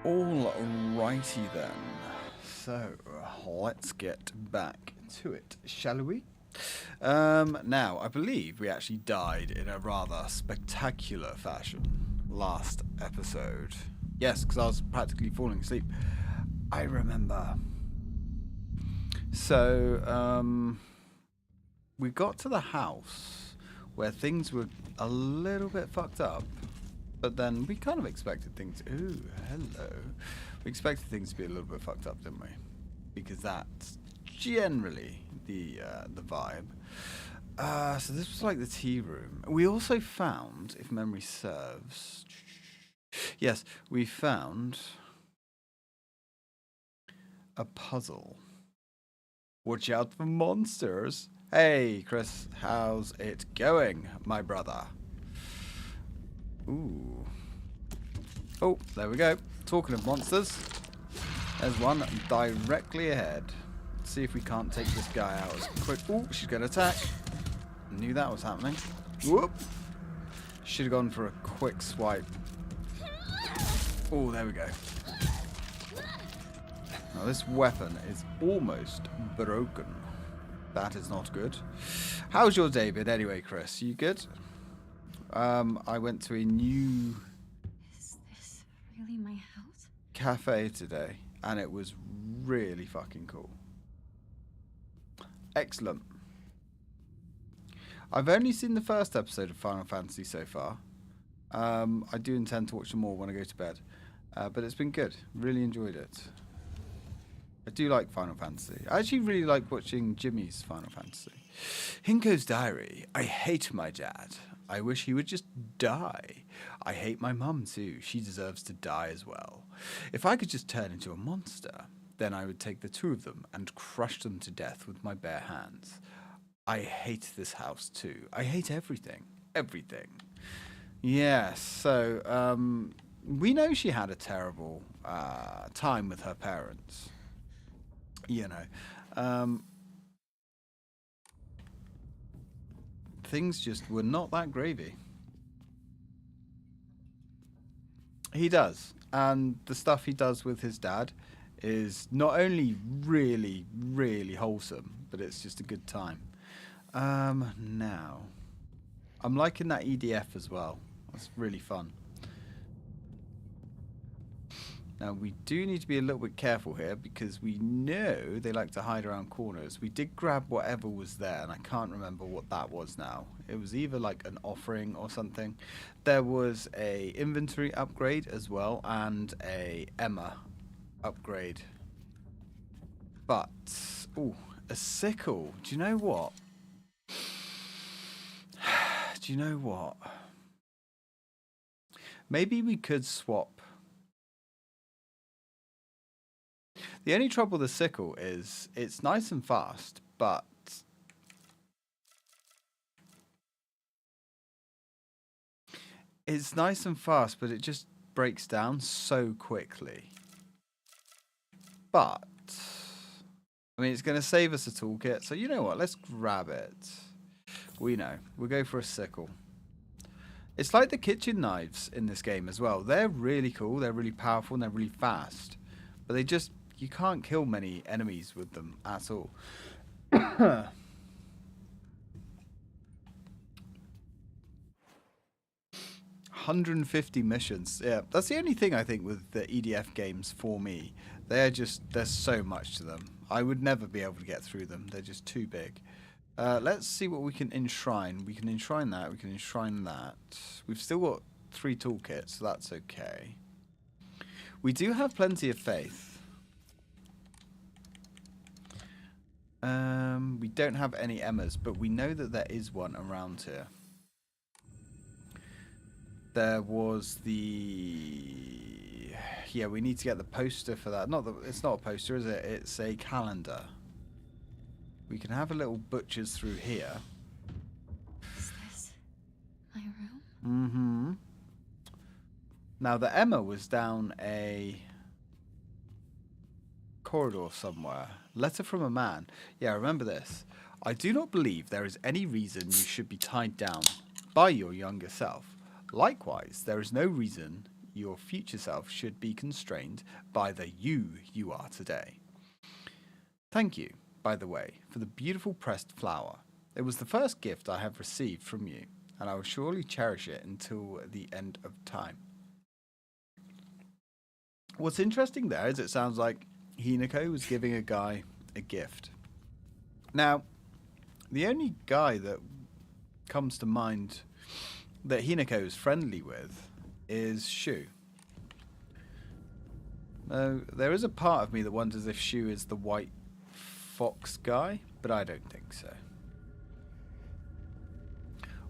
Alrighty then. So, let's get back to it, shall we? Now, I believe we actually died in a rather spectacular fashion last episode. Yes, because I was practically falling asleep. I remember. So, we got to the house where things were a little bit fucked up. But then we kind of expected things. Ooh, hello. We expected things to be a little bit fucked up, didn't we? Because that's generally the vibe. So this was like the tea room. We also found, if memory serves, yes, we found a puzzle. Watch out for monsters. Hey, Chris, how's it going, my brother? Ooh. Oh, there we go. Talking of monsters, there's one directly ahead. Let's see if we can't take this guy out as quick. Ooh, she's going to attack. Knew that was happening. Whoop. Should have gone for a quick swipe. Oh, there we go. Now this weapon is almost broken. That is not good. How's your day been anyway, Chris? You good? I went to a new... Is this really my house? Cafe today, and it was really fucking cool. Excellent. I've only seen the first episode of Final Fantasy so far. I do intend to watch some more when I go to bed. But it's been good. Really enjoyed it. I do like Final Fantasy. I actually really like watching Jimmy's Final Fantasy. Hinko's Diary. I hate my dad. I wish he would just die. I hate my mum too. She deserves to die as well. If I could just turn into a monster, then I would take the two of them and crush them to death with my bare hands. I hate this house too. I hate everything. Everything. Yes, so we know she had a terrible time with her parents. You know. Things just were not that gravy. He does. And the stuff he does with his dad is not only really, really wholesome, but it's just a good time. Now, I'm liking that EDF as well. That's really fun. Now, we do need to be a little bit careful here because we know they like to hide around corners. We did grab whatever was there, and I can't remember what that was now. It was either like an offering or something. There was a inventory upgrade as well, and a Emma upgrade. But, ooh, a sickle. Do you know what? Do you know what? Maybe we could swap. The only trouble with the sickle is it's nice and fast, but it just breaks down so quickly. But I mean, it's going to save us a toolkit, so you know what? Let's grab it. We know. We'll go for a sickle. It's like the kitchen knives in this game as well. They're really cool, they're really powerful, and they're really fast. But they just... you can't kill many enemies with them at all. 150 missions. Yeah, that's the only thing I think with the EDF games for me. There's so much to them. I would never be able to get through them. They're just too big. Let's see what we can enshrine. We can enshrine that. We can enshrine that. We've still got 3 toolkits, so that's okay. We do have plenty of faith. We don't have any Emmas, but we know that there is one around here. There was the... yeah, we need to get the poster for that. It's not a poster, is it? It's a calendar. We can have a little butcher's through here. Is this my room? Mm-hmm. Now, the Emma was down a corridor somewhere. Letter from a man. Yeah, remember this. I do not believe there is any reason you should be tied down by your younger self. Likewise, there is no reason your future self should be constrained by the you are today. Thank you, by the way, for the beautiful pressed flower. It was the first gift I have received from you, and I will surely cherish it until the end of time. What's interesting there is it sounds like Hinako was giving a guy a gift. Now, the only guy that comes to mind that Hinako is friendly with is Shu. There is a part of me that wonders if Shu is the white fox guy, but I don't think so.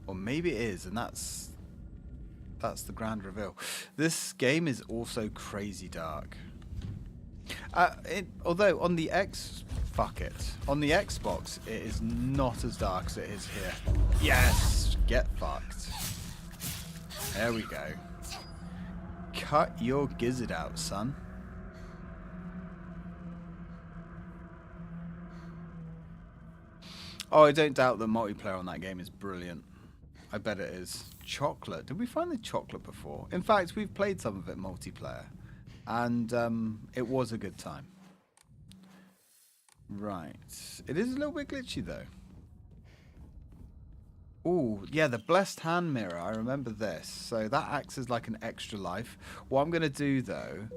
Or maybe it is, and that's the grand reveal. This game is also crazy dark. Although on the on the Xbox it is not as dark as it is here. Yes, get fucked. There we go. Cut your gizzard out, son. Oh, I don't doubt the multiplayer on that game is brilliant. I bet it is. Chocolate. Did we find the chocolate before? In fact, we've played some of it multiplayer. And it was a good time. Right. It is a little bit glitchy, though. Oh, yeah, the blessed hand mirror. I remember this. So that acts as like an extra life. What I'm going to do, though,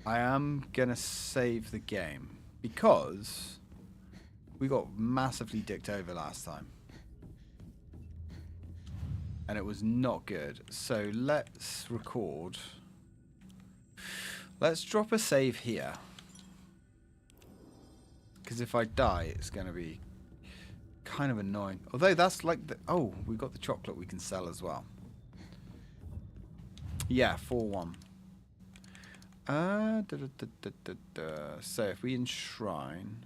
I am going to save the game. Because we got massively dicked over last time. And it was not good. So let's record. Let's drop a save here. Because if I die, it's going to be kind of annoying. Although that's like the... Oh, we got the chocolate we can sell as well. Yeah, 4-1. So if we enshrine...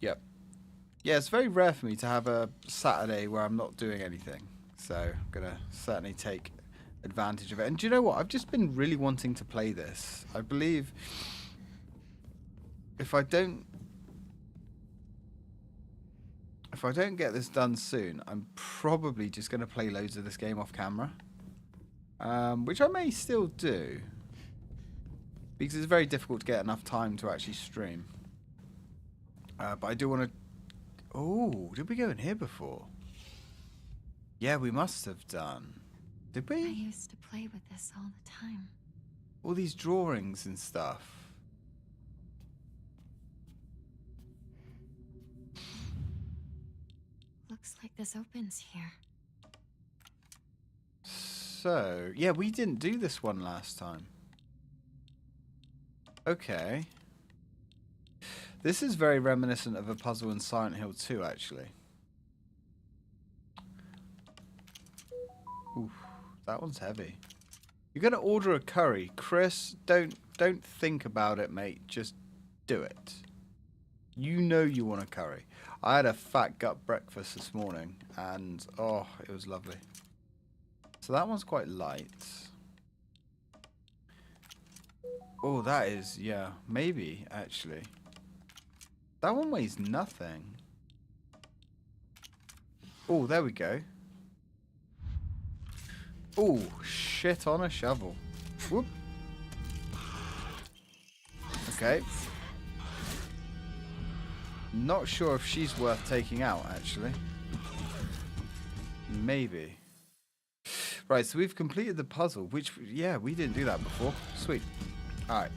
Yep. Yeah, it's very rare for me to have a Saturday where I'm not doing anything. So I'm going to certainly take advantage of it. And do you know what? I've just been really wanting to play this. I believe if I don't get this done soon, I'm probably just going to play loads of this game off camera. Which I may still do. Because it's very difficult to get enough time to actually stream. But I do want to... Oh, did we go in here before? Yeah, we must have done. Did we? I used to play with this all the time. All these drawings and stuff. Looks like this opens here. So, yeah, we didn't do this one last time. Okay. This is very reminiscent of a puzzle in Silent Hill 2, actually. Oof, that one's heavy. You're gonna order a curry, Chris. Don't think about it, mate. Just do it. You know you want a curry. I had a fat gut breakfast this morning, and oh, it was lovely. So that one's quite light. Oh, that is, yeah, maybe actually. That one weighs nothing. Oh, there we go. Oh, shit on a shovel. Whoop. Okay. Not sure if she's worth taking out, actually. Maybe. Right, so we've completed the puzzle, which, yeah, we didn't do that before. Sweet. Alright.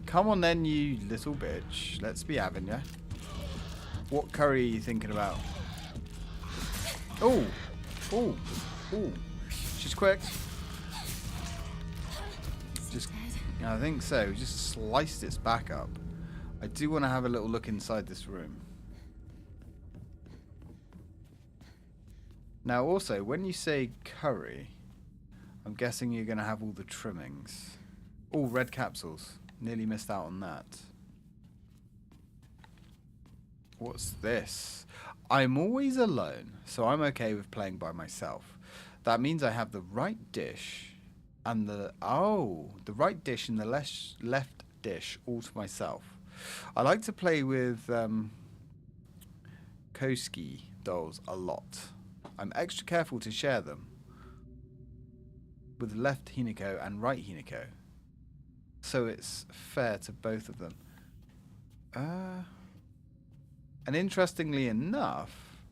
Come on then, you little bitch. Let's be having ya. What curry are you thinking about? Oh! Oh! Oh! She's quick. Just, I think so. Just sliced its back up. I do want to have a little look inside this room. Now also, when you say curry, I'm guessing you're going to have all the trimmings. Oh, red capsules. Nearly missed out on that. What's this? I'm always alone, so I'm okay with playing by myself. That means I have the right dish and the right dish and the left dish all to myself. I like to play with Koski dolls a lot. I'm extra careful to share them. with left Hinako and right Hinako. So it's fair to both of them. And interestingly enough,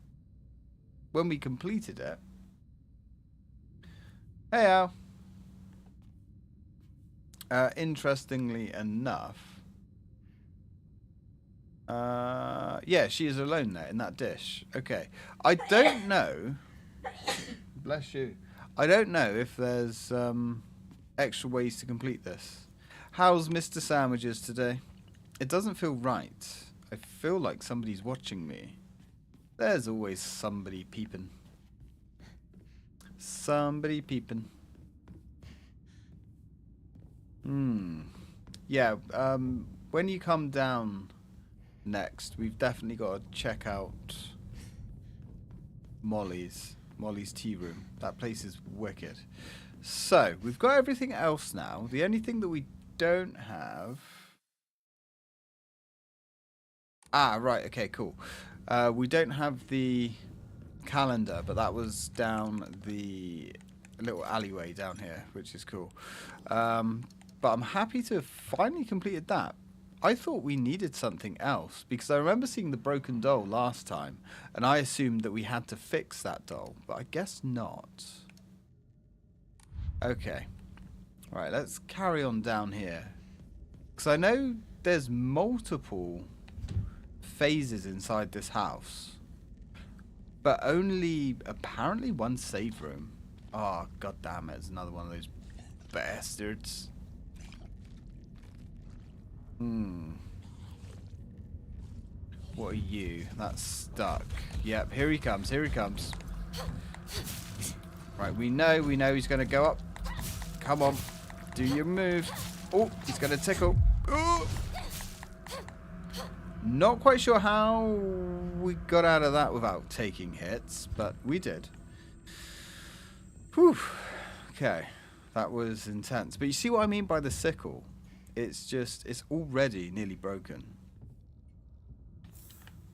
when we completed it... Hey, Al. Interestingly enough... yeah, she is alone there in that dish. Okay. I don't know... Bless you. I don't know if there's extra ways to complete this. How's Mr. Sandwiches today? It doesn't feel right. I feel like somebody's watching me. There's always somebody peeping. Somebody peeping. Yeah, when you come down next, we've definitely got to check out Molly's tea room. That place is wicked. So, we've got everything else now. The only thing that we don't have... Ah, right, okay, cool. We don't have the calendar, but that was down the little alleyway down here, which is cool. But I'm happy to have finally completed that. I thought we needed something else, because I remember seeing the broken doll last time, and I assumed that we had to fix that doll, but I guess not. Okay. Right, let's carry on down here. Because I know there's multiple phases inside this house, but only apparently one save room. Oh, god damn it, it's another one of those bastards. What are you? That's stuck. Yep, here he comes, here he comes. Right, we know he's going to go up. Come on, do your move. Oh, he's going to tickle. Ooh. Not quite sure how we got out of that without taking hits, but we did. Whew. Okay, that was intense. But you see what I mean by the sickle? It's already nearly broken.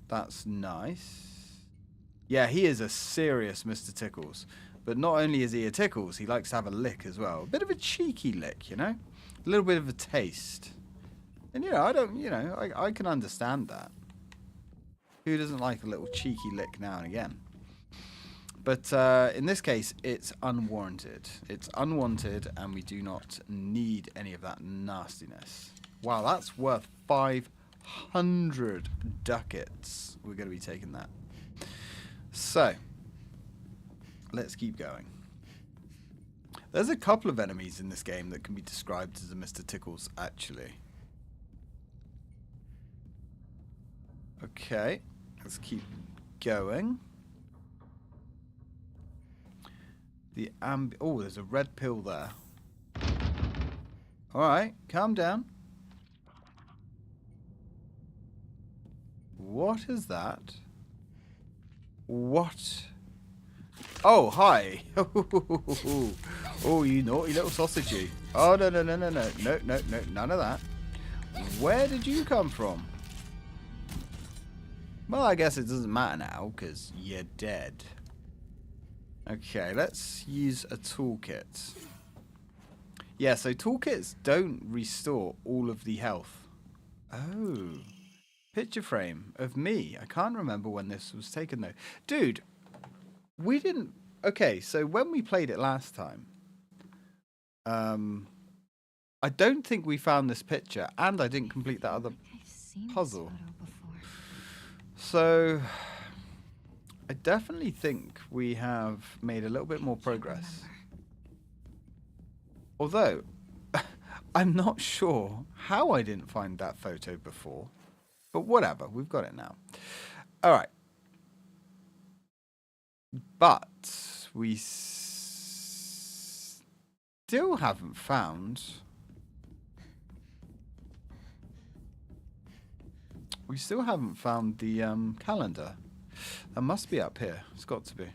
That's nice. Yeah, he is a serious Mr. Tickles. But not only is he a Tickles, he likes to have a lick as well. A bit of a cheeky lick, you know? A little bit of a taste. And, I can understand that. Who doesn't like a little cheeky lick now and again? But in this case, it's unwarranted. It's unwanted, and we do not need any of that nastiness. Wow, that's worth 500 ducats. We're going to be taking that. So, let's keep going. There's a couple of enemies in this game that can be described as a Mr. Tickles, actually. Okay, let's keep going. Oh, there's a red pill there. Alright, calm down. What is that? What? Oh, hi. Oh, you naughty little sausage, you. Oh, no. No, none of that. Where did you come from? Well, I guess it doesn't matter now, because you're dead. Okay, let's use a toolkit. Yeah, so toolkits don't restore all of the health. Oh. Picture frame of me. I can't remember when this was taken, though. Dude, we didn't... Okay, so when we played it last time, I don't think we found this picture, and I didn't complete that other puzzle. So, I definitely think we have made a little bit more progress. Although, I'm not sure how I didn't find that photo before. But whatever, we've got it now. Alright. But, we still haven't found... We still haven't found the calendar. That must be up here. It's got to be.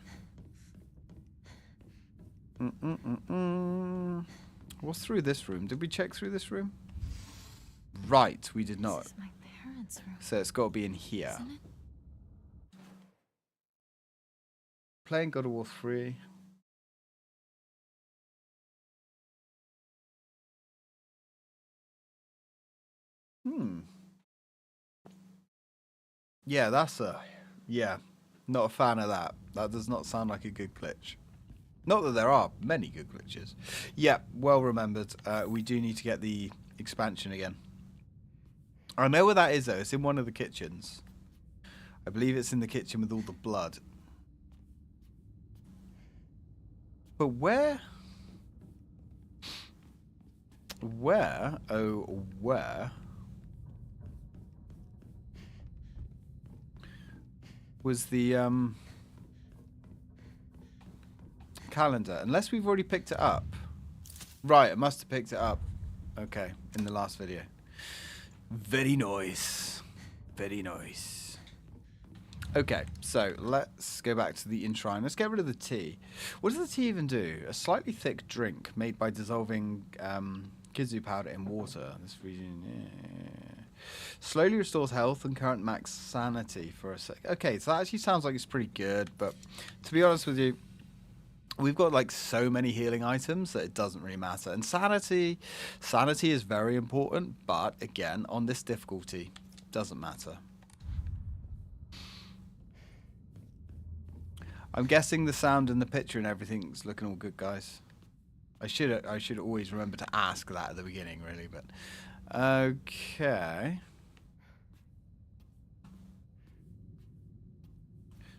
What's through this room? Did we check through this room? Right, we did not. This is my parents' room. So it's got to be in here. Isn't it? Playing God of War 3. Yeah, that's a... Yeah, not a fan of that. That does not sound like a good glitch. Not that there are many good glitches. Yeah, well remembered. We do need to get the expansion again. I know where that is, though. It's in one of the kitchens. I believe it's in the kitchen with all the blood. But where? Where? Oh, where? Was the calendar? Unless we've already picked it up. Right, I must have picked it up. Okay, in the last video. Very nice. Very nice. Okay, so let's go back to the enshrine. Let's get rid of the tea. What does the tea even do? A slightly thick drink made by dissolving kidzu powder in water. This region, yeah. Slowly restores health and current max sanity for a sec. Okay, so that actually sounds like it's pretty good, but to be honest with you, we've got like so many healing items that it doesn't really matter. And sanity is very important, but again, on this difficulty, doesn't matter. I'm guessing the sound and the picture and everything's looking all good, guys. I should always remember to ask that at the beginning, really, but okay.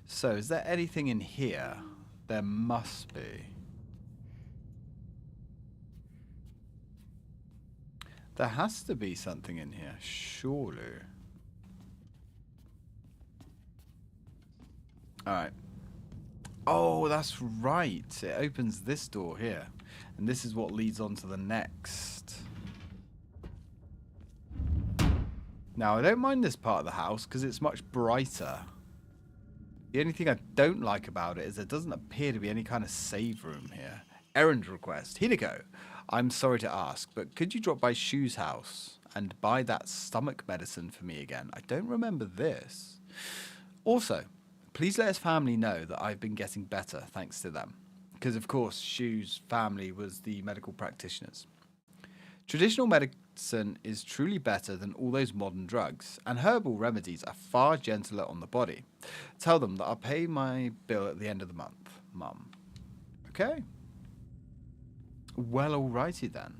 So, is there anything in here? There must be. There has to be something in here, surely. Alright. Oh, that's right. It opens this door here. And this is what leads on to the next. Now, I don't mind this part of the house because it's much brighter. The only thing I don't like about it is there doesn't appear to be any kind of save room here. Errand request. Hinako, I'm sorry to ask, but could you drop by Shu's house and buy that stomach medicine for me again? I don't remember this. Also, please let his family know that I've been getting better thanks to them. Because, of course, Shu's family was the medical practitioners. Traditional medicine is truly better than all those modern drugs, and herbal remedies are far gentler on the body. Tell them that I'll pay my bill at the end of the month, Mum. Okay. Well, alrighty then.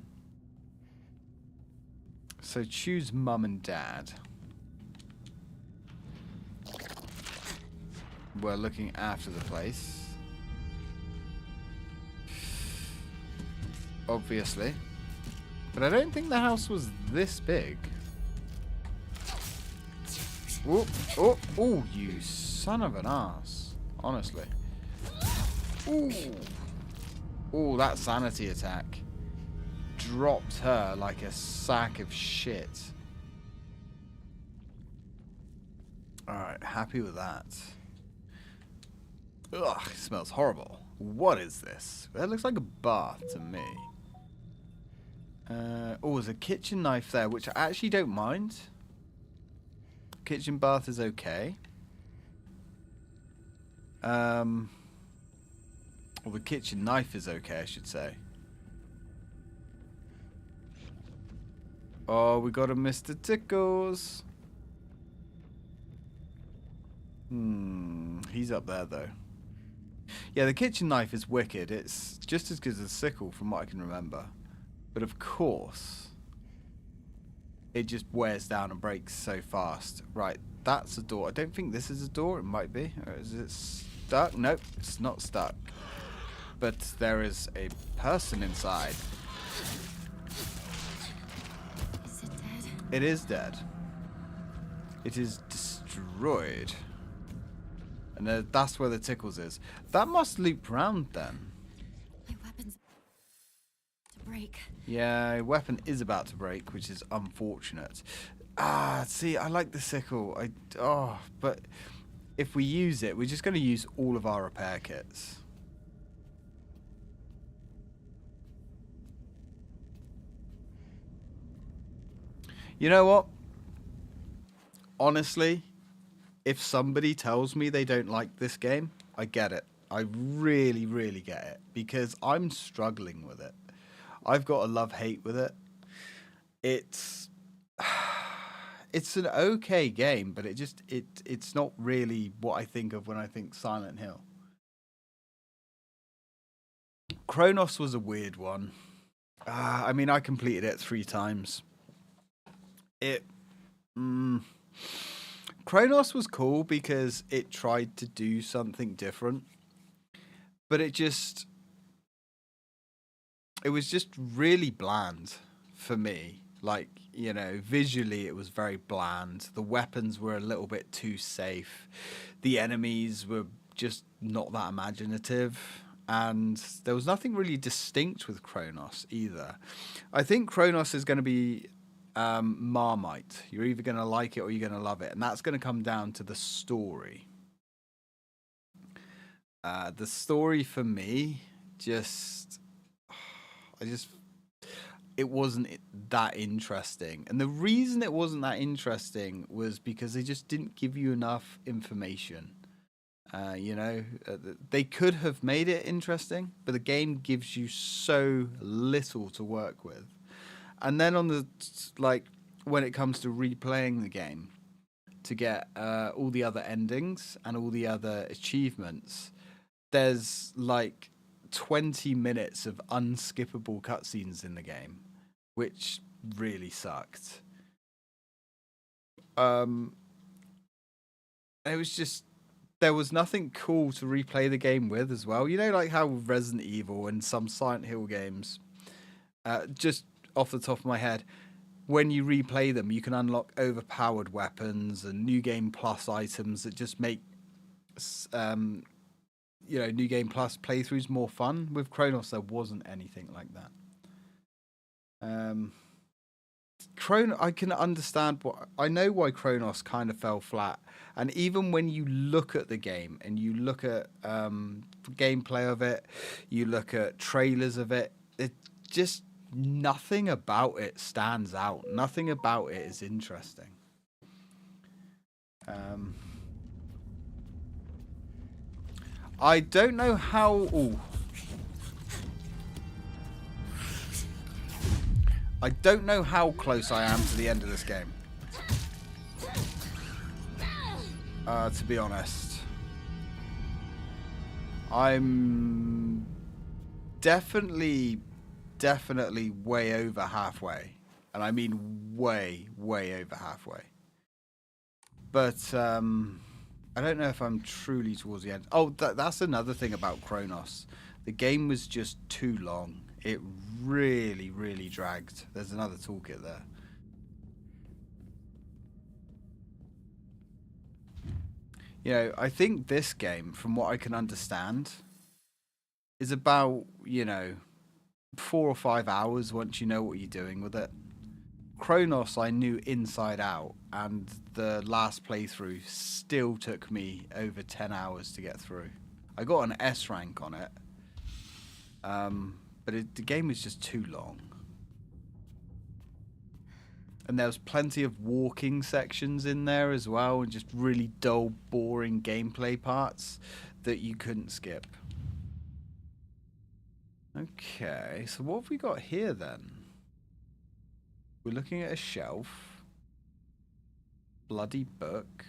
So choose Mum and Dad. We're looking after the place. Obviously. But I don't think the house was this big. Oh, oh, oh, you son of an ass. Honestly. Ooh. Ooh, that sanity attack dropped her like a sack of shit. Alright, happy with that. Ugh, it smells horrible. What is this? That looks like a bath to me. Oh, there's a kitchen knife there, which I actually don't mind. Kitchen bath is okay. Well, the kitchen knife is okay, I should say. Oh, we got a Mr. Tickles. He's up there, though. Yeah, the kitchen knife is wicked. It's just as good as a sickle, from what I can remember. But of course, it just wears down and breaks so fast. Right, that's a door. I don't think this is a door. It might be. Or is it stuck? Nope, it's not stuck. But there is a person inside. Is it dead? It is dead. It is destroyed. And that's where the Tickles is. That must loop round then. My weapon's to break. Yeah, weapon is about to break, which is unfortunate. Ah, see, I like the sickle. But if we use it, we're just going to use all of our repair kits. You know what? Honestly, if somebody tells me they don't like this game, I get it. I really, really get it. Because I'm struggling with it. I've got a love-hate with it. It's... it's an okay game, but it's not really what I think of when I think Silent Hill. Kronos was a weird one. I mean, I completed it 3 times. Kronos was cool because it tried to do something different, but it was just really bland for me. Like, you know, visually it was very bland. The weapons were a little bit too safe. The enemies were just not that imaginative. And there was nothing really distinct with Kronos either. I think Kronos is going to be Marmite. You're either going to like it or you're going to love it. And that's going to come down to the story. The story for me it wasn't that interesting. And the reason it wasn't that interesting was because they just didn't give you enough information. They could have made it interesting, but the game gives you so little to work with. And then when it comes to replaying the game to get all the other endings and all the other achievements, there's like 20 minutes of unskippable cutscenes in the game, which really sucked. It was just, there was nothing cool to replay the game with as well. You know, like how Resident Evil and some Silent Hill games, just off the top of my head, when you replay them, you can unlock overpowered weapons and New Game Plus items that just make New Game Plus playthroughs more fun. With Kronos, there wasn't anything like that. I can understand I know why Kronos kind of fell flat. And even when you look at the game and you look at gameplay of it, you look at trailers of it, just nothing about it stands out. Nothing about it is interesting. I don't know how... I don't know how close I am to the end of this game. To be honest. I'm definitely way over halfway. And I mean way over halfway. But I don't know if I'm truly towards the end. Oh, that's another thing about Kronos. The game was just too long. It really dragged. There's another toolkit there. You know, I think this game, from what I can understand, is about, 4 or 5 hours once you know what you're doing with it. Kronos I knew inside out, and the last playthrough still took me over 10 hours to get through. I got an S rank on it, but the game was just too long. And there was plenty of walking sections in there as well, and just really dull, boring gameplay parts that you couldn't skip. Okay, so what have we got here then? We're looking at a shelf. Bloody book.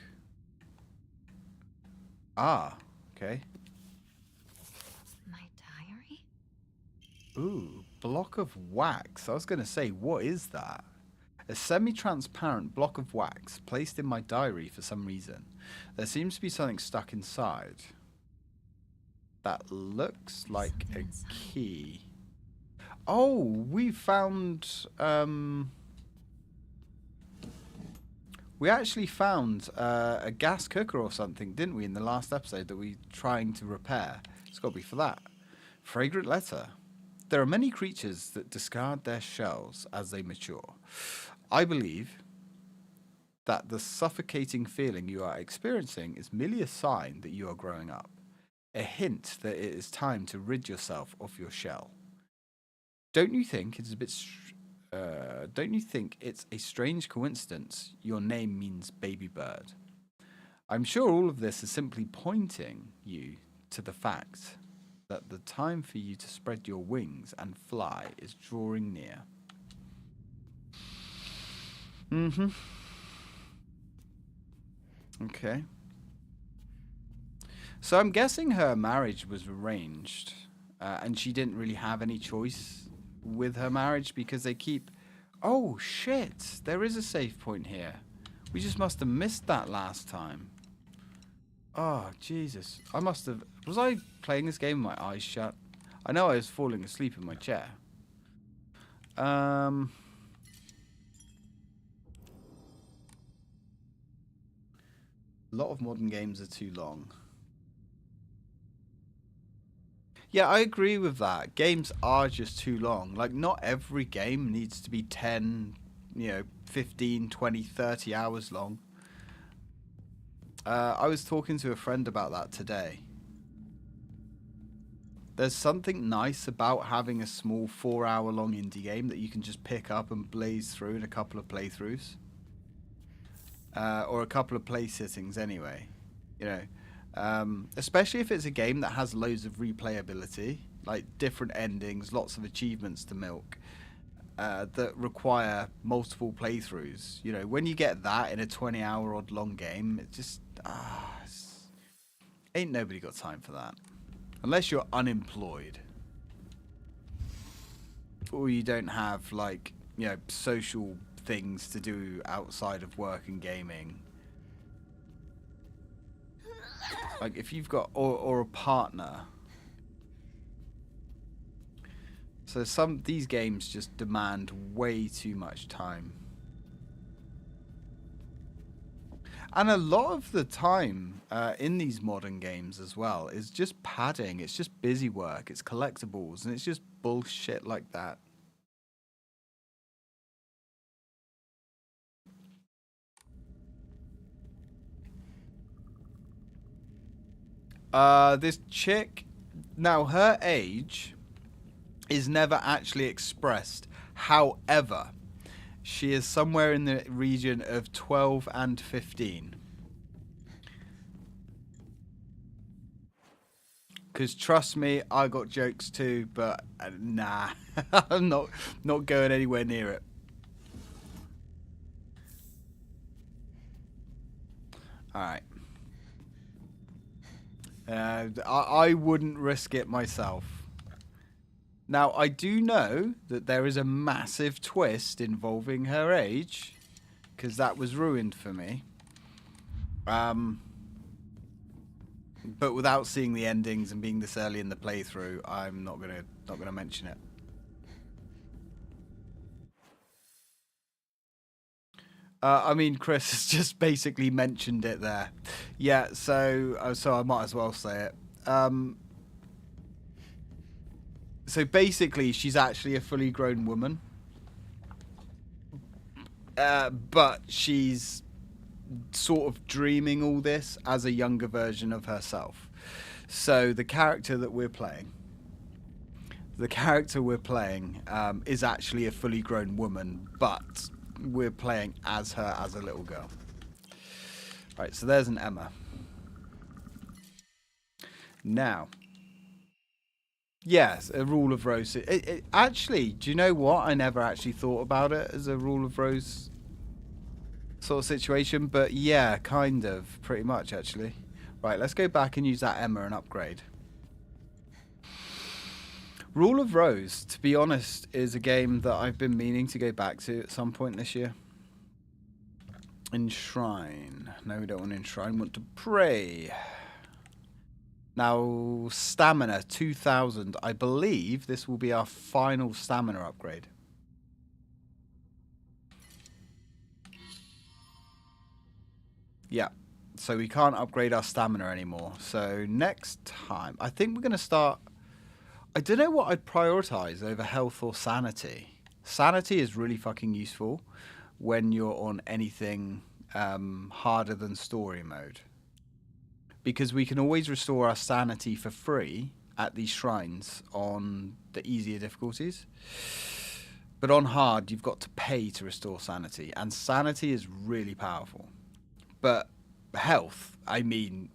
Ah, okay. My diary? Ooh, block of wax. I was going to say, what is that? A semi-transparent block of wax placed in my diary for some reason. There seems to be something stuck inside. That looks like something inside. Key. Oh, we found... we actually found a gas cooker or something, didn't we, in the last episode that we were trying to repair? It's got to be for that. Fragrant letter. There are many creatures that discard their shells as they mature. I believe that the suffocating feeling you are experiencing is merely a sign that you are growing up. A hint that it is time to rid yourself of your shell. Don't you think it's a bit... don't you think it's a strange coincidence your name means baby bird? I'm sure all of this is simply pointing you to the fact that the time for you to spread your wings and fly is drawing near. Okay. So I'm guessing her marriage was arranged, and she didn't really have any choice with her marriage because they keep... Oh, shit. There is a save point here. We just must have missed that last time. Oh, Jesus. I must have... Was I playing this game with my eyes shut? I know I was falling asleep in my chair. A lot of modern games are too long. Yeah, I agree with that. Games are just too long. Like, not every game needs to be 10, 15, 20, 30 hours long. I was talking to a friend about that today. There's something nice about having a small 4-hour-long indie game that you can just pick up and blaze through in a couple of playthroughs. Or a couple of play sittings anyway. Especially if it's a game that has loads of replayability, like different endings, lots of achievements to milk, that require multiple playthroughs. When you get that in a 20-hour odd long game, it just ain't nobody got time for that, unless you're unemployed or you don't have social things to do outside of work and gaming. Like if you've got or a partner. So these games just demand way too much time. And a lot of the time in these modern games as well is just padding. It's just busy work. It's collectibles, and it's just bullshit like that. This chick, now her age is never actually expressed. However, she is somewhere in the region of 12 and 15. Because trust me, I got jokes too, but nah, I'm not going anywhere near it. All right. I wouldn't risk it myself. Now, I do know that there is a massive twist involving her age, because that was ruined for me. But without seeing the endings and being this early in the playthrough, I'm not gonna mention it. I mean, Chris has just basically mentioned it there. Yeah, so I might as well say it. So basically, she's actually a fully grown woman. But she's sort of dreaming all this as a younger version of herself. So the character we're playing is actually a fully grown woman, but we're playing as her as a little girl. Right, so there's an Emma. Now, yes, a rule of rose. Actually, do you know what? I never actually thought about it as a rule of rose sort of situation, but yeah, kind of, pretty much actually. Right, let's go back and use that Emma and upgrade. Rule of Rose, to be honest, is a game that I've been meaning to go back to at some point this year. Enshrine. No, we don't want to enshrine, we want to pray. Now, stamina, 2000. I believe this will be our final stamina upgrade. Yeah, so we can't upgrade our stamina anymore. So next time, I think we're going to start... I don't know what I'd prioritize over health or sanity. Sanity is really fucking useful when you're on anything harder than story mode. Because we can always restore our sanity for free at these shrines on the easier difficulties. But on hard, you've got to pay to restore sanity. And sanity is really powerful. But health, I mean,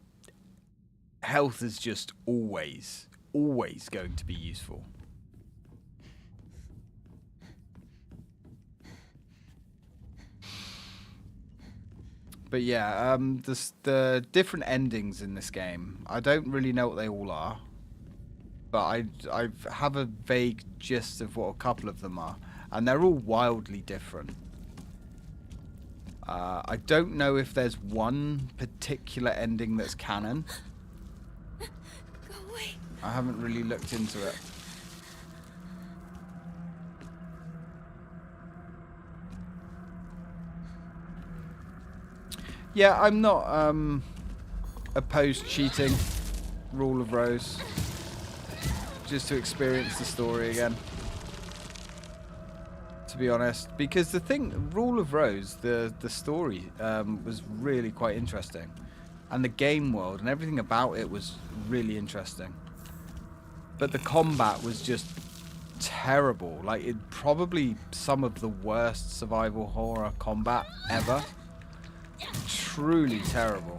health is just always going to be useful. But yeah, the different endings in this game, I don't really know what they all are, but I have a vague gist of what a couple of them are, and they're all wildly different. I don't know if there's one particular ending that's canon. Go away. I haven't really looked into it. Yeah, I'm not opposed cheating Rule of Rose just to experience the story again. To be honest, because the thing, Rule of Rose, the story was really quite interesting, and the game world and everything about it was really interesting. But the combat was just terrible. Like, it probably some of the worst survival horror combat ever. Truly terrible.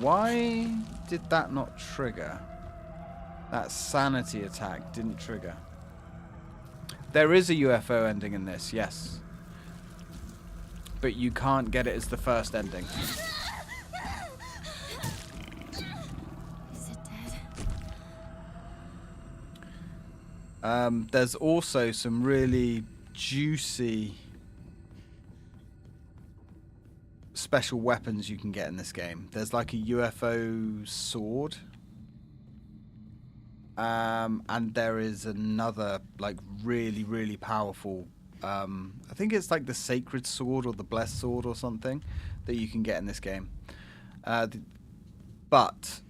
Why did that not trigger? That sanity attack didn't trigger. There is a UFO ending in this, yes. But you can't get it as the first ending. Is it dead? There's also some really juicy special weapons you can get in this game. There's like a UFO sword. And there is another like really, really powerful, I think it's like the sacred sword or the blessed sword or something that you can get in this game. But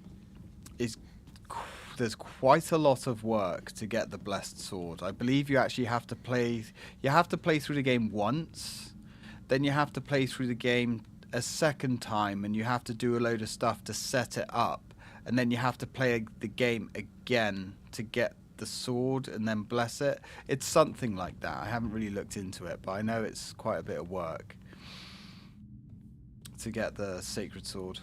there's quite a lot of work to get the blessed sword. I believe you actually have to play through the game once, then you have to play through the game a second time, and you have to do a load of stuff to set it up, and then you have to play the game again to get the sword and then bless it. It's something like that. I haven't really looked into it, but I know it's quite a bit of work to get the sacred sword.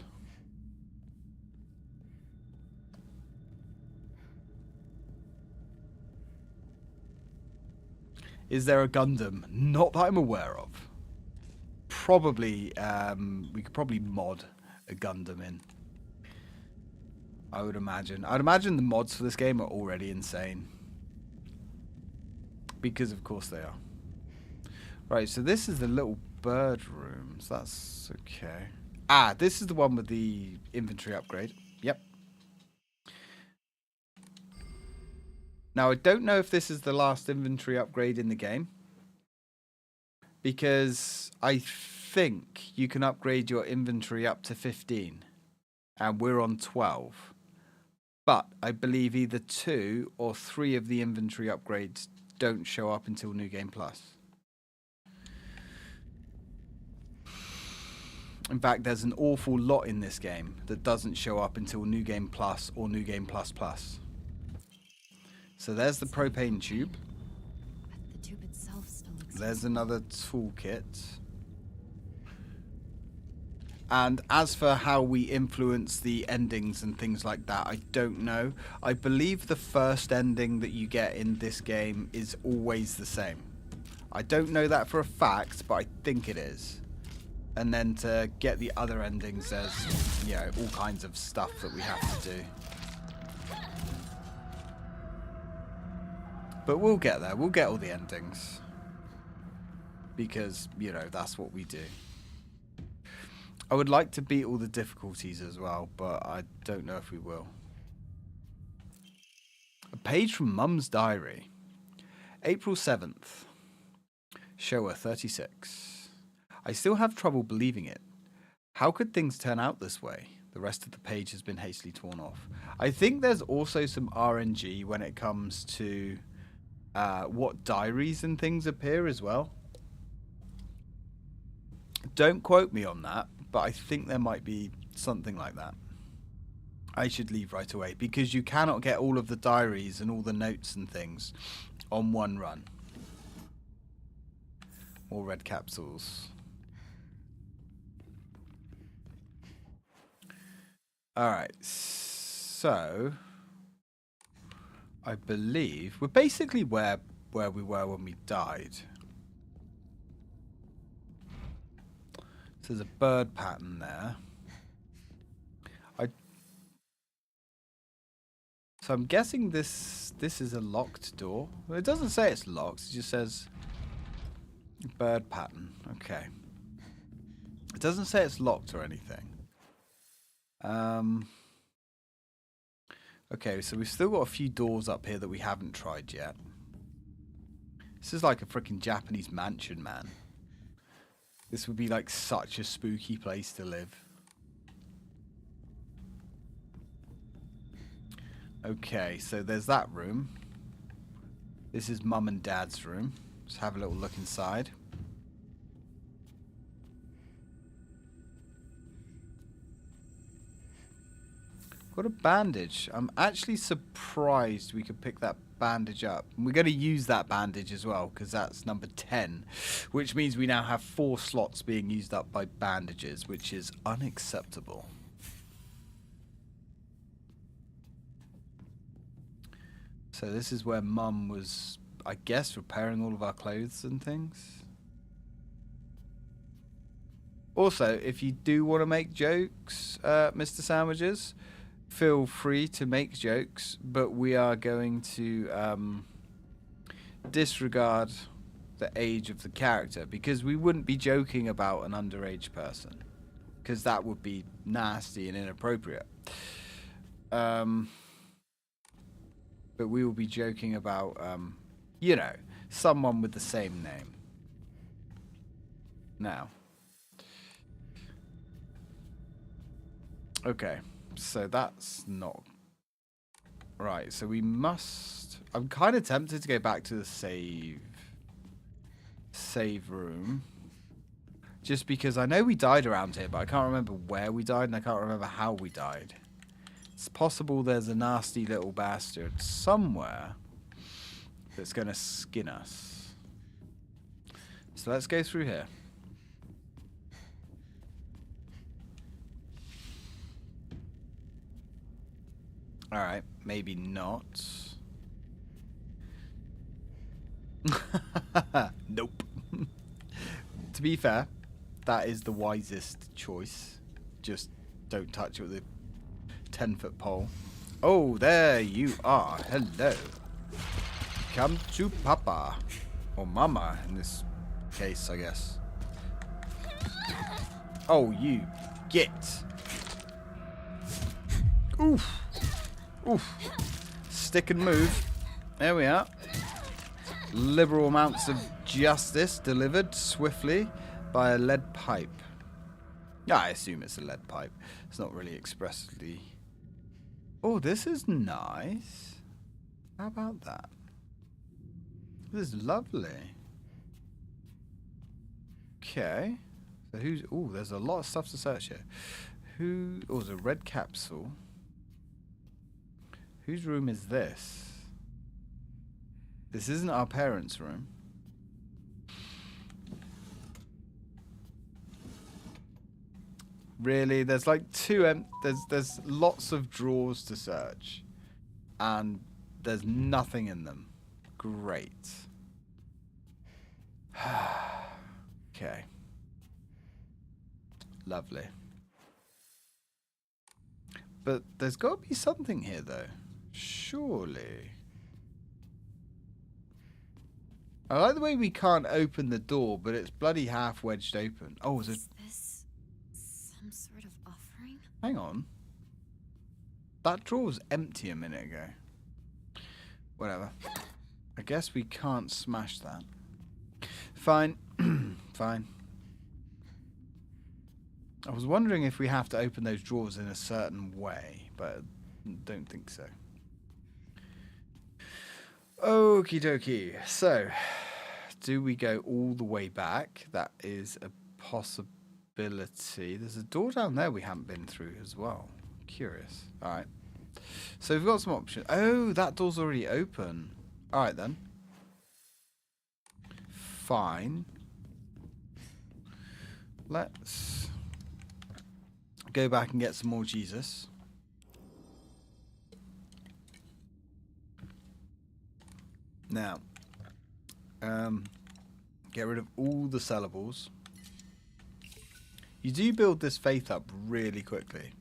Is there a Gundam? Not that I'm aware of. Probably, we could probably mod a Gundam in. I would imagine. I'd imagine the mods for this game are already insane. Because of course they are. Right, so this is the little bird rooms. That's okay. Ah, this is the one with the inventory upgrade. Yep. Now, I don't know if this is the last inventory upgrade in the game, because I think you can upgrade your inventory up to 15, and we're on 12. But I believe either 2 or 3 of the inventory upgrades don't show up until New Game Plus. In fact, there's an awful lot in this game that doesn't show up until New Game Plus or New Game Plus Plus. So there's the propane tube. But the tube itself still exists. There's another toolkit. And as for how we influence the endings and things like that, I don't know. I believe the first ending that you get in this game is always the same. I don't know that for a fact, but I think it is. And then to get the other endings, there's, you know, all kinds of stuff that we have to do. But we'll get there. We'll get all the endings. Because, you know, that's what we do. I would like to beat all the difficulties as well, but I don't know if we will. A page from Mum's diary. April 7th. Showa 36. I still have trouble believing it. How could things turn out this way? The rest of the page has been hastily torn off. I think there's also some RNG when it comes to what diaries and things appear as well. Don't quote me on that, but I think there might be something like that. I should leave right away, because you cannot get all of the diaries and all the notes and things on one run. More red capsules. Alright, so I believe we're basically where we were when we died. So there's a bird pattern there. So I'm guessing this is a locked door. Well, it doesn't say it's locked. It just says bird pattern. Okay. It doesn't say it's locked or anything. Okay, so we've still got a few doors up here that we haven't tried yet. This is like a freaking Japanese mansion, man. This would be like such a spooky place to live. Okay, so there's that room. This is Mum and Dad's room. Let's have a little look inside. Got a bandage. I'm actually surprised we could pick that bandage up. And we're going to use that bandage as well, because that's number 10. Which means we now have 4 slots being used up by bandages, which is unacceptable. So this is where Mum was, I guess, repairing all of our clothes and things. Also, if you do want to make jokes, Mr. Sandwiches, feel free to make jokes, but we are going to disregard the age of the character, because we wouldn't be joking about an underage person, because that would be nasty and inappropriate. But we will be joking about, you know, someone with the same name. Now. Okay, so that's not... Right, so we must... I'm kind of tempted to go back to the save room. Just because I know we died around here, but I can't remember where we died, and I can't remember how we died. It's possible there's a nasty little bastard somewhere that's going to skin us. So let's go through here. Alright, maybe not. Nope. To be fair, that is the wisest choice. Just don't touch it with a 10-foot pole. Oh, there you are. Hello. Come to Papa. Or Mama, in this case, I guess. Oh, you get. Oof. Oof. Stick and move. There we are. Liberal amounts of justice delivered swiftly by a lead pipe. Yeah, I assume it's a lead pipe. It's not really expressly... Oh, this is nice. How about that? This is lovely. Okay. So who's... Oh, there's a lot of stuff to search here. Who... Oh, there's a red capsule. Whose room is this? This isn't our parents' room. Really? There's like there's lots of drawers to search. And there's nothing in them. Great. Okay. Lovely. But there's got to be something here, though. Surely. I like the way we can't open the door, but it's bloody half wedged open. Oh, is this some sort of offering? Hang on. That drawer was empty a minute ago. Whatever. I guess we can't smash that. Fine. Fine. I was wondering if we have to open those drawers in a certain way, but I don't think so. Okie dokie. So, do we go all the way back? That is a possibility. There's a door down there we haven't been through as well. Curious. Alright. So we've got some options. Oh, that door's already open. Alright then. Fine. Let's go back and get some more Jesus. Now, get rid of all the sellables. You do build this faith up really quickly.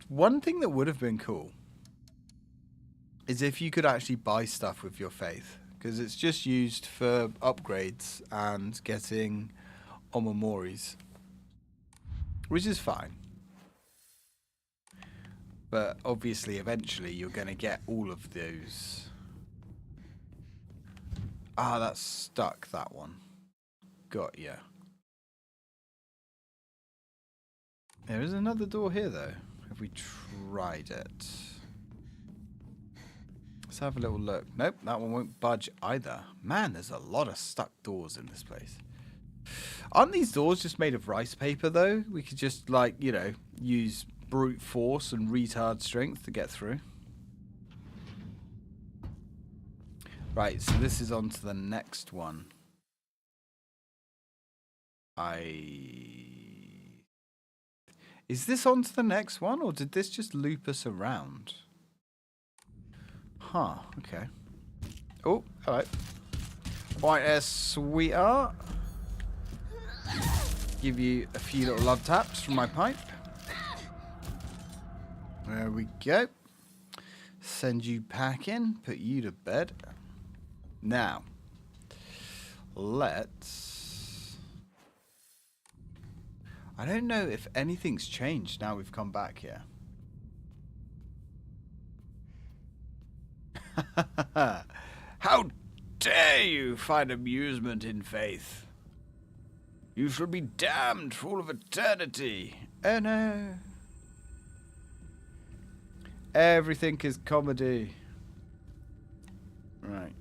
One thing that would have been cool is if you could actually buy stuff with your faith, because it's just used for upgrades and getting omomoris, which is fine. But obviously, eventually, you're going to get all of those. Ah, that's stuck, that one. Got ya. There is another door here, though. Have we tried it? Let's have a little look. Nope, that one won't budge either. Man, there's a lot of stuck doors in this place. Aren't these doors just made of rice paper, though? We could just, like, you know, use brute force and retard strength to get through. Right, so this is on to the next one. Is this on to the next one, or did this just loop us around? Huh, okay. Oh, alright. Right there, sweetheart. Give you a few little love taps from my pipe. There we go. Send you packing, put you to bed. Now, let's... I don't know if anything's changed now we've come back here. How dare you find amusement in faith? You shall be damned for all of eternity. Oh no. Everything is comedy. Right.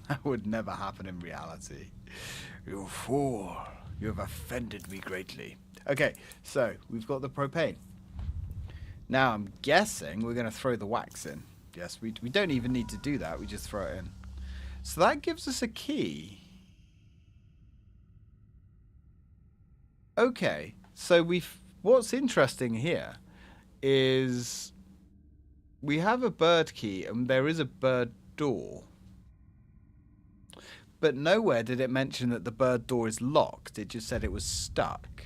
That would never happen in reality. You fool. You have offended me greatly. Okay, so we've got the propane. Now I'm guessing we're going to throw the wax in. Yes, we don't even need to do that. We just throw it in. So that gives us a key. Okay, so what's interesting here is we have a bird key and there is a bird door. But nowhere did it mention that the bird door is locked. It just said it was stuck.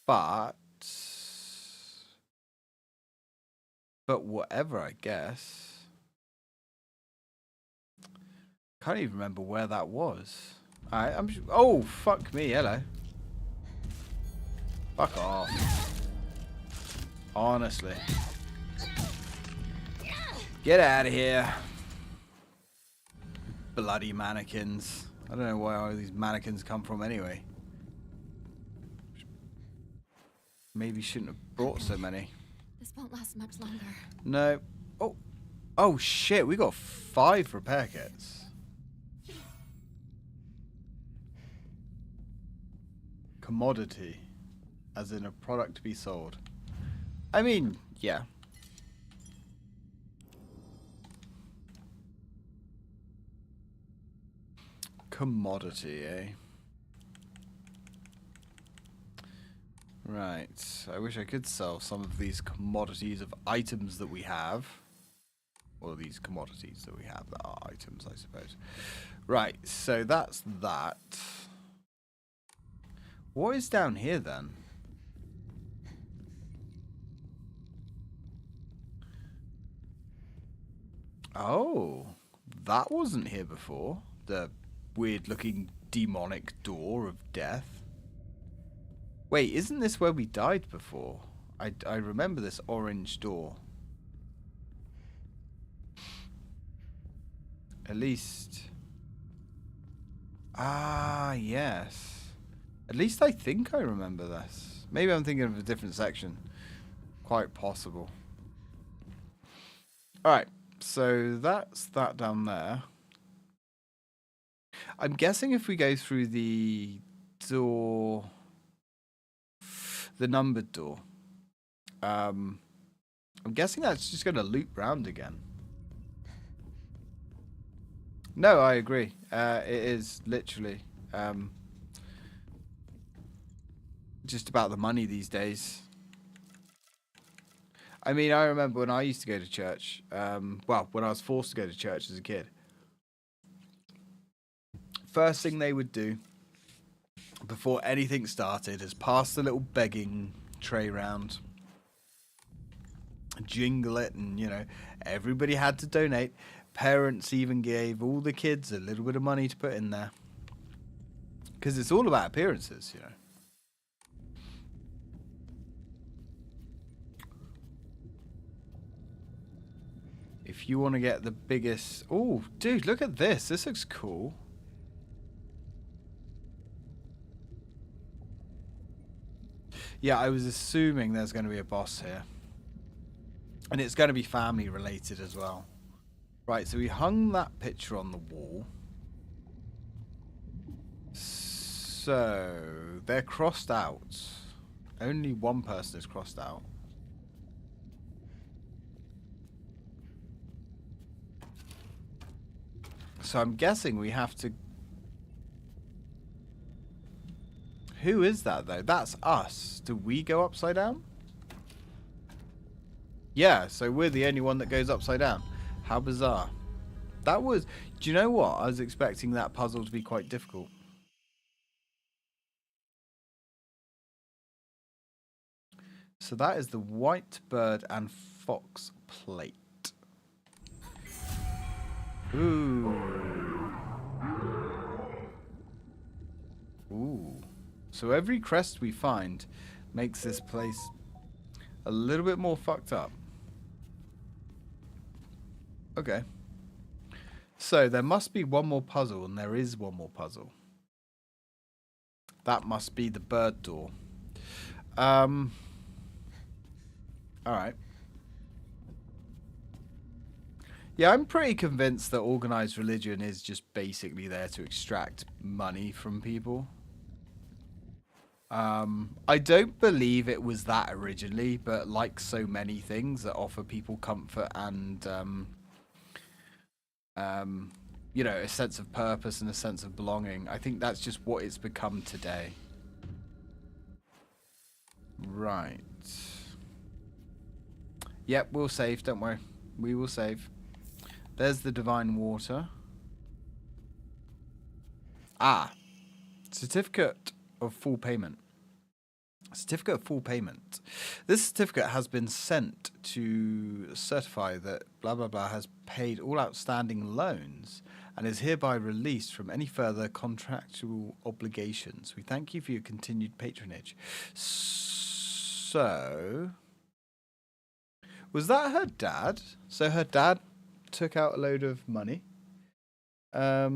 But whatever, I guess. Can't even remember where that was. Alright, oh, fuck me, hello. Fuck off. Honestly. Get out of here. Bloody mannequins. I don't know where all these mannequins come from anyway. Maybe shouldn't have brought so many. This won't last much longer. No. Oh shit, we got 5 repair kits. Commodity. As in a product to be sold. I mean, yeah. Commodity, eh? Right. I wish I could sell some of these commodities of items that we have. Or these commodities that we have that are items, I suppose. Right, so that's that. What is down here then? Oh, that wasn't here before. The weird looking demonic door of death. Wait, isn't this where we died before? I remember this orange door. At least... Ah, yes. At least I think I remember this. Maybe I'm thinking of a different section. Quite possible. Alright, so that's that down there. I'm guessing if we go through the door... The numbered door. I'm guessing that's just going to loop round again. No, I agree. It is literally just about the money these days. I mean, I remember when I used to go to church. Well, when I was forced to go to church as a kid. first thing they would do before anything started is pass the little begging tray round, jingle it, and you know, everybody had to donate. Parents even gave all the kids a little bit of money to put in there, because it's all about appearances, you know. If you want to get the biggest... Oh, dude, look at this. This looks cool. Yeah, I was assuming there's going to be a boss here. And it's going to be family related as well. Right, so we hung that picture on the wall. So, they're crossed out. Only one person is crossed out. So I'm guessing we have to... Who is that, though? That's us. Do we go upside down? Yeah, so we're the only one that goes upside down. How bizarre. That was... Do you know what? I was expecting that puzzle to be quite difficult. So that is the white bird and fox plate. Ooh. Ooh. So every crest we find makes this place a little bit more fucked up. Okay. So there must be one more puzzle, and there is one more puzzle. That must be the bird door. Alright. Yeah, I'm pretty convinced that organized religion is just basically there to extract money from people. I don't believe it was that originally, but like so many things that offer people comfort and, you know, a sense of purpose and a sense of belonging, I think that's just what it's become today. Right. Yep, we'll save, don't worry. We will save. There's the divine water. Ah. Certificate of full payment. Certificate of full payment. This certificate has been sent to certify that blah blah blah has paid all outstanding loans and is hereby released from any further contractual obligations. We thank you for your continued patronage. So... Was that her dad? So her dad took out a load of money. I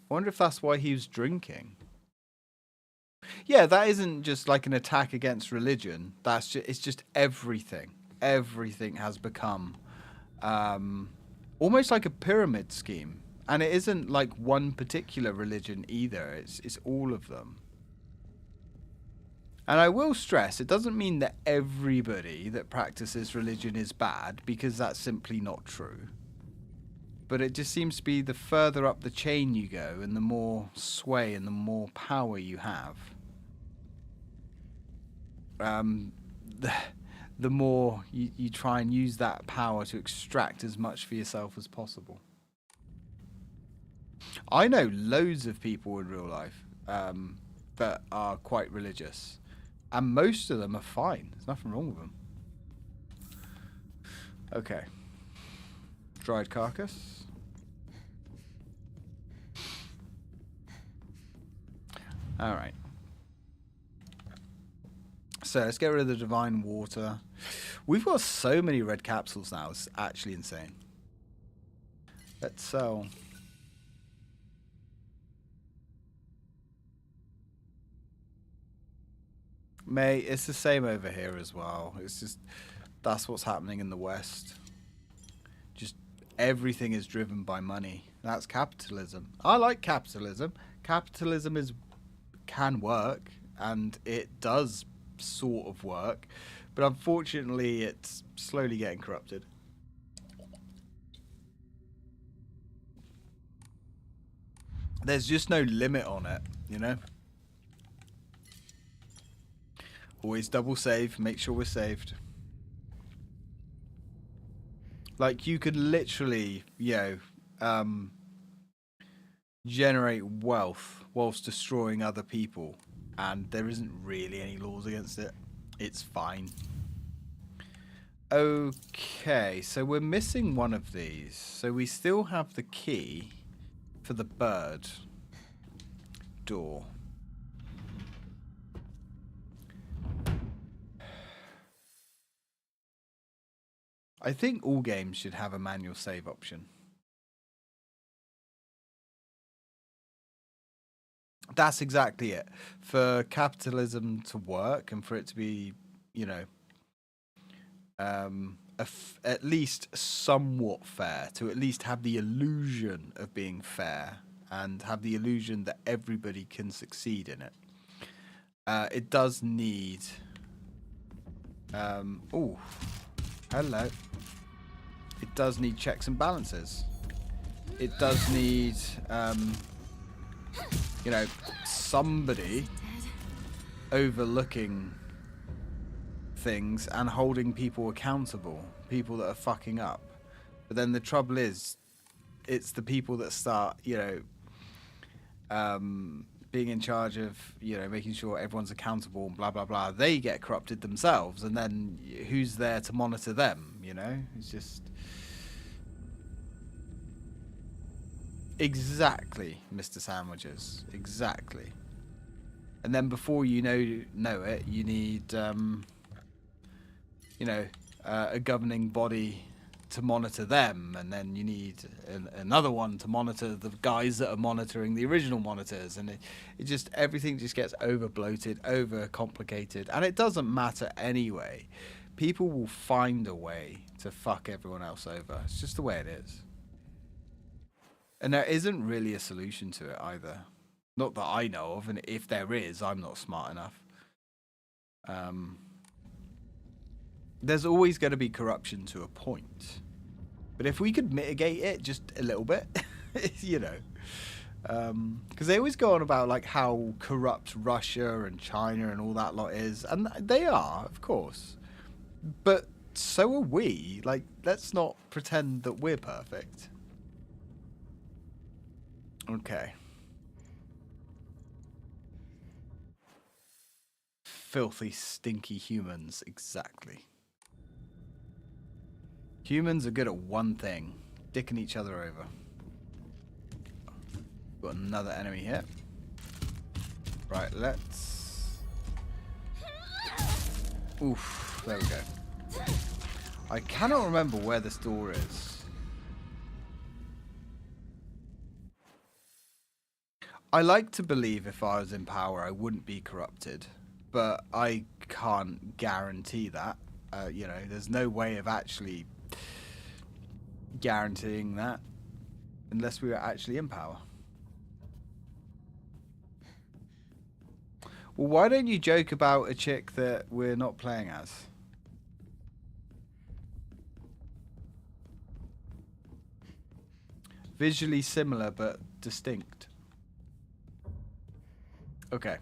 wonder if that's why he was drinking. Yeah, that isn't just like an attack against religion. That's just, it's just everything. Everything has become almost like a pyramid scheme. And it isn't like one particular religion either. It's all of them. And I will stress, it doesn't mean that everybody that practices religion is bad, because that's simply not true. But it just seems to be the further up the chain you go, and the more sway and the more power you have, the more you try and use that power to extract as much for yourself as possible. I know loads of people in real life that are quite religious, and most of them are fine. There's nothing wrong with them. Okay. Dried carcass. Alright. So let's get rid of the divine water. We've got so many red capsules now, it's actually insane. Let's sell. Mate, it's the same over here as well. It's just, that's what's happening in the West. Just everything is driven by money. That's capitalism. I like capitalism. Capitalism can work, and it does sort of work, but unfortunately it's slowly getting corrupted. There's just no limit on it, you know? Always double save, make sure we're saved. Like, you could literally, generate wealth whilst destroying other people, and there isn't really any laws against it. It's fine. Okay, so we're missing one of these. So we still have the key for the bird door. I think all games should have a manual save option. That's exactly it. For capitalism to work and for it to be, you know, at least somewhat fair, to at least have the illusion of being fair and have the illusion that everybody can succeed in it. It does need... oh, hello. It does need checks and balances. It does need, you know, somebody overlooking things and holding people accountable, people that are fucking up. But then the trouble is, it's the people that start, you know, being in charge of, you know, making sure everyone's accountable and blah, blah, blah. They get corrupted themselves, and then who's there to monitor them, you know? It's just... Exactly, Mr. Sandwiches. Exactly. And then before you know it, you need, you know, a governing body to monitor them, and then you need another one to monitor the guys that are monitoring the original monitors, and it just, everything just gets over bloated, over complicated, and it doesn't matter anyway. People will find a way to fuck everyone else over. It's just the way it is. And there isn't really a solution to it either. Not that I know of, and if there is, I'm not smart enough. There's always going to be corruption to a point. But if we could mitigate it just a little bit, you know. Because they always go on about like how corrupt Russia and China and all that lot is. And they are, of course. But so are we. Like, let's not pretend that we're perfect. Okay. Filthy, stinky humans, exactly. Humans are good at one thing, dicking each other over. Got another enemy here. Right, let's... Oof, there we go. I cannot remember where this door is. I like to believe if I was in power, I wouldn't be corrupted, but I can't guarantee that. You know, there's no way of actually guaranteeing that unless we were actually in power. Well, why don't you joke about a chick that we're not playing as? Visually similar, but distinct. Okay.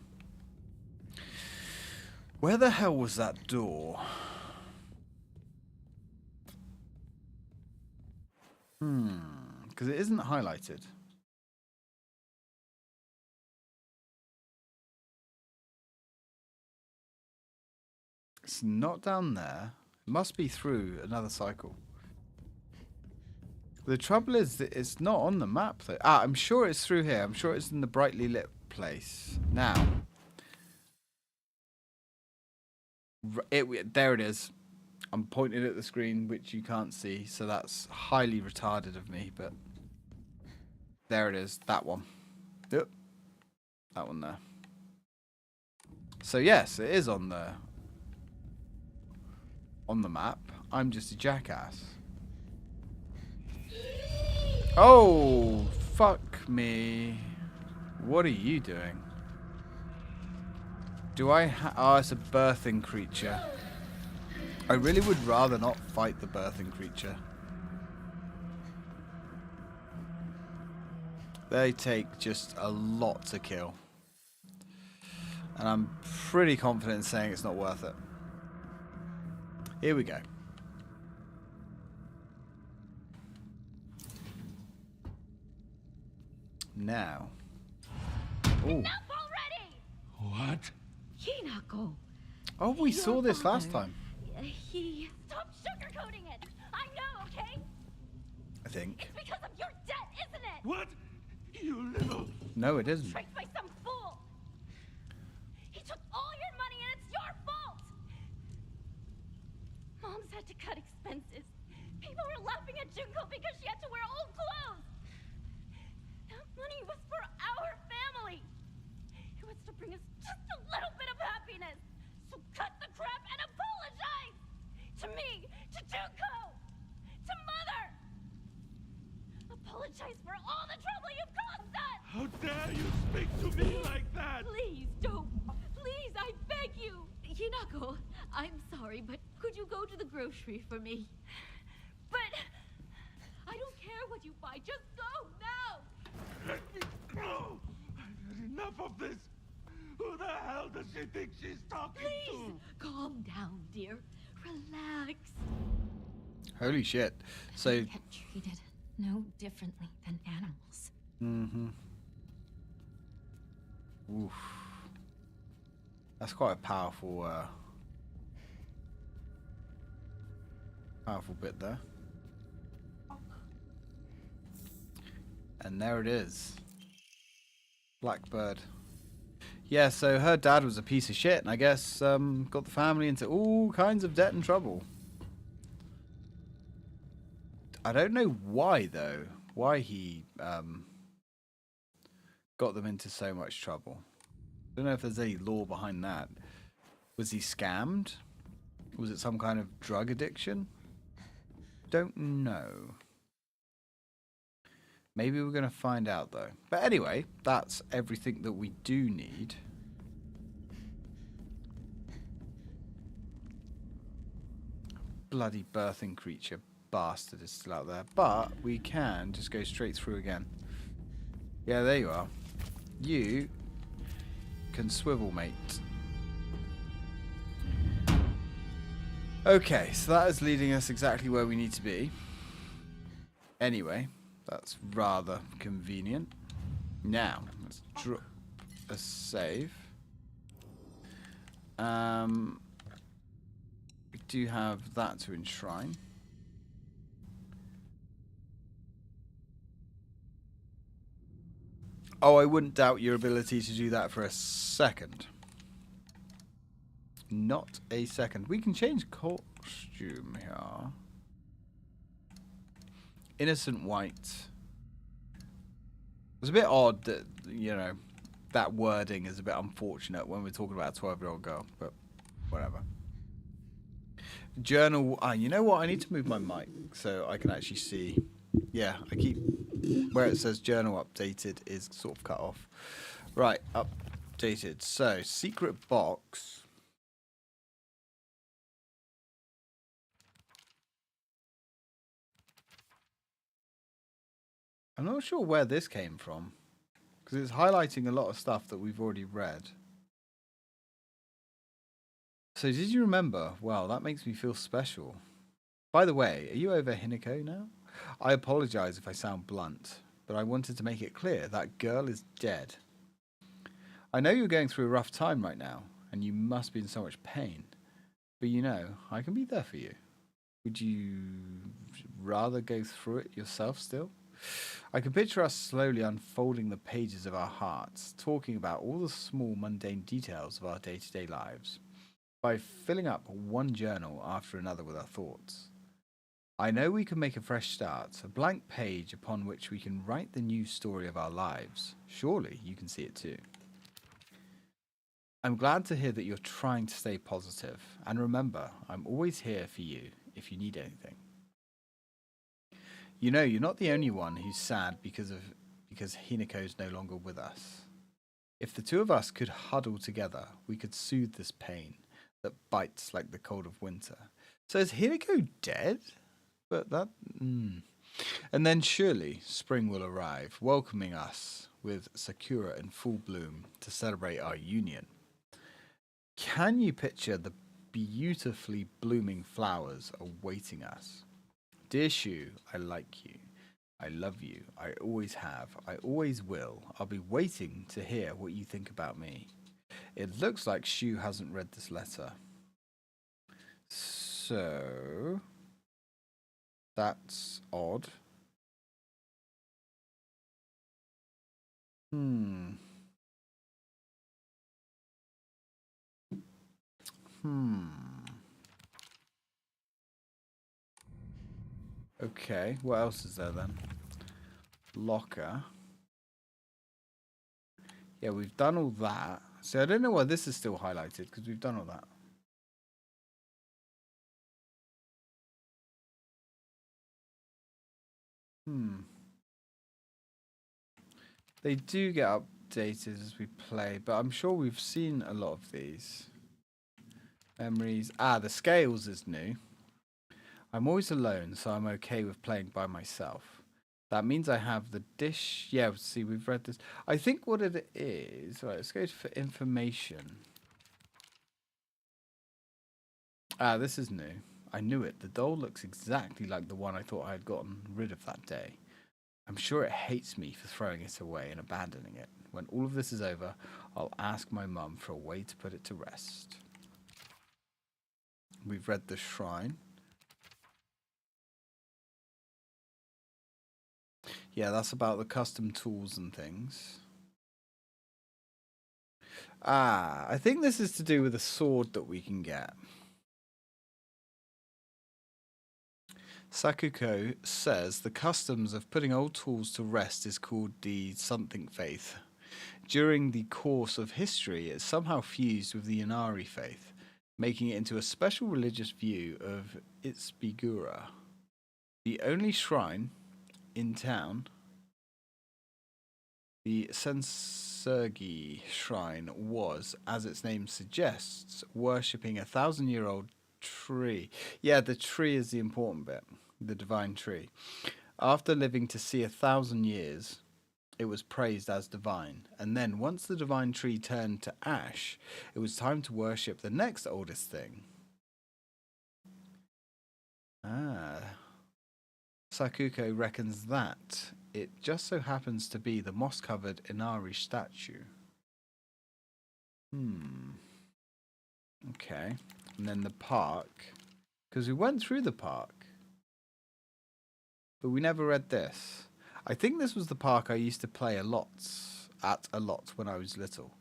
Where the hell was that door? Because it isn't highlighted. It's not down there. It must be through another cycle. The trouble is that it's not on the map though. Ah, I'm sure it's through here. I'm sure it's in the brightly lit place. Now. There it is. I'm pointing at the screen, which you can't see, so that's highly retarded of me, but there it is. That one. Yep. That one there. So yes, it is on the map. I'm just a jackass. Oh, fuck me. What are you doing? Do I oh, it's a birthing creature. I really would rather not fight the birthing creature. They take just a lot to kill. And I'm pretty confident in saying it's not worth it. Here we go. now. Oh. Enough already! What? Hinako. Oh, we Your saw this last father, time. He... Stop sugarcoating it! I know, okay? I think. It's because of your debt, isn't it? What? You little... No, it isn't. Tricked by some fool! He took all your money and it's your fault! Mom's had to cut expenses. People were laughing at Junko because she had to wear old clothes! That money was for our family! It was to bring us just a little bit of happiness! So cut the crap and apologize! To me, to Junko, to Mother! Apologize for all the trouble you've caused us! How dare you speak to me like that? Please don't. Please, I beg you. Hinako, I'm sorry, but could you go to the grocery for me? But I don't care what you buy. Just go now. Let me go! I've had enough of this. Who the hell does she think she's talking Please, calm down, dear. Relax. Holy shit. So, get treated no differently than animals. oof. That's quite a powerful, powerful bit there. And there it is. Blackbird. Yeah, so her dad was a piece of shit, and I guess got the family into all kinds of debt and trouble. I don't know why, though. Why he got them into so much trouble. I don't know if there's any law behind that. Was he scammed? Was it some kind of drug addiction? Don't know. Maybe we're going to find out, though. But anyway, that's everything that we do need. Bloody birthing creature bastard is still out there. But we can just go straight through again. Yeah, there you are. You can swivel, mate. Okay, so that is leading us exactly where we need to be. Anyway, that's rather convenient. Now, let's drop a save. We do have that to enshrine. Oh, I wouldn't doubt your ability to do that for a second. Not a second. We can change costume here. Innocent white. It's a bit odd that, you know, that wording is a bit unfortunate when we're talking about a 12-year-old girl, but whatever. Journal. You know what? I need to move my mic so I can actually see. Yeah, I keep where it says journal updated is sort of cut off. Right, updated. So, secret box. I'm not sure where this came from, because it's highlighting a lot of stuff that we've already read. So did you remember? Well, that makes me feel special. By the way, are you over Hinako now? I apologize if I sound blunt, but I wanted to make it clear that girl is dead. I know you're going through a rough time right now, and you must be in so much pain. But you know, I can be there for you. Would you rather go through it yourself still? I can picture us slowly unfolding the pages of our hearts, talking about all the small mundane details of our day-to-day lives, by filling up one journal after another with our thoughts. I know we can make a fresh start, a blank page upon which we can write the new story of our lives. Surely you can see it too. I'm glad to hear that you're trying to stay positive, and remember, I'm always here for you if you need anything. You know, you're not the only one who's sad because Hinako's no longer with us. If the two of us could huddle together, we could soothe this pain that bites like the cold of winter. So is Hinako dead? But that... And then surely spring will arrive, welcoming us with sakura in full bloom to celebrate our union. Can you picture the beautifully blooming flowers awaiting us? Dear Shu, I like you. I love you. I always have. I always will. I'll be waiting to hear what you think about me. It looks like Shu hasn't read this letter. So that's odd. Okay, what else is there then? Locker. Yeah, we've done all that. So I don't know why this is still highlighted, because we've done all that. They do get updated as we play, but I'm sure we've seen a lot of these. Memories. Ah, the scales is new. I'm always alone, so I'm okay with playing by myself. That means I have the dish. Yeah, see, we've read this. I think what it is... Right, let's go for information. Ah, this is new. I knew it. The doll looks exactly like the one I thought I had gotten rid of that day. I'm sure it hates me for throwing it away and abandoning it. When all of this is over, I'll ask my mum for a way to put it to rest. We've read the shrine. Yeah, that's about the custom tools and things. Ah, I think this is to do with a sword that we can get. Sakuko says the customs of putting old tools to rest is called the something faith. During the course of history, it's somehow fused with the Inari faith, making it into a special religious view of Ibisugaoka. The only shrine in town, the Sensurgi shrine, was, as its name suggests, worshipping a 1,000-year-old tree. Yeah, the tree is the important bit. The divine tree. After living to see 1,000 years, it was praised as divine. And then, once the divine tree turned to ash, it was time to worship the next oldest thing. Ah. Sakuko reckons that it just so happens to be the moss-covered Inari statue. Okay. And then the park. Because we went through the park. But we never read this. I think this was the park I used to play a lot when I was little.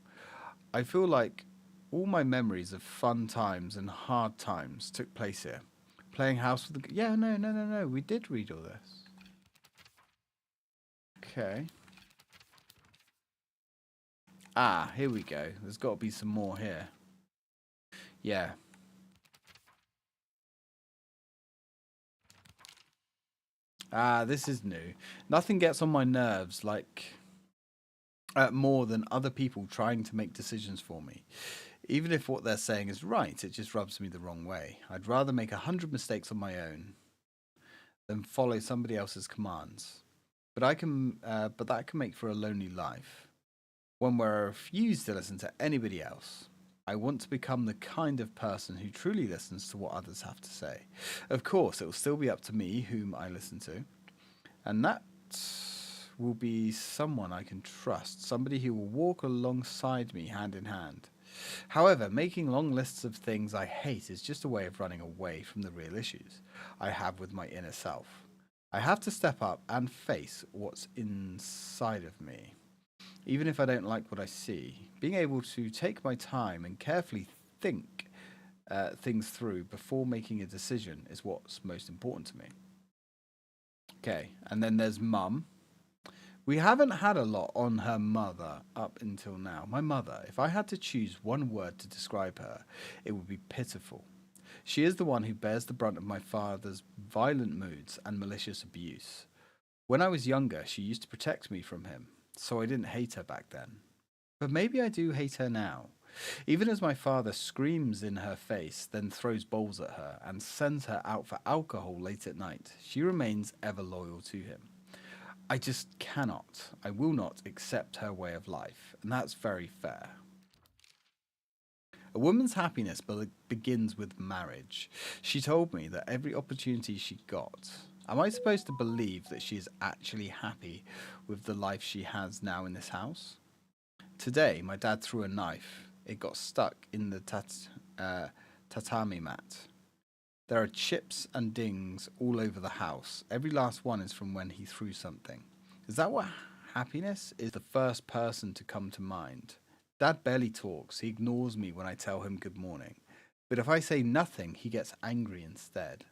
I feel like all my memories of fun times and hard times took place here. Playing house with the... Yeah, no. We did read all this. Okay. Ah, here we go. There's got to be some more here. Yeah. Ah, this is new. Nothing gets on my nerves like more than other people trying to make decisions for me. Even if what they're saying is right, it just rubs me the wrong way. I'd rather make 100 mistakes on my own than follow somebody else's commands. But that can make for a lonely life, one where I refuse to listen to anybody else. I want to become the kind of person who truly listens to what others have to say. Of course, it will still be up to me whom I listen to. And that will be someone I can trust, somebody who will walk alongside me hand in hand. However, making long lists of things I hate is just a way of running away from the real issues I have with my inner self. I have to step up and face what's inside of me. Even if I don't like what I see, being able to take my time and carefully think things through before making a decision is what's most important to me. Okay, and then there's Mum. We haven't had a lot on her mother up until now. My mother, if I had to choose one word to describe her, it would be pitiful. She is the one who bears the brunt of my father's violent moods and malicious abuse. When I was younger, she used to protect me from him, so I didn't hate her back then. But maybe I do hate her now. Even as my father screams in her face, then throws bowls at her and sends her out for alcohol late at night, she remains ever loyal to him. I just cannot, I will not accept her way of life, and that's very fair. A woman's happiness begins with marriage. She told me that every opportunity she got, Am I supposed to believe that she is actually happy with the life she has now in this house? Today, my dad threw a knife. It got stuck in the tatami mat. There are chips and dings all over the house. Every last one is from when he threw something. Is that what happiness is? The first person to come to mind. Dad barely talks. He ignores me when I tell him good morning. But if I say nothing, he gets angry instead.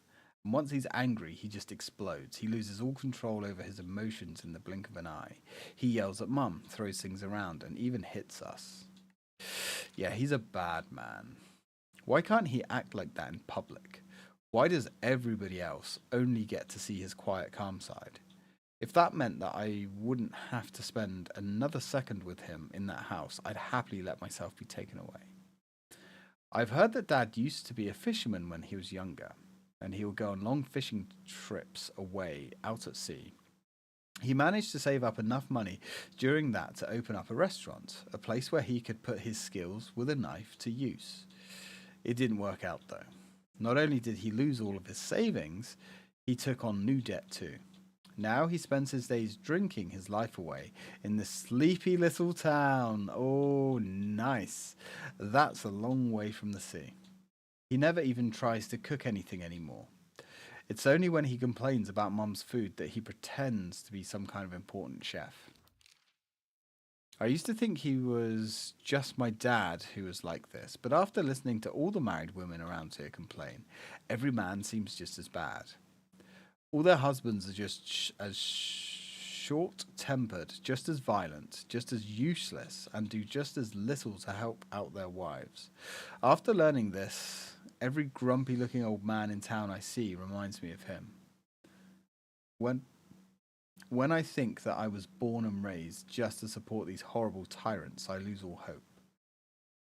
And once he's angry, he just explodes. He loses all control over his emotions in the blink of an eye. He yells at Mum, throws things around, and even hits us. Yeah, he's a bad man. Why can't he act like that in public? Why does everybody else only get to see his quiet, calm side? If that meant that I wouldn't have to spend another second with him in that house, I'd happily let myself be taken away. I've heard that Dad used to be a fisherman when he was younger, and he would go on long fishing trips away out at sea. He managed to save up enough money during that to open up a restaurant, a place where he could put his skills with a knife to use. It didn't work out though. Not only did he lose all of his savings, he took on new debt too. Now he spends his days drinking his life away in this sleepy little town. Oh, nice. That's a long way from the sea. He never even tries to cook anything anymore. It's only when he complains about Mum's food that he pretends to be some kind of important chef. I used to think he was just my dad who was like this, but after listening to all the married women around here complain, every man seems just as bad. All their husbands are just as short-tempered, just as violent, just as useless, and do just as little to help out their wives. After learning this, every grumpy-looking old man in town I see reminds me of him. When I think that I was born and raised just to support these horrible tyrants, I lose all hope.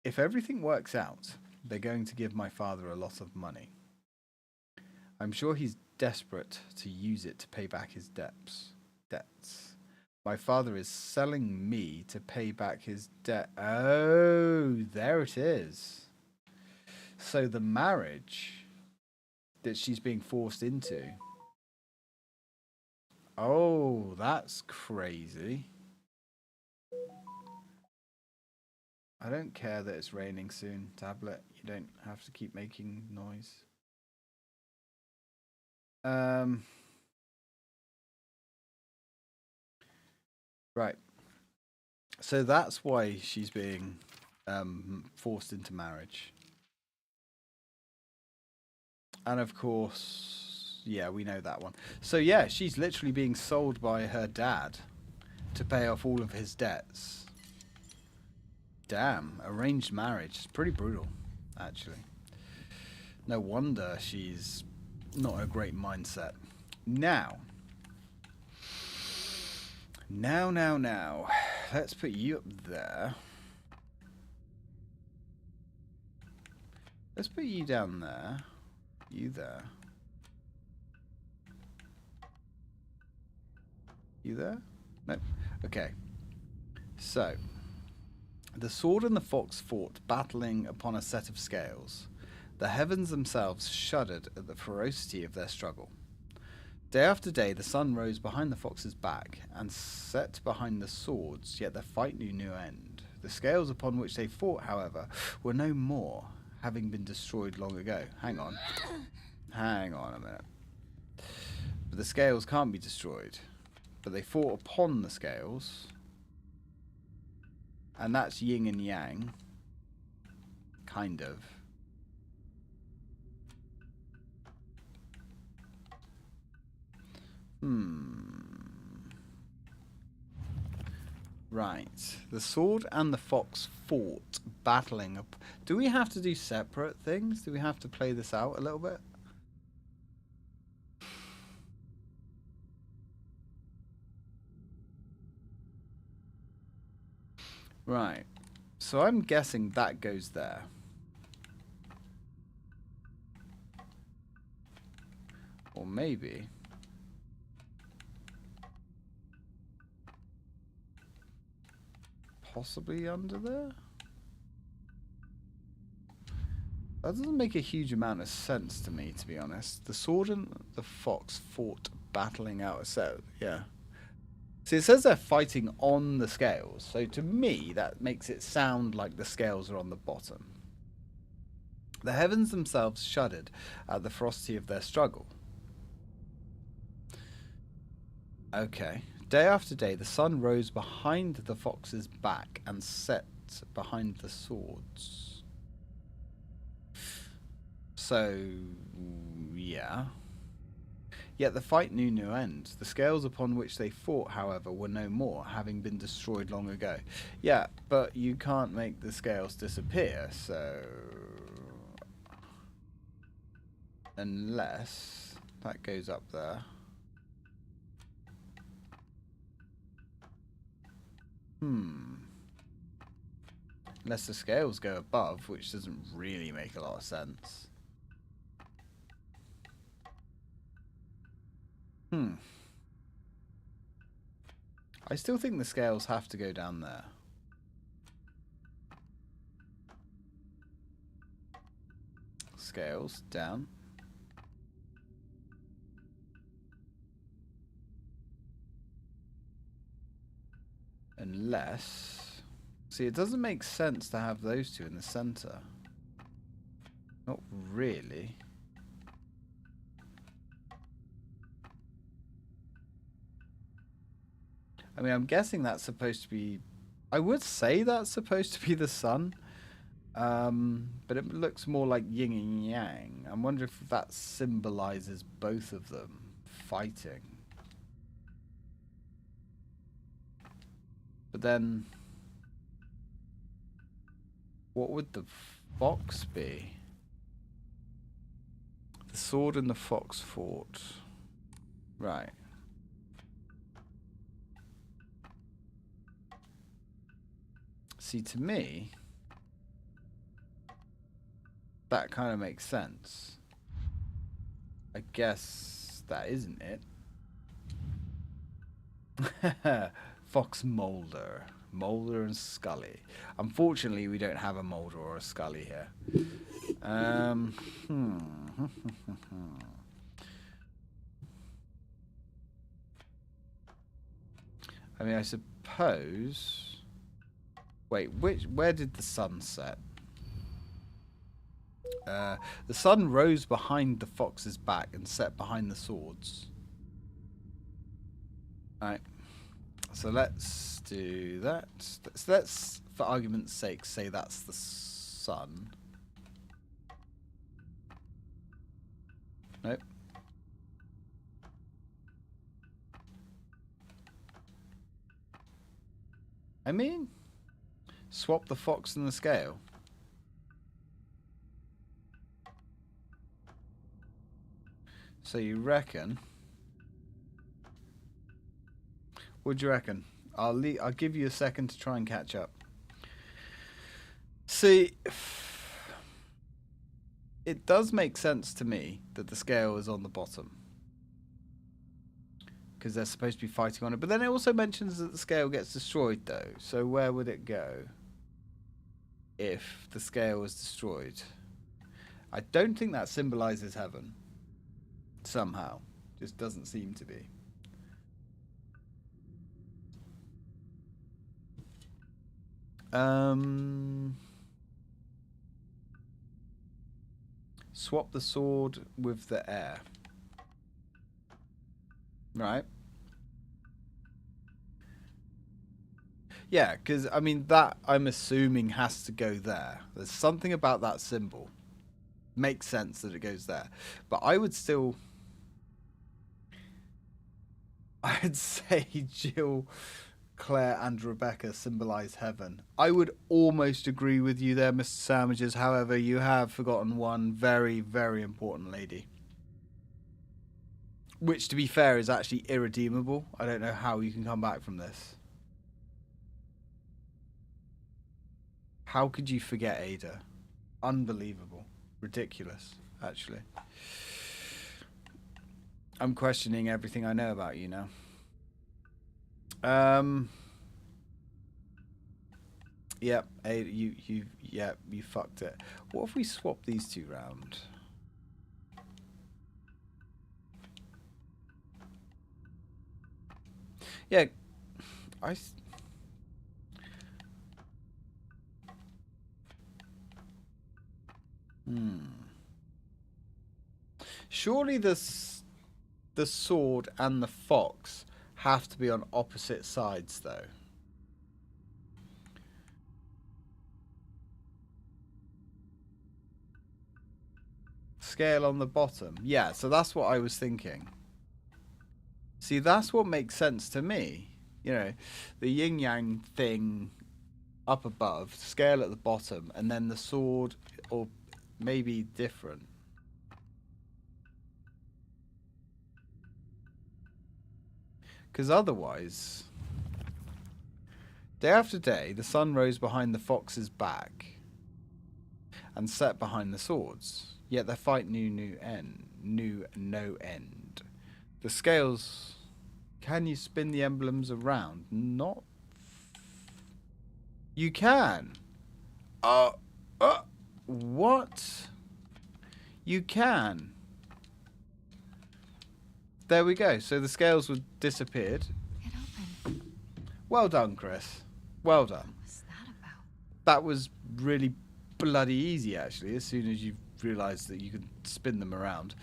If everything works out, they're going to give my father a lot of money. I'm sure he's desperate to use it to pay back his debts. My father is selling me to pay back his debt. Oh, there it is. So the marriage that she's being forced into. Oh, that's crazy. I don't care that it's raining soon, tablet. You don't have to keep making noise. Right. So that's why she's being forced into marriage. And of course, yeah, we know that one. So yeah, she's literally being sold by her dad to pay off all of his debts. Damn, arranged marriage. It's pretty brutal, actually. No wonder she's not a great mindset. Now. Let's put you up there. Let's put you down there. You there. You there? Nope. Okay. So, the sword and the fox fought, battling upon a set of scales. The heavens themselves shuddered at the ferocity of their struggle. Day after day, the sun rose behind the fox's back and set behind the swords, yet the fight knew no end. The scales upon which they fought, however, were no more, having been destroyed long ago. Hang on a minute. But the scales can't be destroyed. But they fought upon the scales. And that's yin and yang. Kind of. Right. The sword and the fox fought, battling up. Do we have to do separate things? Do we have to play this out a little bit? Right. So I'm guessing that goes there. Or maybe... possibly under there? That doesn't make a huge amount of sense to me, to be honest. The sword and the fox fought battling out a set. Yeah. See, it says they're fighting on the scales. So to me, that makes it sound like the scales are on the bottom. The heavens themselves shuddered at the ferocity of their struggle. Okay. Day after day, the sun rose behind the fox's back and set behind the swords. So, yeah. Yet the fight knew no end. The scales upon which they fought, however, were no more, having been destroyed long ago. Yeah, but you can't make the scales disappear, so... Unless that goes up there. Unless the scales go above, which doesn't really make a lot of sense. I still think the scales have to go down there. Scales down. Unless... See, it doesn't make sense to have those two in the center. Not really. I mean, I'm guessing that's supposed to be... I would say that's supposed to be the sun. But it looks more like yin and yang. I wonder if that symbolizes both of them fighting. But then... What would the fox be? The sword and the fox fought. Right. See, to me, that kind of makes sense. I guess that isn't it. Fox Mulder. Mulder and Scully. Unfortunately, we don't have a Mulder or a Scully here. I mean, I suppose... Wait, where did the sun set? The sun rose behind the fox's back and set behind the swords. Alright. So let's do that. So let's, for argument's sake, say that's the sun. Nope. I mean, swap the fox and the scale. So you reckon... What do you reckon? I'll give you a second to try and catch up. See, it does make sense to me that the scale is on the bottom. Because they're supposed to be fighting on it. But then it also mentions that the scale gets destroyed, though. So where would it go if the scale was destroyed? I don't think that symbolizes heaven. Somehow. Just doesn't seem to be. Swap the sword with the air. Right. Yeah, because, I mean, that, I'm assuming, has to go there. There's something about that symbol. Makes sense that it goes there. But I would still... I'd say Jill, Claire, and Rebecca symbolize heaven. I would almost agree with you there, Mr. Sandwiches. However, you have forgotten one very, very important lady. Which, to be fair, is actually irredeemable. I don't know how you can come back from this. How could you forget Ada? Unbelievable. Ridiculous, actually. I'm questioning everything I know about you now. Yep, you fucked it. What if we swap these two round? Yeah, Surely the sword and the fox have to be on opposite sides, though. Scale on the bottom. Yeah, so that's what I was thinking. See, that's what makes sense to me. You know, the yin-yang thing up above, scale at the bottom, and then the sword, or maybe different. Because otherwise, day after day, the sun rose behind the fox's back and set behind the swords. Yet their fight knew no end. The scales. Can you spin the emblems around? Not. You can. What? You can. There we go. So the scales were disappeared. It opened. Well done, Chris. Well done. What was that about? That was really bloody easy, actually, as soon as you realised that you could spin them around.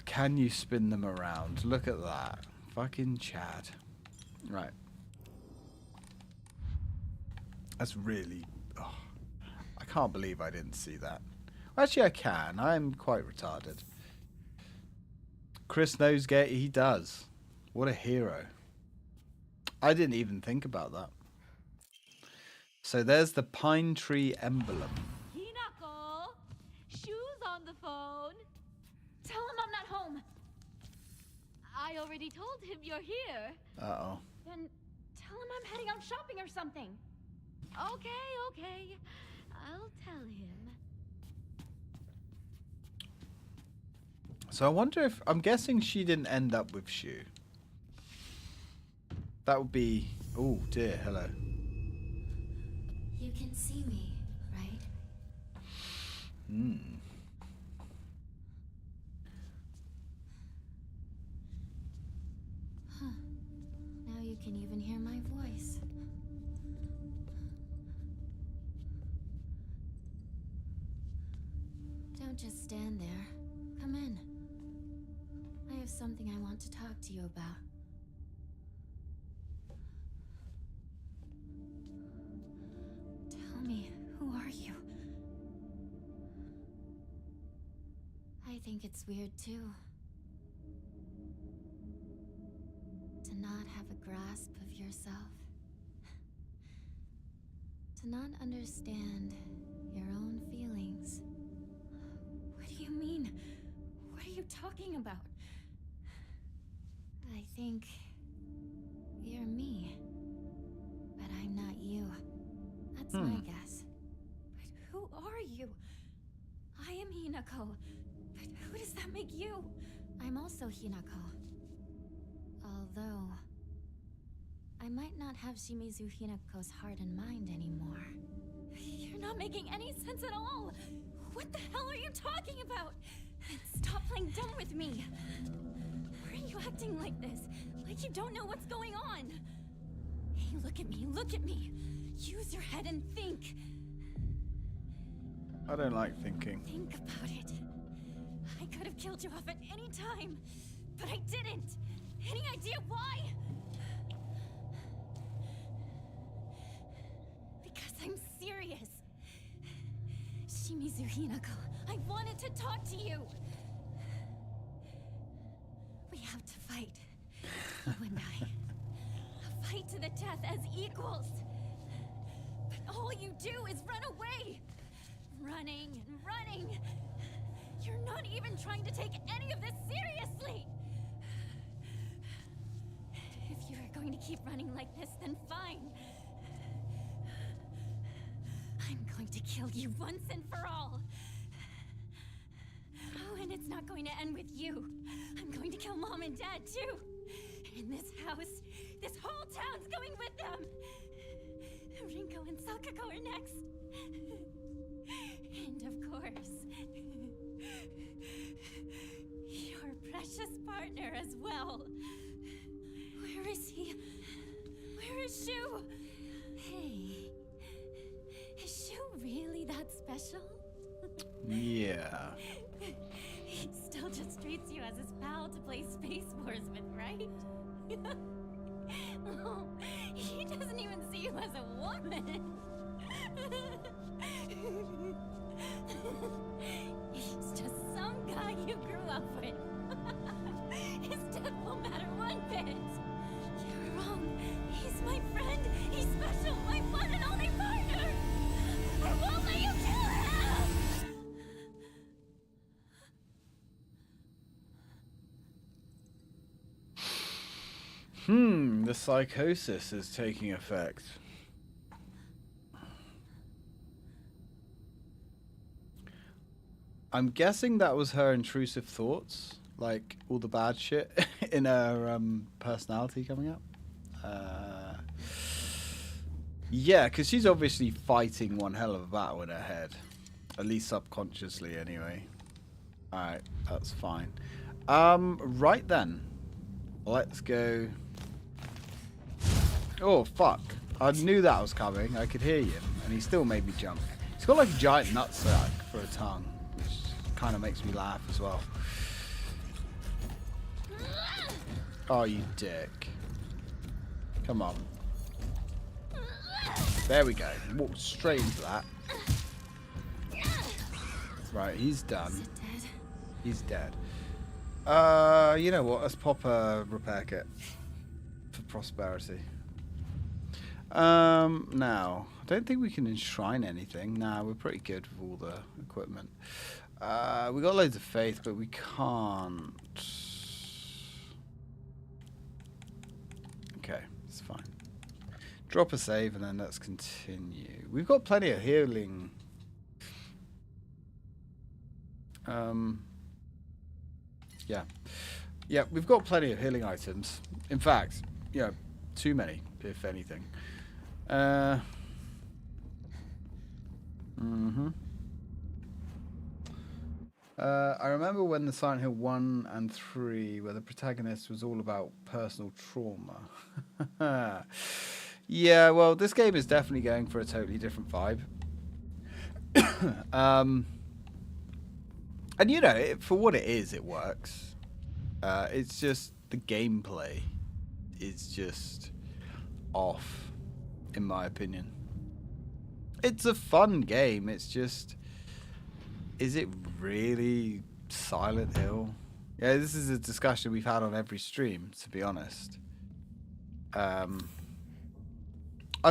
Can you spin them around? Look at that. Fucking Chad. Right. That's really... Oh, I can't believe I didn't see that. Actually, I can. I'm quite retarded. Chris knows he does. What a hero. I didn't even think about that. So there's the pine tree emblem. Hinako! Shoes on the phone. Tell him I'm not home. I already told him you're here. Uh-oh. Then tell him I'm heading out shopping or something. Okay. I'll tell him. So I wonder if... I'm guessing she didn't end up with Shu. That would be... Oh, dear. Hello. You can see me, right? Huh. Now you can even hear my voice. Don't just stand there. Come in. I have something I want to talk to you about. Tell me, who are you? I think it's weird too. To not have a grasp of yourself. To not understand your own feelings. What do you mean? What are you talking about? I think you're me, but I'm not you. That's my guess. But who are you? I am Hinako. But who does that make you? I'm also Hinako. Although, I might not have Shimizu Hinako's heart and mind anymore. You're not making any sense at all. What the hell are you talking about? Stop playing dumb with me. Why are you acting like this? Like you don't know what's going on? Hey, look at me, look at me. Use your head and think. I don't like thinking. Think about it. I could have killed you off at any time, but I didn't. Any idea why? Because I'm serious. Shimizu Hinako, I wanted to talk to you. We have to fight. You and I. A fight to the death as equals. But all you do is run away. Running and running. You're not even trying to take any of this seriously. If you are going to keep running like this, then fine. I'm going to kill you once and for all. Oh, and it's not going to end with you. I'm going to kill Mom and Dad, too. In this house, this whole town's going with them. Rinko and Sakako are next. And of course, your precious partner as well. Where is he? Where is Shu? Hey, is Shu really that special? Yeah. He still just treats you as his pal to play Space Wars with, right? Oh, he doesn't even see you as a woman. He's just some guy you grew up with. His death won't matter one bit. You're wrong. He's my friend. He's special. My one and only partner. I won't let you kill him. The psychosis is taking effect. I'm guessing that was her intrusive thoughts, like all the bad shit in her personality coming up. Yeah, because she's obviously fighting one hell of a battle in her head, at least subconsciously anyway. Alright, that's fine. Right then. Let's go. Oh, fuck. I knew that was coming. I could hear him, and he still made me jump. He's got like a giant nutsack for a tongue, which kind of makes me laugh as well. Oh, you dick. Come on. There we go. Walked straight into that. Right, he's done. Is it dead? He's dead. You know what? Let's pop a repair kit for prosperity. Now, I don't think we can enshrine anything. Nah, we're pretty good with all the equipment. We got loads of faith, but we can't. Okay, it's fine. Drop a save and then let's continue. We've got plenty of healing. Yeah, we've got plenty of healing items. In fact, yeah, too many, if anything. I remember when the Silent Hill 1 and 3, where the protagonist was all about personal trauma. Yeah, well, this game is definitely going for a totally different vibe. And you know, for what it is, it works. It's just the gameplay is just off, in my opinion. It's a fun game. It's just, is it really Silent Hill? Yeah, this is a discussion we've had on every stream, to be honest. I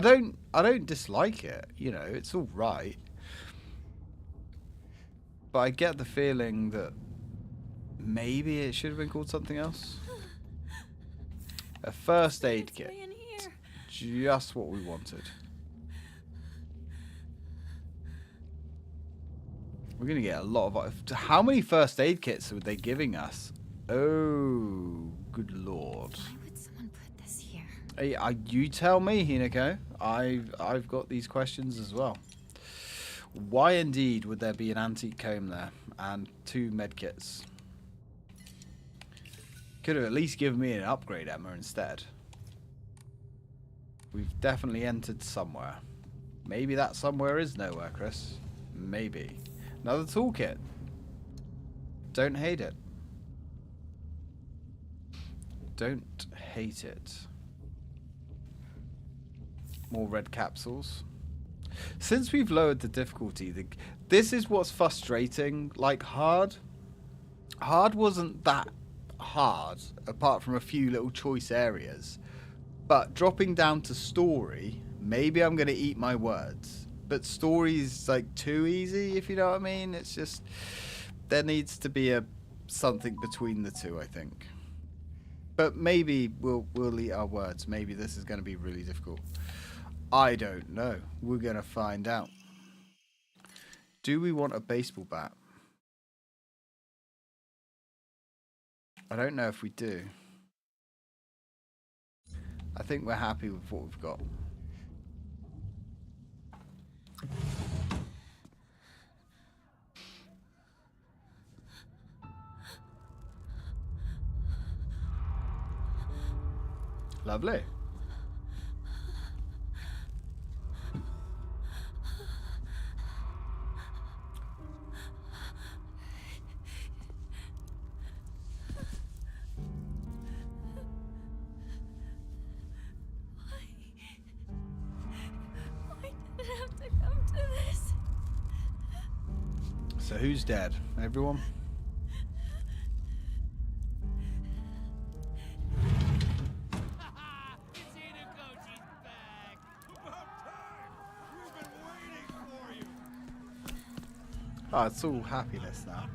don't dislike it. You know, it's all right. But I get the feeling that maybe it should have been called something else. A first aid kit. Just what we wanted. We're going to get a lot of... How many first aid kits were they giving us? Oh, good lord. Why would someone put this here? Hey, you tell me, Hinako. I've got these questions as well. Why indeed would there be an antique comb there and 2 medkits? Could have at least given me an upgrade Emma instead. We've definitely entered somewhere. Maybe that somewhere is nowhere, Chris. Maybe. Another toolkit. Don't hate it. Don't hate it. More red capsules. Since we've lowered the difficulty, this is what's frustrating. Like, hard wasn't that hard, apart from a few little choice areas. But dropping down to story, maybe I'm going to eat my words. But story's like too easy, if you know what I mean. It's just, there needs to be something between the two, I think. But maybe we'll eat our words. Maybe this is going to be really difficult. I don't know. We're going to find out. Do we want a baseball bat? I don't know if we do. I think we're happy with what we've got. Lovely. Why did it have to come to this? So who's dead? Everyone? It's Hinako, she's back! About time! We've been waiting for you! Oh, it's all happiness now.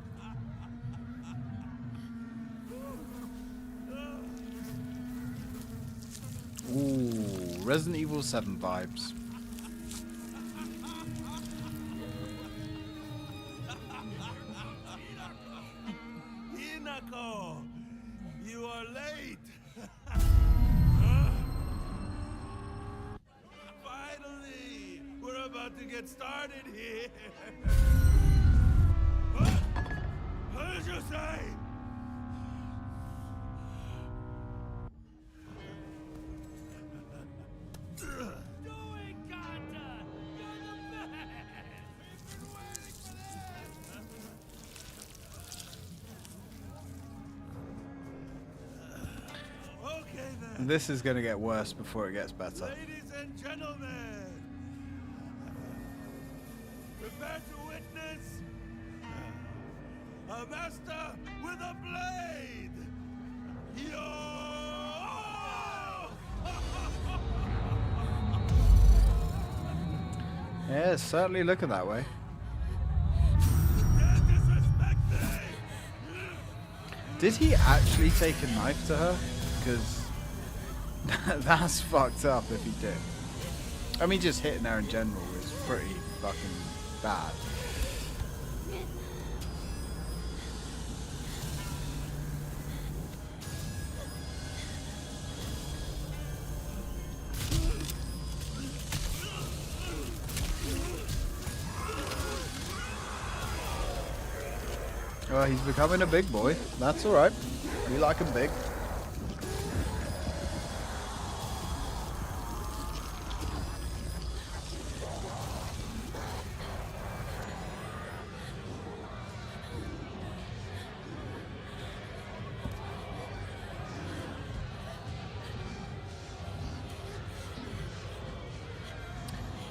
Ooh, Resident Evil 7 vibes. Hinako! You are late! Finally! We're about to get started here! What did you say? Doing, Kata! You're the best! We've been waiting for this! Okay then. This is going to get worse before it gets better. Ladies and gentlemen, prepare to witness a master with a blade. Yo! Yeah, it's certainly looking that way. Can't disrespect me! Did he actually take a knife to her? Because that's fucked up if he did. I mean, just hitting her in general is pretty fucking bad. Well, he's becoming a big boy. That's alright. We like him big.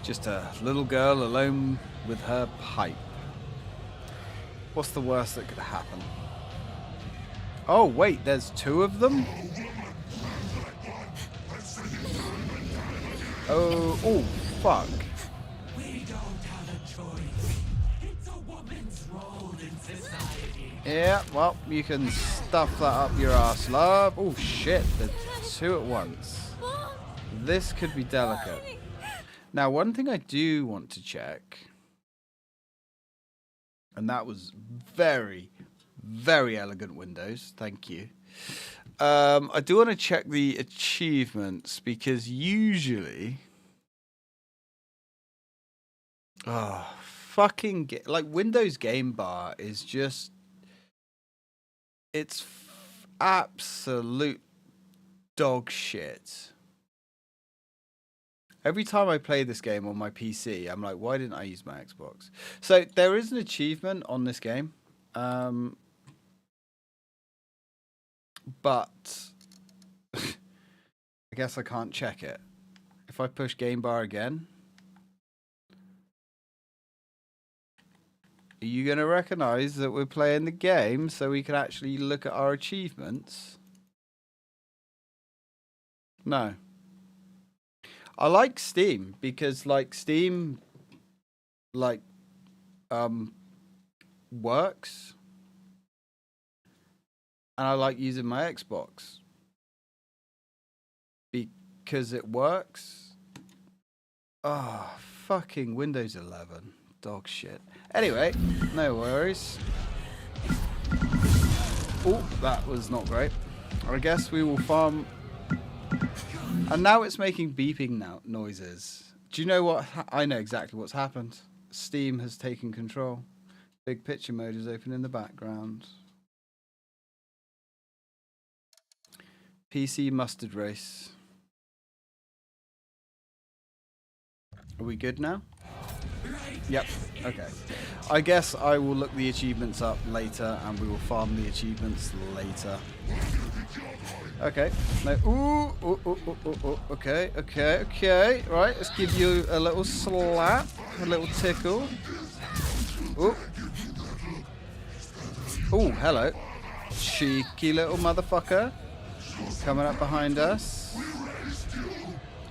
Just a little girl alone with her pipe. What's the worst that could happen? Oh, wait, there's two of them? Oh, fuck. We don't have a choice. It's a woman's role in society. Yeah, well, you can stuff that up your ass, love. Oh, shit, there's two at once. This could be delicate. Now, one thing I do want to check, and that was very, very elegant windows. Thank you. I do want to check the achievements because usually, like Windows Game Bar is just, it's absolute dog shit. Every time I play this game on my PC, I'm like, why didn't I use my Xbox? So there is an achievement on this game. But I guess I can't check it. If I push game bar again, are you going to recognize that we're playing the game so we can actually look at our achievements? No. I like Steam because Steam works. And I like using my Xbox because it works. Oh, fucking Windows 11. Dog shit. Anyway, no worries. Oh, that was not great. I guess we will farm. And now it's making beeping noises. Do you know what? I know exactly what's happened. Steam has taken control. Big picture mode is open in the background. PC mustard race. Are we good now? Yep. Okay. I guess I will look the achievements up later and we will farm the achievements later. Okay. No. Ooh. Ooh. Okay. Right. Let's give you a little slap. A little tickle. Ooh. Ooh, hello. Cheeky little motherfucker. Coming up behind us.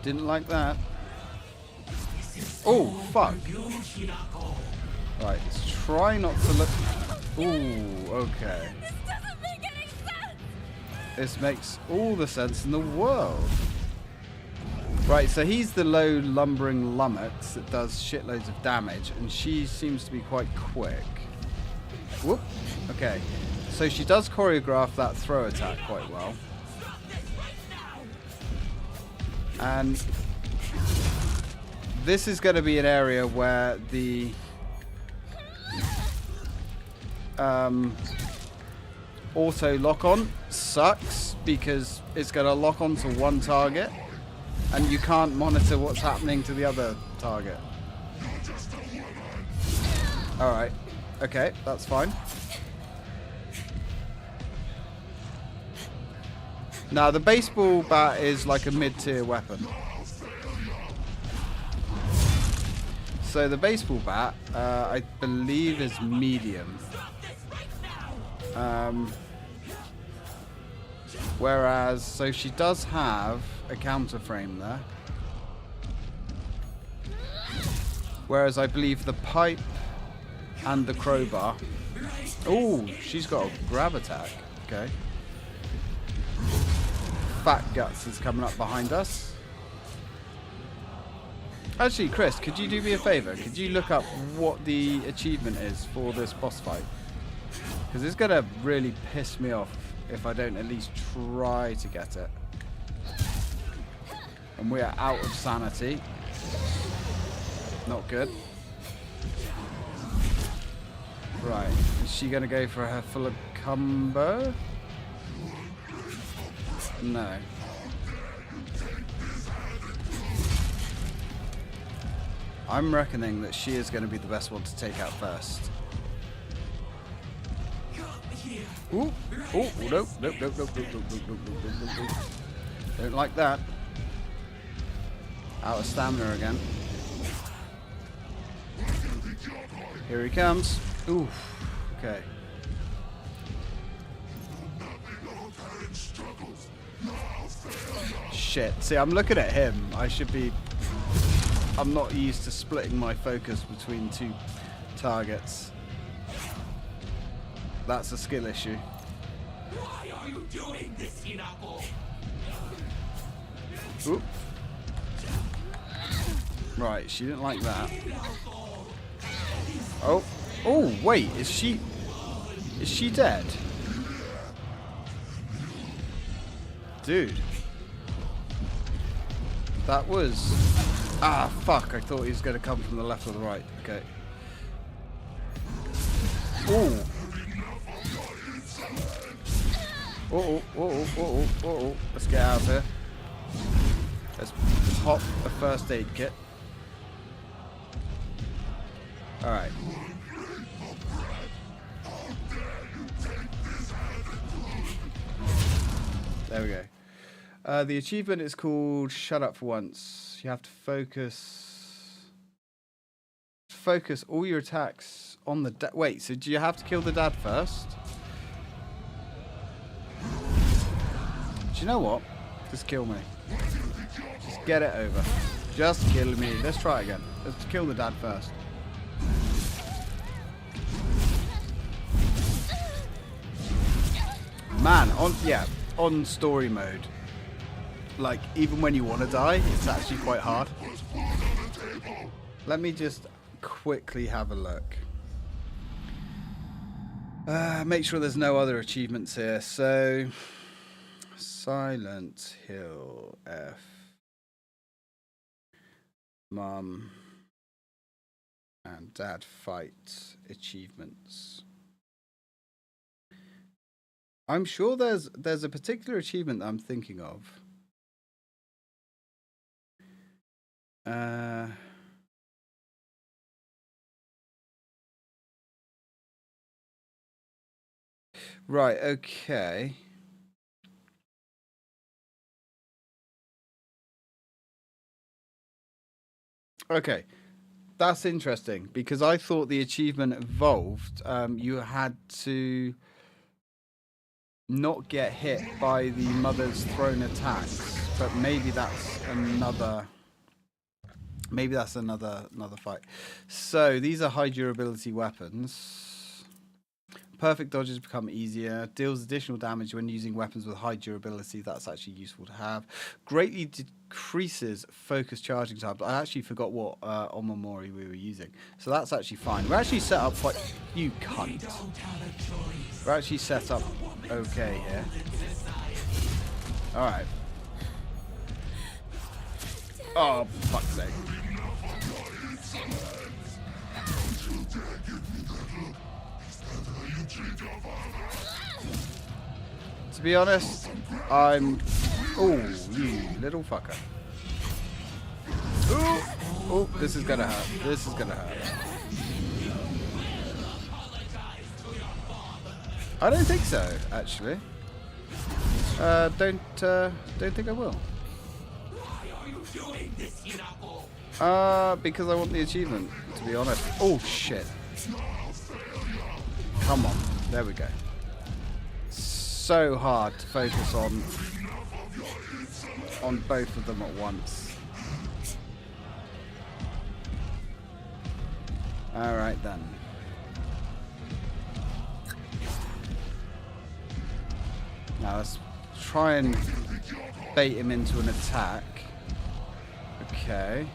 Didn't like that. Oh, fuck. Right, let's try not to look... Ooh, okay. This doesn't make any sense! This makes all the sense in the world. Right, so he's the low lumbering lummox that does shitloads of damage, and she seems to be quite quick. Whoop. Okay, so she does choreograph that throw attack quite well. And this is going to be an area where the auto lock on sucks because it's going to lock onto one target and you can't monitor what's happening to the other target. Alright, okay, that's fine. Now the baseball bat is like a mid-tier weapon. So the baseball bat, I believe, is medium. Whereas, so she does have a counter frame there. Whereas I believe the pipe and the crowbar. Oh, she's got a grab attack. Okay. Fat Guts is coming up behind us. Actually, Chris, could you do me a favour? Could you look up what the achievement is for this boss fight? Because it's going to really piss me off if I don't at least try to get it. And we are out of sanity. Not good. Right, is she going to go for her full combo? No. I'm reckoning that she is going to be the best one to take out first. Ooh, ooh, nope. Don't like that. Out of stamina again. Here he comes. Ooh, okay. Shit. See, I'm looking at him. I should be... I'm not used to splitting my focus between two targets. That's a skill issue. Why are you doing this, Hinako? Oop. Right, she didn't like that. Oh. Oh, wait, is she dead? Dude. That was... Ah, fuck, I thought he was going to come from the left or the right. Okay. Ooh. Oh. Let's get out of here. Let's pop a first aid kit. Alright. There we go. The achievement is called Shut Up for Once. You have to focus all your attacks on the dad. Wait, so do you have to kill the dad first? Do you know what? Just kill me. Just get it over. Just kill me. Let's try it again. Let's kill the dad first. Man, on story mode. Like, even when you want to die, it's actually quite hard. Let me just quickly have a look. Make sure there's no other achievements here. So, Silent Hill F. Mum and Dad fight achievements. I'm sure there's a particular achievement that I'm thinking of. Right, okay. Okay, that's interesting because I thought the achievement involved you had to not get hit by the mother's thrown attacks, but maybe that's another fight. So these are high durability weapons. Perfect dodges become easier. Deals additional damage when using weapons with high durability. That's actually useful to have. Greatly decreases focus charging time. I actually forgot what Omamori we were using. So that's actually fine. We're actually set up quite... You cunt. We're actually set up okay here. Alright. Oh, fuck's sake. To be honest, I'm... Oh, you little fucker. Ooh. Oh, this is gonna hurt. This is gonna hurt. I don't think so, actually. Don't think I will. Because I want the achievement, to be honest. Oh, shit. Come on. There we go. So hard to focus on both of them at once. Alright then. Now let's try and bait him into an attack. Okay.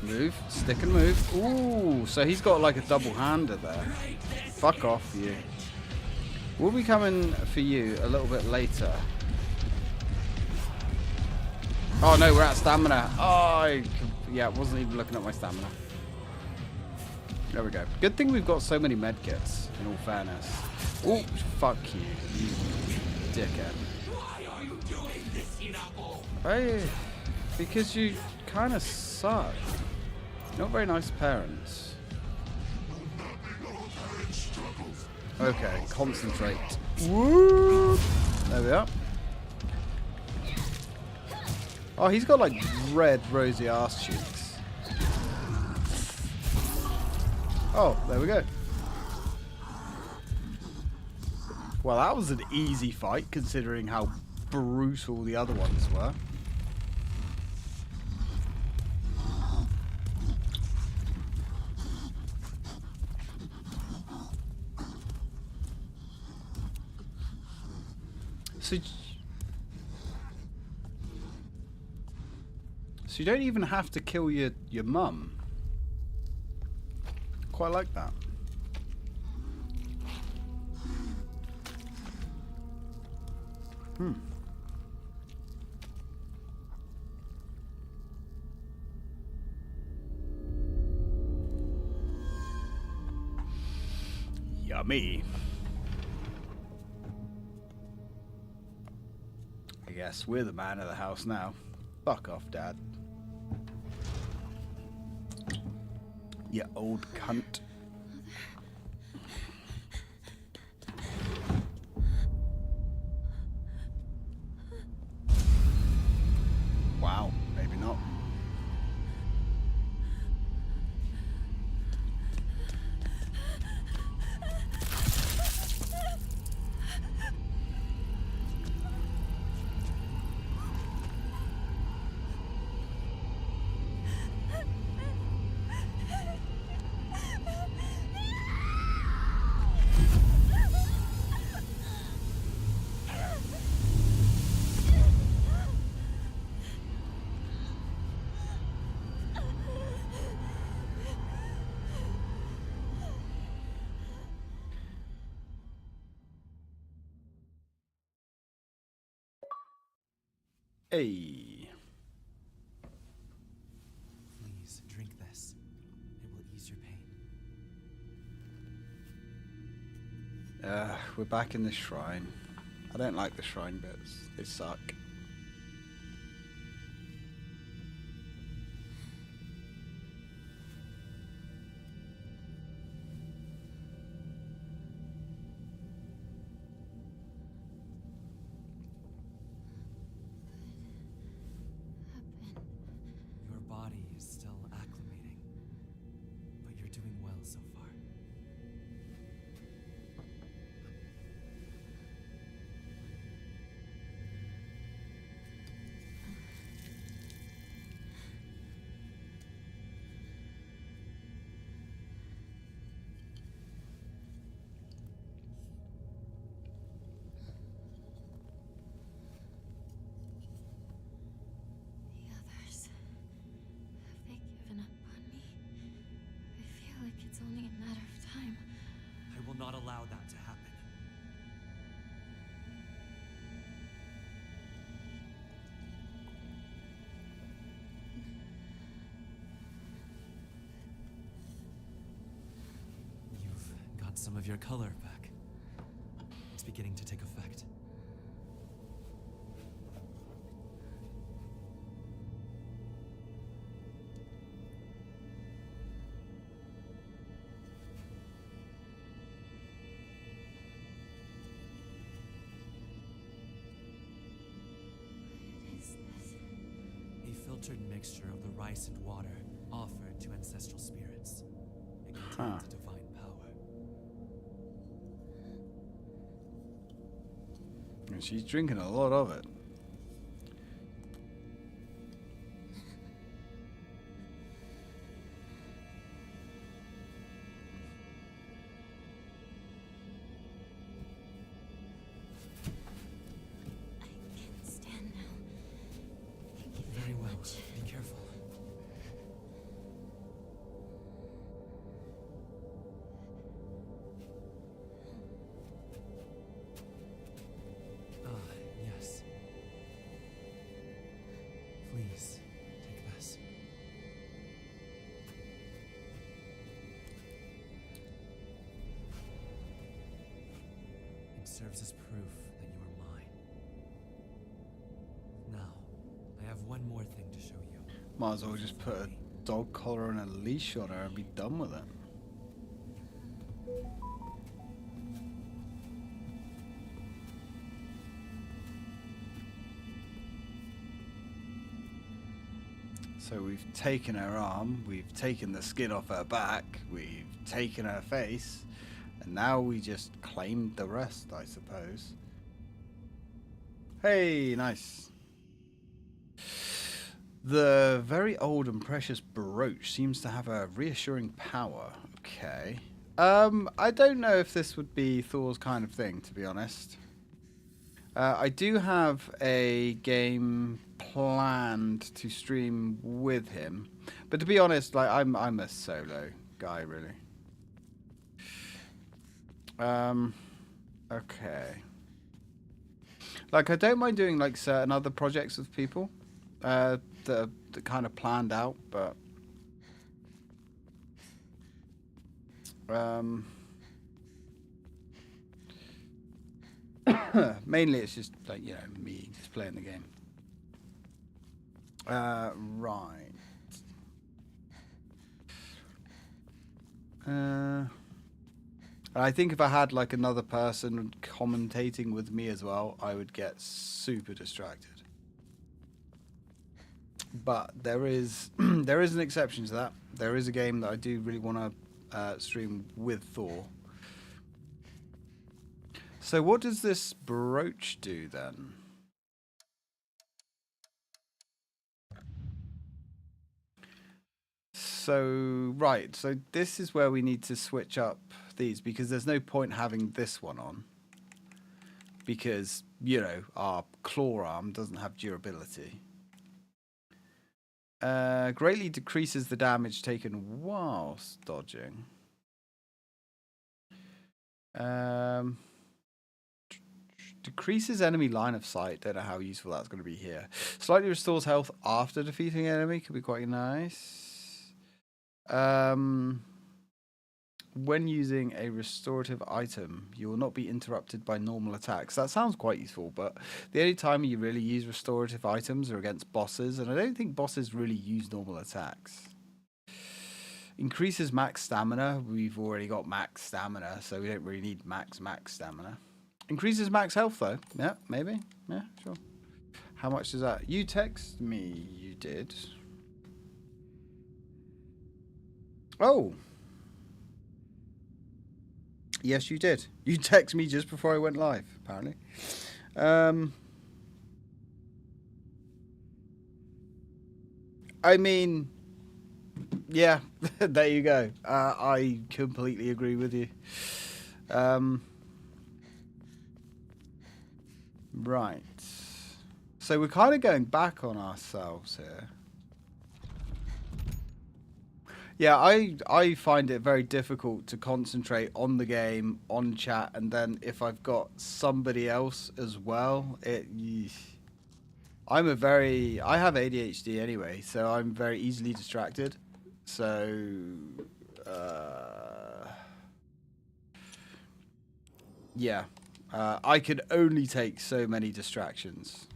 Move. Stick and move. Ooh, so he's got like a double-hander there. Fuck off, you. We'll be coming for you a little bit later. Oh no, we're at stamina. Oh, yeah, wasn't even looking at my stamina. There we go. Good thing we've got so many medkits, in all fairness. Oh, fuck you, you dickhead. Why are you doing this, Hinako? Hey, because you kind of suck. Not very nice parents. Okay, concentrate. Woo! There we are. Oh, he's got like red, rosy ass cheeks. Oh, there we go. Well, that was an easy fight considering how brutal the other ones were. So you don't even have to kill your mum. Quite like that. Yummy. I guess we're the man of the house now. Fuck off, Dad. You old cunt. Wow, maybe not. Hey. We're back in the shrine. I don't like the shrine bits. They suck. Your body is still acclimating, but you're doing well so far. The others, have they given up on me? I feel like it's only a matter of time. I will not allow that to happen. You've got some of your color back. It's beginning to take effect. What is this? A filtered mixture of the rice and water offered to ancestral spirits. It contains divine power. And she's drinking a lot of it. I can stand now. Thank you Very well. much. Be careful. Ah, yes. Please, take this. It serves as proof that you are mine. Now, I have one more thing to show you. Might as well just put a dog collar and a leash on her and be done with it. So we've taken her arm, we've taken the skin off her back, we've taken her face, and now we just claimed the rest, I suppose. Hey, nice. The very old and precious brooch seems to have a reassuring power. Okay. I don't know if this would be Thor's kind of thing, to be honest. I do have a game planned to stream with him, but to be honest, like I'm a solo guy, really. Okay. Like I don't mind doing like certain other projects with people that are kind of planned out, but mainly it's just like, you know, me just playing the game. Right. I think if I had like another person commentating with me as well, I would get super distracted. But there is there is an exception to that. There is a game that I do really want to stream with Thor. So what does this brooch do then? So, right, so this is where we need to switch up these, because there's no point having this one on. Because, you know, our claw arm doesn't have durability. Greatly decreases the damage taken whilst dodging. Decreases enemy line of sight. Don't know how useful that's going to be here. Slightly restores health after defeating an enemy. Could be quite nice. When using a restorative item, you will not be interrupted by normal attacks. That sounds quite useful, but the only time you really use restorative items are against bosses, and I don't think bosses really use normal attacks. Increases max stamina. We've already got max stamina, so we don't really need max stamina. Increases max health, though. Yeah, maybe. Yeah, sure. How much is that? You text me. You did. Oh. Yes, you did. You text me just before I went live, apparently. I mean, yeah, there you go. I completely agree with you. Right. So we're kind of going back on ourselves here. Yeah, I find it very difficult to concentrate on the game, on chat, and then if I've got somebody else as well, I have ADHD anyway, so I'm very easily distracted. So, yeah, I could only take so many distractions.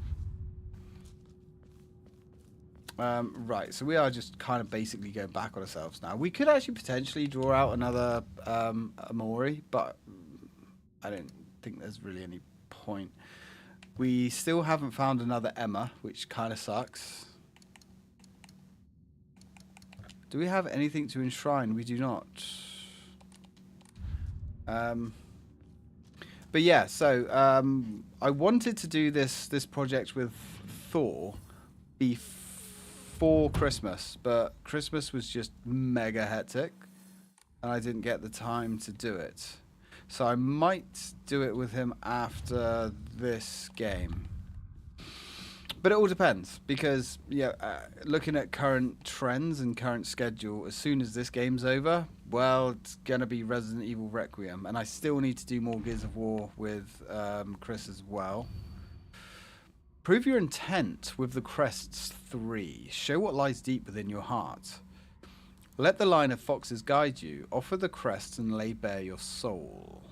Right, so we are just kind of basically going back on ourselves now. We could actually potentially draw out another Amori, but I don't think there's really any point. We still haven't found another Emma, which kind of sucks. Do we have anything to enshrine? We do not. But yeah, so I wanted to do this project with Thor before Christmas, but Christmas was just mega hectic and I didn't get the time to do it. So I might do it with him after this game. But it all depends, because looking at current trends and current schedule, as soon as this game's over, well, it's going to be Resident Evil Requiem, and I still need to do more Gears of War with Chris as well. Prove your intent with the Crests 3. Show what lies deep within your heart. Let the line of foxes guide you. Offer the crests and lay bare your soul.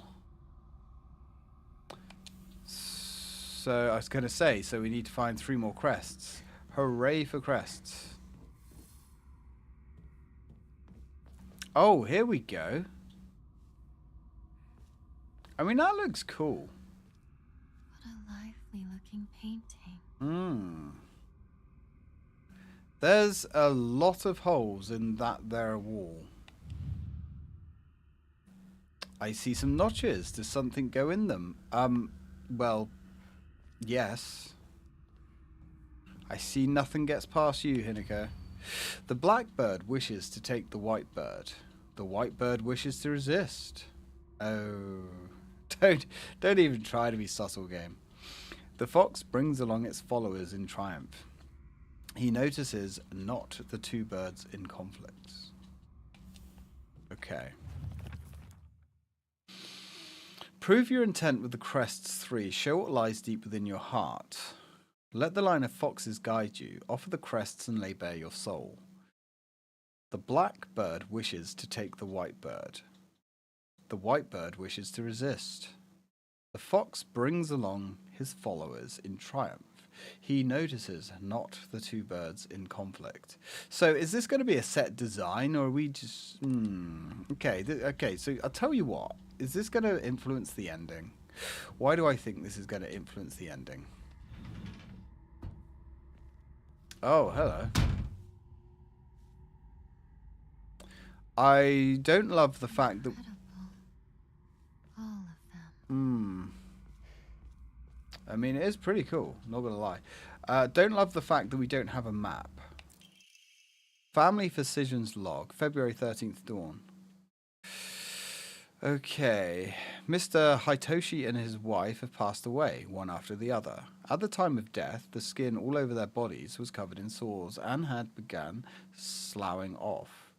So I was going to say, so we need to find 3 more crests. Hooray for crests. Oh, here we go. I mean, that looks cool. What a lively looking painting. There's a lot of holes in that there wall. I see some notches. Does something go in them? Well, yes. I see nothing gets past you, Hinako. The blackbird wishes to take the white bird. The white bird wishes to resist. Oh, don't even try to be subtle, game. The fox brings along its followers in triumph. He notices not the 2 birds in conflict. Okay. Prove your intent with the Crests 3. Show what lies deep within your heart. Let the line of foxes guide you. Offer the crests and lay bare your soul. The black bird wishes to take the white bird. The white bird wishes to resist. The fox brings along his followers in triumph. He notices not the 2 birds in conflict. So is this going to be a set design, or are we just... Okay, so I'll tell you what. Is this going to influence the ending? Why do I think this is going to influence the ending? Oh, hello. I don't love the fact that... All of them. I mean, it is pretty cool, not gonna lie. Don't love the fact that we don't have a map. Family Physician's Log, February 13th dawn. Okay. Mr. Hitoshi and his wife have passed away, one after the other. At the time of death, the skin all over their bodies was covered in sores and had begun sloughing off.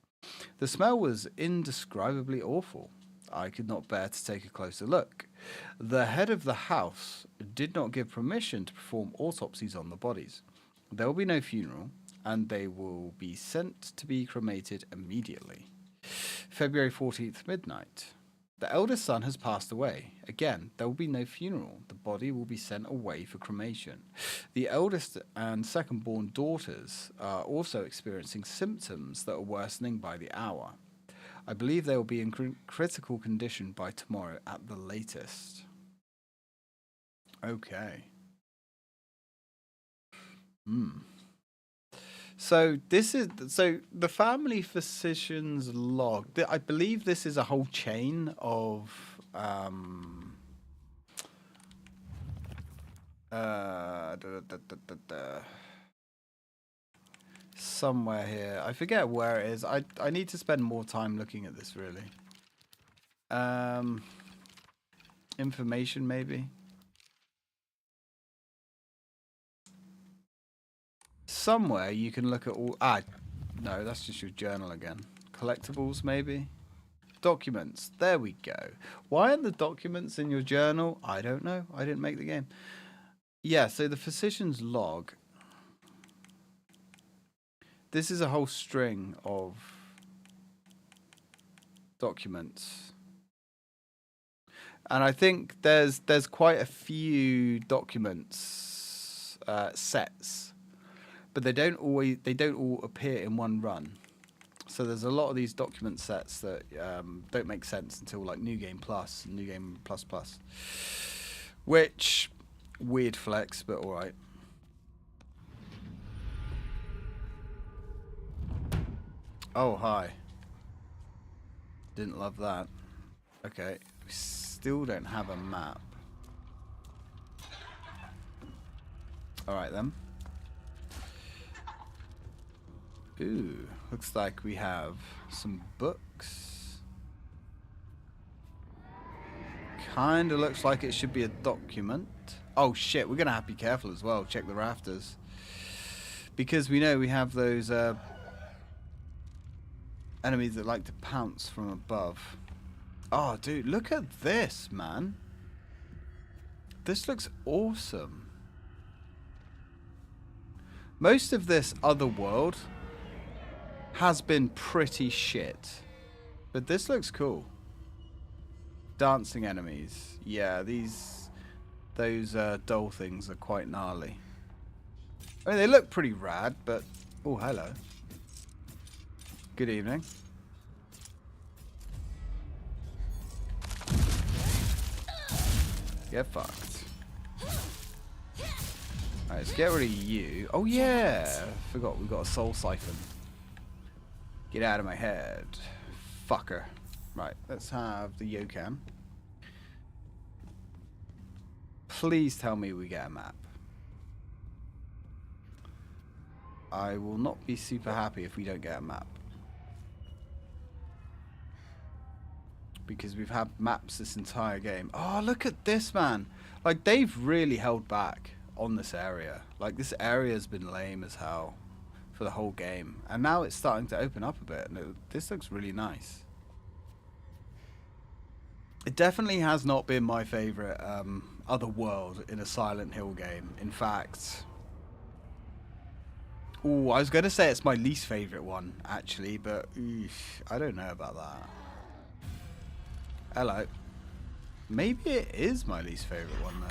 The smell was indescribably awful. I could not bear to take a closer look. The head of the house did not give permission to perform autopsies on the bodies. There will be no funeral, and they will be sent to be cremated immediately. February 14th, midnight. The eldest son has passed away. Again, there will be no funeral. The body will be sent away for cremation. The eldest and second-born daughters are also experiencing symptoms that are worsening by the hour. I believe they will be in critical condition by tomorrow at the latest. Okay. So the family physician's log. I believe this is a whole chain of somewhere here. I forget where it is. I need to spend more time looking at this really. Information maybe. Somewhere you can look at all... no, that's just your journal again. Collectibles, maybe? Documents. There we go. Why aren't the documents in your journal? I don't know. I didn't make the game. Yeah, so the physician's log. This is a whole string of documents. And I think there's quite a few documents sets. But they don't all appear in one run. So there's a lot of these document sets that don't make sense until like New Game Plus and New Game Plus Plus. Which, weird flex, but alright. Oh, hi. Didn't love that. Okay, we still don't have a map. Alright then. Ooh, looks like we have some books. Kinda looks like it should be a document. Oh shit, we're gonna have to be careful as well. Check the rafters. Because we know we have those enemies that like to pounce from above. Oh dude, look at this, man. This looks awesome. Most of this other world has been pretty shit, but this looks cool. Dancing enemies, yeah, those doll things are quite gnarly. I mean, they look pretty rad, but oh, hello. Good evening. Get fucked. Alright, let's get rid of you. Oh yeah, forgot we've got a soul siphon. Get out of my head. Fucker. Right, let's have the Yokan. Please tell me we get a map. I will not be super happy if we don't get a map. Because we've had maps this entire game. Oh, look at this, man. Like, they've really held back on this area. Like, this area has been lame as hell for the whole game, and now it's starting to open up a bit, and this looks really nice. It definitely has not been my favorite other world in a Silent Hill game. In fact, oh, I was going to say it's my least favorite one actually, but I don't know about that. Hello. Maybe it is my least favorite one though.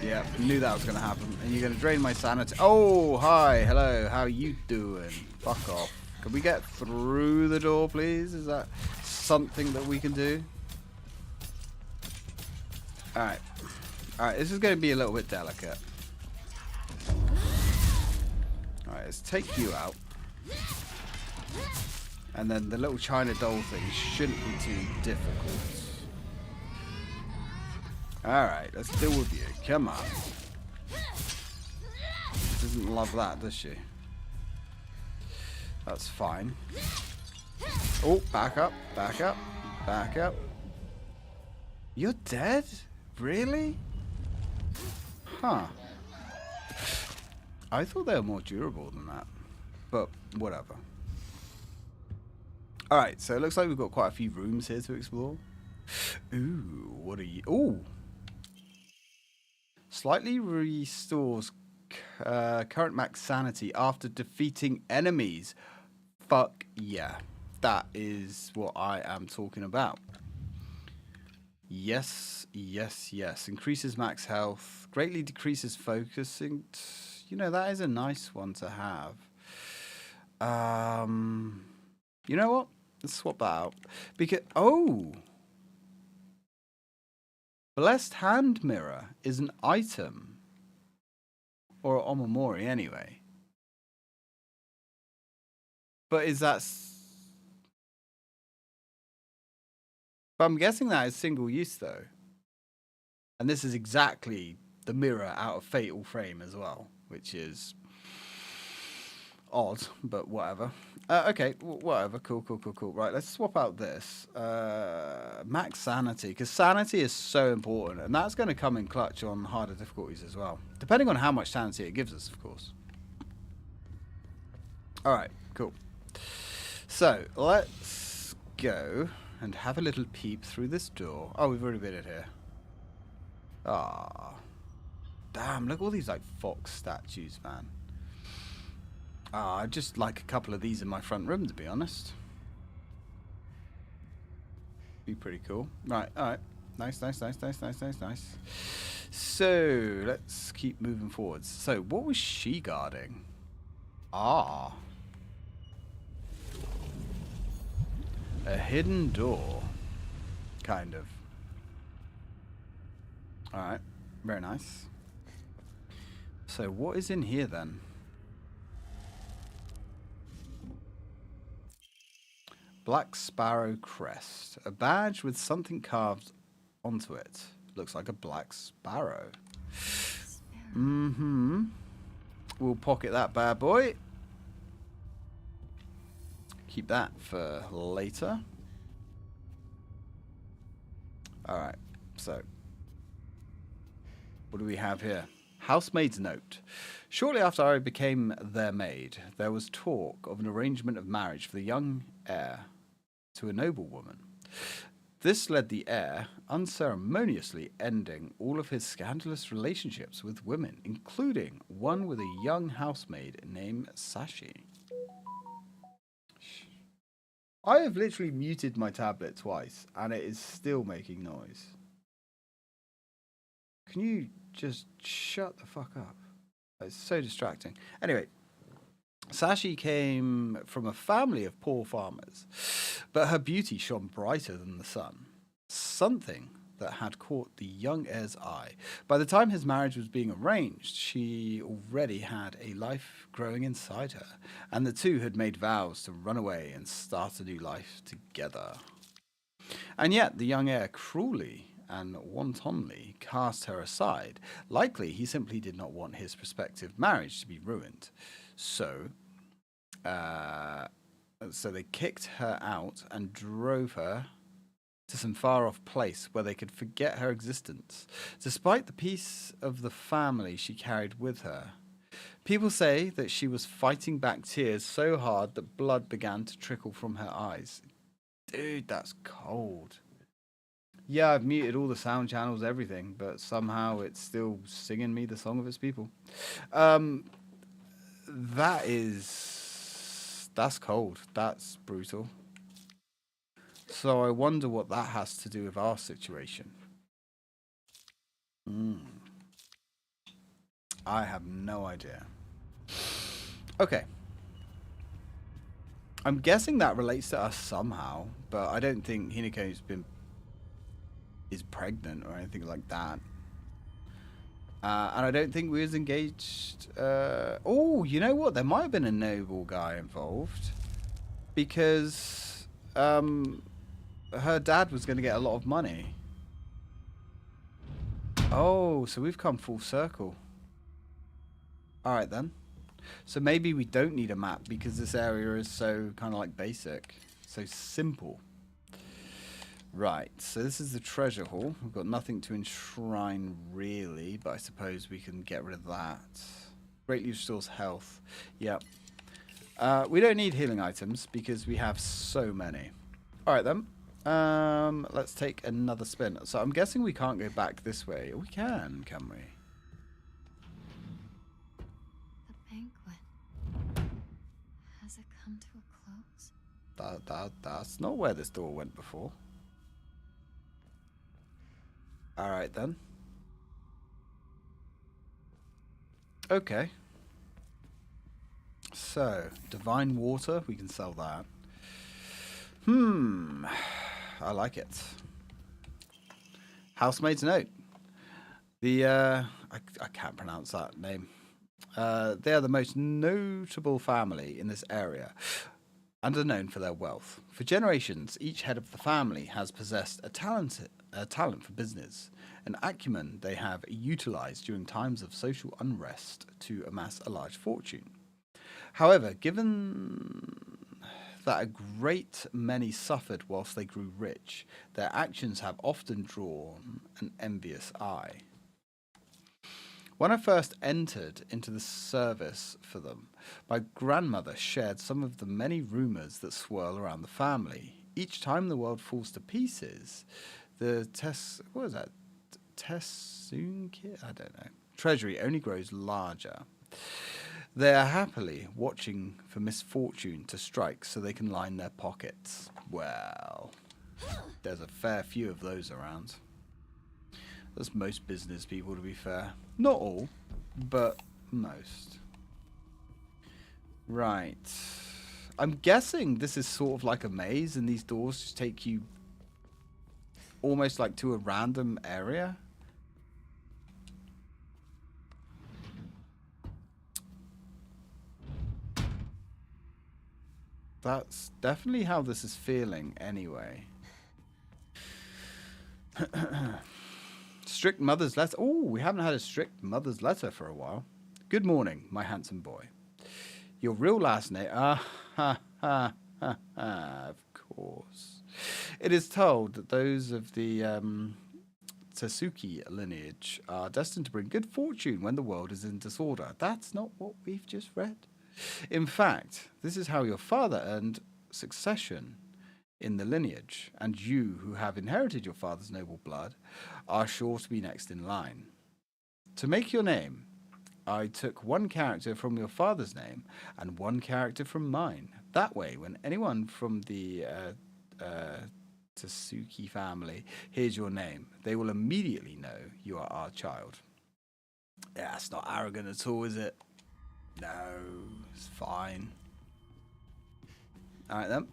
Yeah, knew that was going to happen. And you're going to drain my sanity. Oh, hi. Hello. How you doing? Fuck off. Can we get through the door, please? Is that something that we can do? Alright. Alright, this is going to be a little bit delicate. Alright, let's take you out. And then the little China doll thing shouldn't be too difficult. Alright, let's deal with you. Come on. Doesn't love that, does she? That's fine. Oh, back up, back up, back up. You're dead? Really? Huh. I thought they were more durable than that. But whatever. Alright, so it looks like we've got quite a few rooms here to explore. Ooh, what are you? Ooh. Slightly restores current max sanity after defeating enemies. fuck yeah. That is what I am talking about. Yes, yes, yes. Increases max health. Greatly decreases focusing. You know, that is a nice one to have. You know what? Let's swap that out. Because, oh! Blessed Hand Mirror is an item. Or an omamori, anyway. But is that... But I'm guessing that is single use, though. And this is exactly the mirror out of Fatal Frame as well, which is odd, but whatever. Okay, whatever. Cool. Right, let's swap out this. Max Sanity, because Sanity is so important, and that's going to come in clutch on harder difficulties as well, depending on how much Sanity it gives us, of course. All right, cool. So, let's go and have a little peep through this door. Oh, we've already been in here. Ah, damn, look at all these, like, fox statues, man. I'd just like a couple of these in my front room, to be honest. Be pretty cool. Right, alright. Nice. So, let's keep moving forwards. So, what was she guarding? Ah. A hidden door. Kind of. Alright, very nice. So, what is in here, then? Black Sparrow Crest. A badge with something carved onto it. Looks like a black sparrow. Mm-hmm. We'll pocket that bad boy. Keep that for later. Alright, so. What do we have here? Housemaid's note. Shortly after I became their maid, there was talk of an arrangement of marriage for the young heir to a noblewoman. This led the heir unceremoniously ending all of his scandalous relationships with women, including one with a young housemaid named Sashi. I have literally muted my tablet twice, and it is still making noise. Can you just shut the fuck up? It's so distracting. Anyway, Sashi came from a family of poor farmers, but her beauty shone brighter than the sun. Something that had caught the young heir's eye. By the time his marriage was being arranged, she already had a life growing inside her, and the two had made vows to run away and start a new life together. And yet the young heir cruelly and wantonly cast her aside. Likely he simply did not want his prospective marriage to be ruined. So they kicked her out and drove her to some far-off place where they could forget her existence, despite the peace of the family she carried with her. People say that she was fighting back tears so hard that blood began to trickle from her eyes. Dude, that's cold. Yeah, I've muted all the sound channels, everything, but somehow it's still singing me the song of its people. That's cold. That's brutal. So I wonder what that has to do with our situation. I have no idea. Okay. I'm guessing that relates to us somehow, but I don't think Hinako's is pregnant or anything like that. And I don't think we was engaged. Oh, you know what? There might have been a noble guy involved, because her dad was going to get a lot of money. Oh, so we've come full circle. All right then. So maybe we don't need a map because this area is so kind of like basic, so simple. Right, so this is the treasure hall. We've got nothing to enshrine really, but I suppose we can get rid of that. Greatly restores health. Yep. We don't need healing items because we have so many. All right then. Let's take another spin. So I'm guessing we can't go back this way. We can we? The banquet. Has it come to a close? That's not where this door went before. Alright then. Okay. So, divine water, we can sell that. I like it. Housemaid's note. The, I can't pronounce that name. They are the most notable family in this area and are known for their wealth. For generations, each head of the family has possessed a talent for business, an acumen they have utilized during times of social unrest to amass a large fortune. However, given that a great many suffered whilst they grew rich, their actions have often drawn an envious eye. When I first entered into the service for them, my grandmother shared some of the many rumours that swirl around the family. Each time the world falls to pieces, the treasury only grows larger. They are happily watching for misfortune to strike so they can line their pockets. Well, there's a fair few of those around. That's most business people, to be fair. Not all, but most. Right. I'm guessing this is sort of like a maze, and these doors just take you almost like to a random area. That's definitely how this is feeling anyway. Strict mother's letter. Oh, we haven't had a strict mother's letter for a while. Good morning, my handsome boy. Your real last name. Of course. It is told that those of the Tsuki lineage are destined to bring good fortune when the world is in disorder. That's not what we've just read. In fact, this is how your father earned succession in the lineage, and you, who have inherited your father's noble blood, are sure to be next in line. To make your name, I took one character from your father's name and one character from mine. That way, when anyone from the Tsuki family hears your name, they will immediately know you are our child. Yeah, it's not arrogant at all, is it? No, it's fine. Alright then.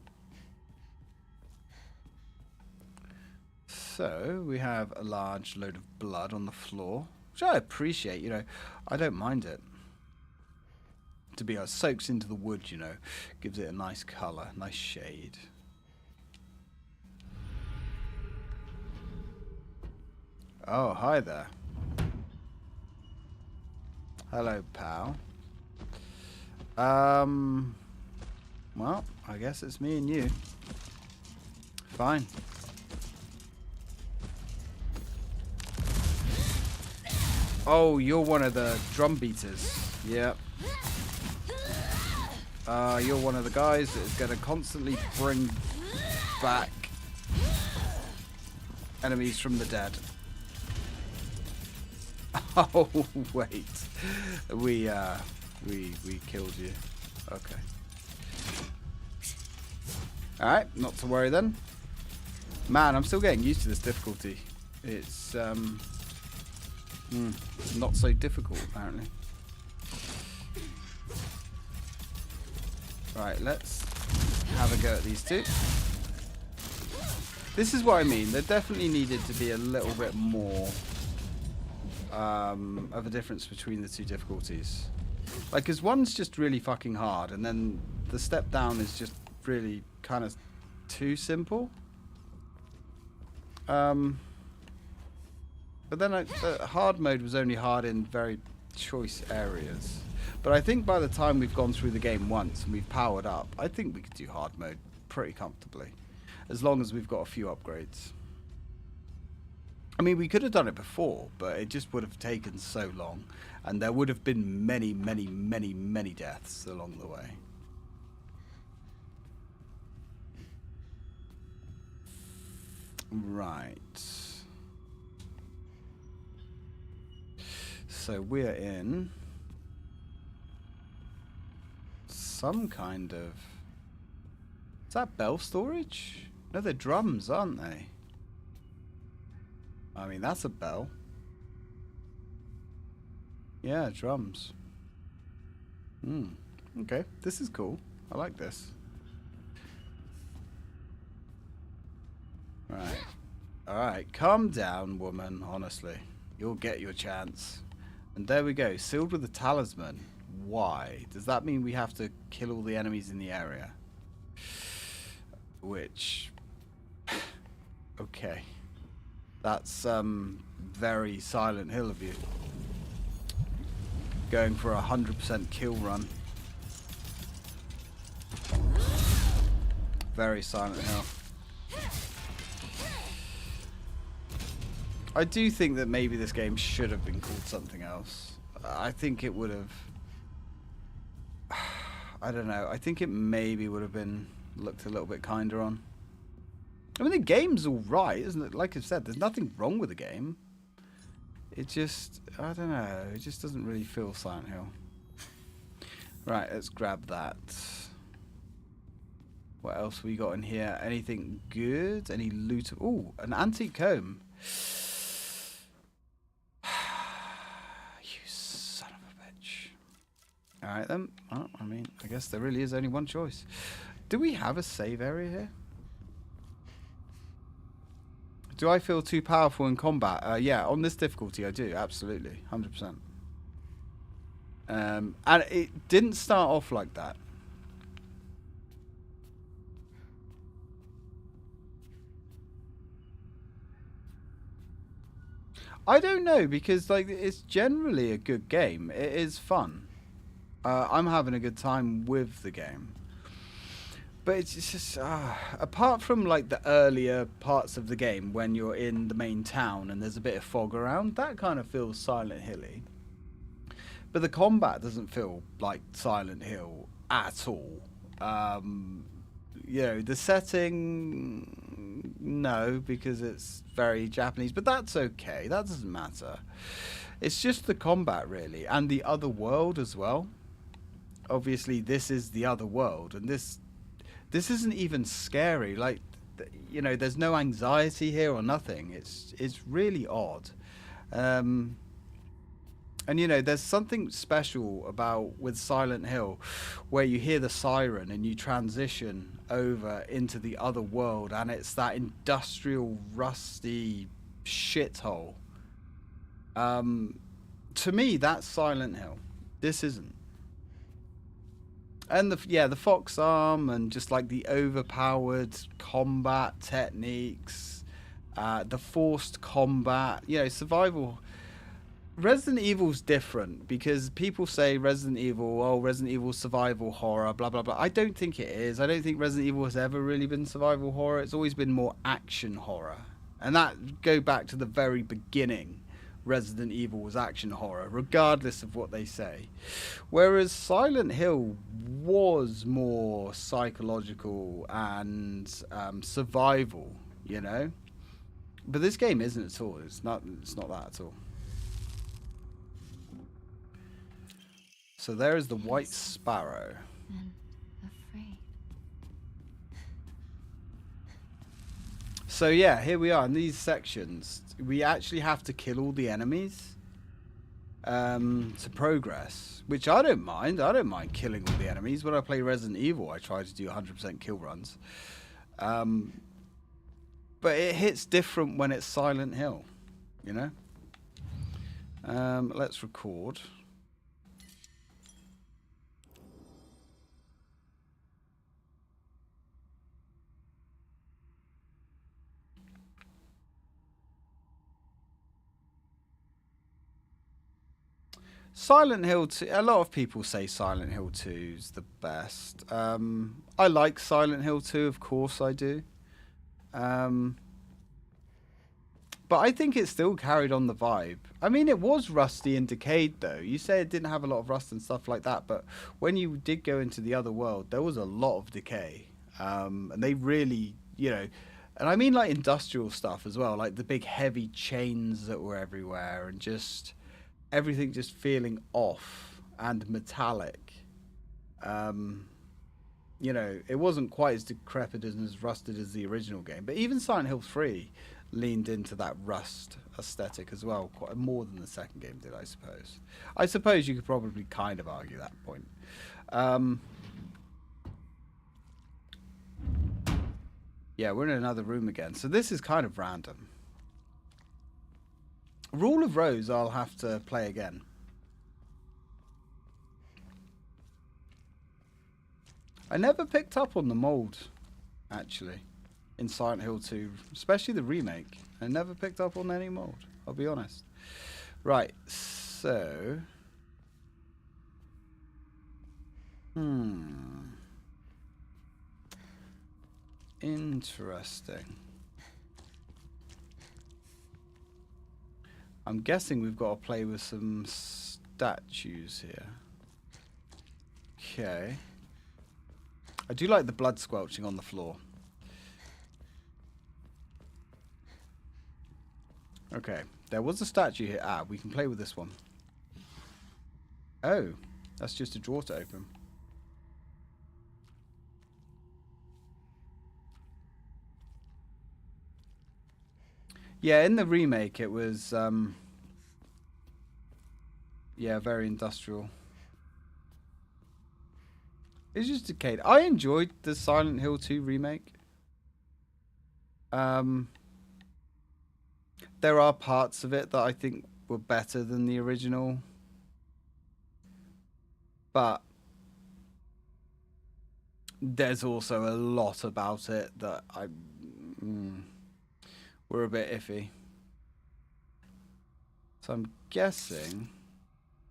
So, we have a large load of blood on the floor, which I appreciate, you know. I don't mind it. To be honest, soaks into the wood, you know. Gives it a nice colour, nice shade. Oh, hi there. Hello, pal. Well, I guess it's me and you. Fine. Oh, you're one of the drum beaters. Yep. You're one of the guys that is going to constantly bring back enemies from the dead. Oh, wait. We killed you. Okay. Alright, not to worry then. Man, I'm still getting used to this difficulty. It's not so difficult, apparently. Right, let's have a go at these two. This is what I mean. There definitely needed to be a little bit more of a difference between the two difficulties. Like, because one's just really fucking hard, and then the step down is just really kind of too simple. But then the hard mode was only hard in very choice areas. But I think by the time we've gone through the game once and we've powered up, I think we could do hard mode pretty comfortably. As long as we've got a few upgrades. I mean, we could have done it before, but it just would have taken so long. And there would have been many, many, many, many deaths along the way. Right. So we're in some kind of Is that bell storage? No, they're drums, aren't they? I mean, that's a bell. Yeah, drums. Okay, this is cool. I like this. Right. Alright, calm down, woman, honestly. You'll get your chance. And there we go, sealed with a talisman. Why? Does that mean we have to kill all the enemies in the area? Which... okay. That's very Silent Hill of you. Going for 100% kill run. Very Silent Hill. I do think that maybe this game should have been called something else. I think it would have... I don't know. I think it maybe would have been looked a little bit kinder on. I mean, the game's all right, isn't it? Like I said, there's nothing wrong with the game. It just... I don't know. It just doesn't really feel Silent Hill. Right, let's grab that. What else we got in here? Anything good? Any loot? Ooh, an antique comb. You son of a bitch. Alright then. Well, I mean, I guess there really is only one choice. Do we have a save area here? Do I feel too powerful in combat? Yeah, on this difficulty I do, absolutely. 100%. And it didn't start off like that. I don't know, because like it's generally a good game. It is fun. I'm having a good time with the game. But it's just, apart from like the earlier parts of the game when you're in the main town and there's a bit of fog around, that kind of feels Silent Hill-y. But the combat doesn't feel like Silent Hill at all. You know, the setting, no, because it's very Japanese, but that's okay. That doesn't matter. It's just the combat, really, and the other world as well. Obviously, this is the other world, and this isn't even scary. Like, you know, there's no anxiety here or nothing. It's really odd. And you know, there's something special about with Silent Hill where you hear the siren and you transition over into the other world, and it's that industrial, rusty shithole. To me, that's Silent Hill. This isn't. And the fox arm and just like the overpowered combat techniques, the forced combat, you know, survival. Resident Evil's different because people say Resident Evil survival horror, blah blah blah. I don't think it is. I don't think Resident Evil has ever really been survival horror. It's always been more action horror, and that go back to the very beginning. Resident Evil was action horror, regardless of what they say. Whereas Silent Hill was more psychological and survival, you know. But this game isn't at all. It's not that at all. So there is the White Sparrow. And afraid. So yeah, here we are in these sections. We actually have to kill all the enemies to progress, which I don't mind. I don't mind killing all the enemies. When I play Resident Evil, I try to do 100% kill runs. But it hits different when it's Silent Hill, you know? Let's record. Silent Hill 2, a lot of people say Silent Hill 2 is the best. I like Silent Hill 2, of course I do. But I think it still carried on the vibe. I mean, it was rusty and decayed, though. You say it didn't have a lot of rust and stuff like that, but when you did go into the other world, there was a lot of decay. And they really, you know, and I mean like industrial stuff as well, like the big heavy chains that were everywhere and just... everything just feeling off and metallic. you know, it wasn't quite as decrepit and as rusted as the original game. But even Silent Hill 3 leaned into that rust aesthetic as well, quite more than the second game did, I suppose. I suppose you could probably kind of argue that point. Yeah, we're in another room again. So this is kind of random. Rule of Rose I'll have to play again. I never picked up on the mold, actually, in Silent Hill 2, especially the remake. I never picked up on any mold, I'll be honest. Right, so... Interesting. I'm guessing we've got to play with some statues here. Okay. I do like the blood squelching on the floor. Okay, there was a statue here. Ah, we can play with this one. Oh, that's just a drawer to open. Yeah, in the remake it was, yeah, very industrial. It's just decayed. I enjoyed the Silent Hill 2 remake. There are parts of it that I think were better than the original. But there's also a lot about it that we're a bit iffy. So I'm guessing...